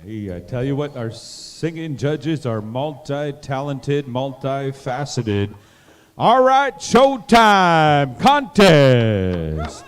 Hey, I tell you what, our singing judges are multi-talented, multifaceted. All right, showtime contest.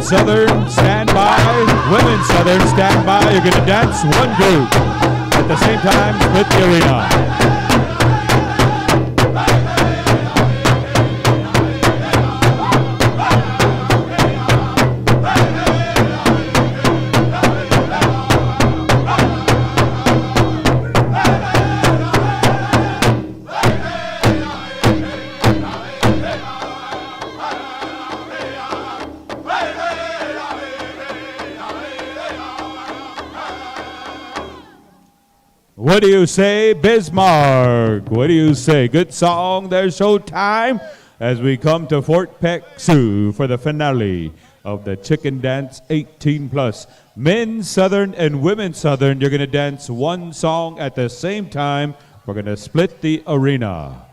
Southern, stand by. Women Southern, stand by. You're going to dance one group. At the same time, split the arena. What do you say, Bismark? What do you say? Good song. There's showtime as we come to Fort Peck Sioux for the finale of the Chicken Dance 18 plus. Men Southern and Women Southern, you're going to dance one song at the same time. We're going to split the arena.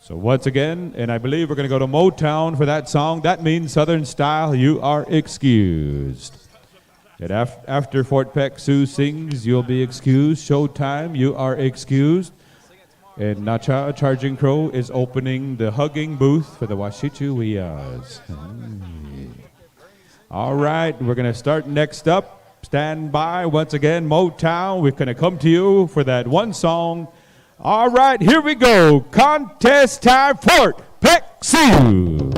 So once again, and I believe we're going to go to Motown for that song. That means Southern Style, you are excused. And after Fort Peck Sioux sings, you'll be excused. Showtime, you are excused. And Nacha Charging Crow is opening the hugging booth for the Washichu-Wias. All right, we're going to start next up. Stand by. Once again, Motown, we're going to come to you for that one song. All right, here we go. Contest time, Fort Peck Sioux.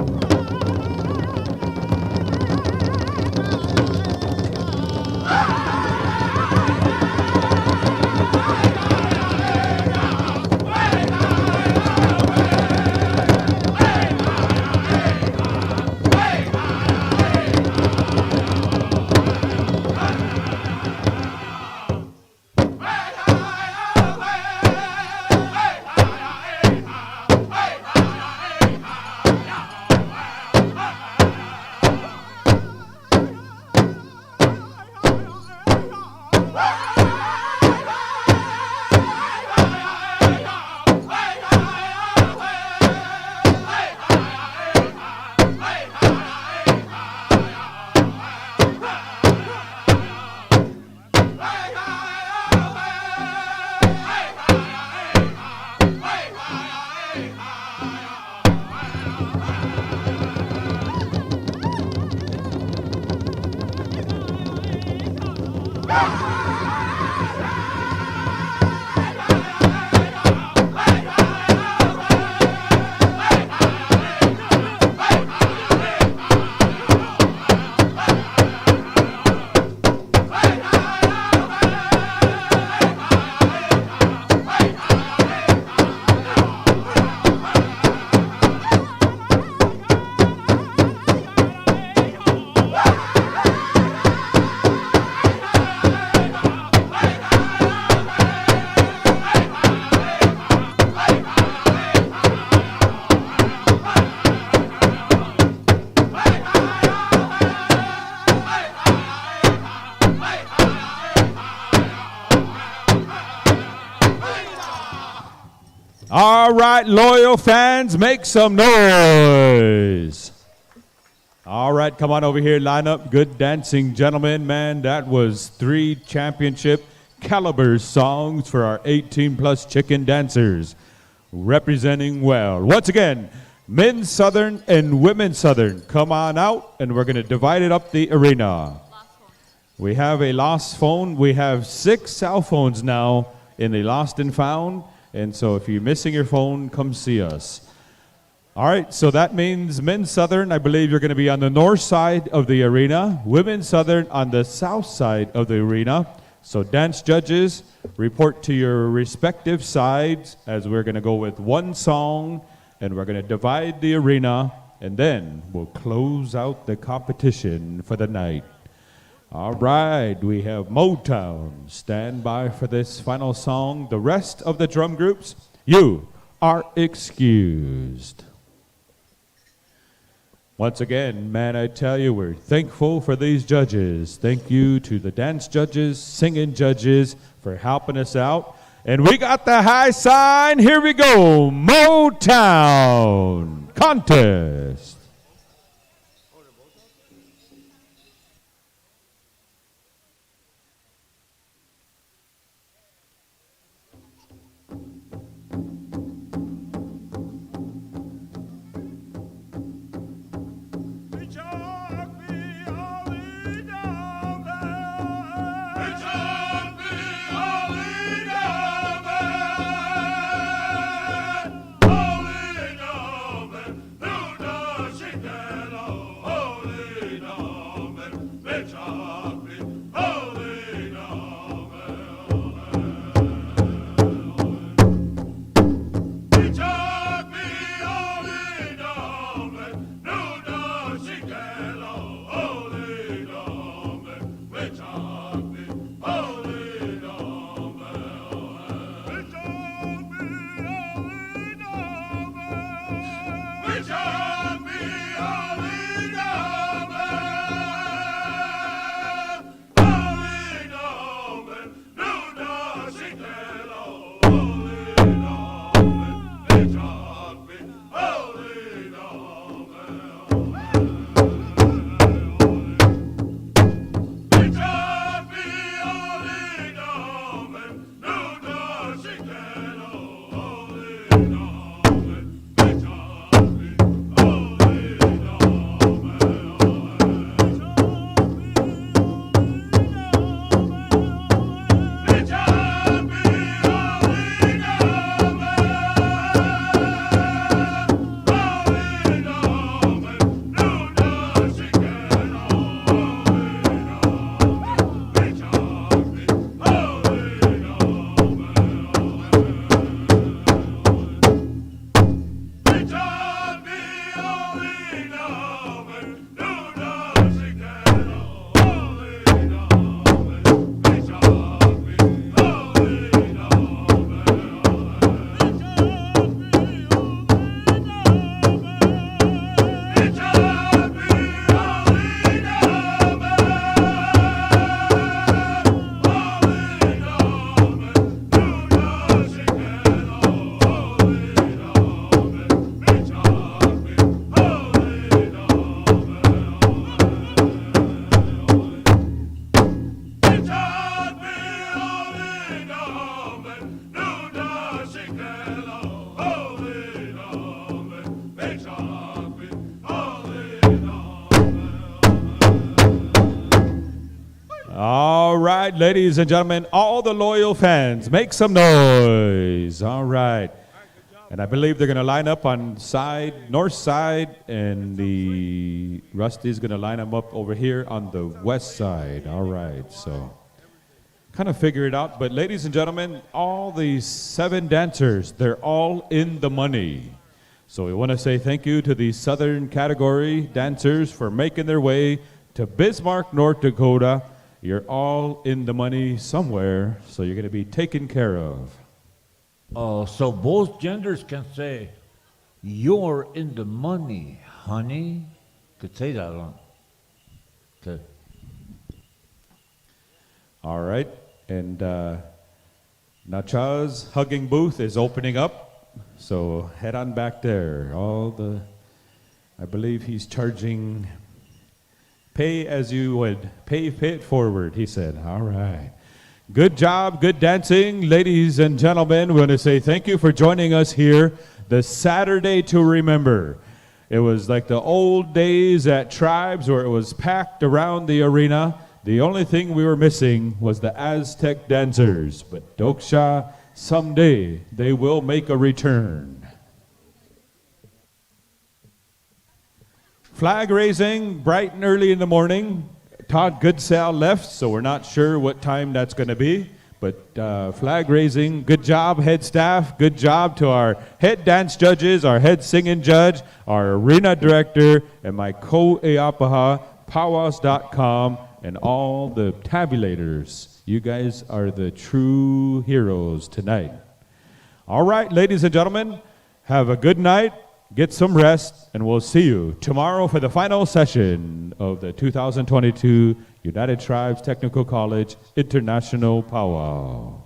All right, loyal fans, make some noise. All right, come on over here, line up. Good dancing, gentlemen. Man, that was 3 championship caliber songs for our 18-plus chicken dancers. Representing well. Once again, men's Southern and women's Southern. Come on out, and we're going to divide it up the arena. We have a lost phone. We have 6 cell phones now in the lost and found. And so if you're missing your phone, come see us. All right, so that means men's Southern, I believe you're going to be on the north side of the arena. Women's Southern on the south side of the arena. So dance judges, report to your respective sides as we're going to go with one song, and we're going to divide the arena, and then we'll close out the competition for the night. All right, we have Motown. Stand by for this final song. The rest of the drum groups, you are excused. Once again, man, I tell you, we're thankful for these judges. Thank you to the dance judges, singing judges for helping us out. And we got the high sign. Here we go. Motown contest. All right, ladies and gentlemen, all the loyal fans, make some noise. All right. And I believe they're going to line up on north side, and the Rusty's going to line them up over here on the west side. All right, so kind of figure it out. But ladies and gentlemen, all these 7 dancers, they're all in the money. So we want to say thank you to the Southern category dancers for making their way to Bismark, North Dakota. You're all in the money somewhere, so you're going to be taken care of. So both genders can say, "You're in the money, honey." Could say that on. Okay. All right, and Nacha's hugging booth is opening up. So head on back there. I believe he's charging, pay as you would, pay it forward, he said. All right. Good job, good dancing. Ladies and gentlemen, we want to say thank you for joining us here the Saturday to remember. It was like the old days at Tribes where it was packed around the arena. The only thing we were missing was the Aztec dancers. But Doksha, someday they will make a return. Flag raising bright and early in the morning. Todd Goodsell left, so we're not sure what time that's going to be. But flag raising, good job, head staff. Good job to our head dance judges, our head singing judge, our arena director, and my co-Eapaha, PowWows.com, and all the tabulators. You guys are the true heroes tonight. All right, ladies and gentlemen, have a good night. Get some rest, and we'll see you tomorrow for the final session of the 2022 United Tribes Technical College International Powwow.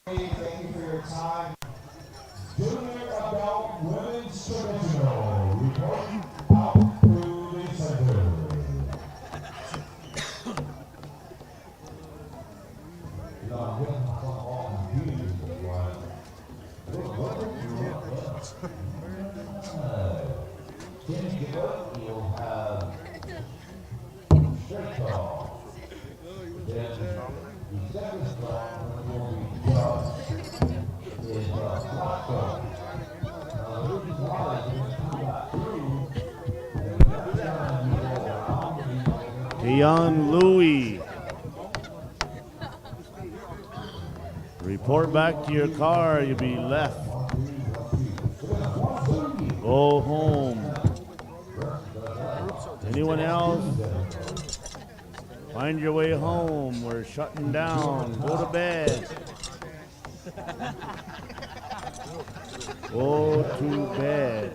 Thank you for your time. Junior Adult Women's Traditional reporting out through the center. Jingle, you'll have straight call. Then the second call will be judged is flat call. The reason why is we got through, and the next time you go around, Dion Louis. Report back to your car, you'll be left. Go home. Anyone else? Find your way home. We're shutting down. Go to bed. Go to bed.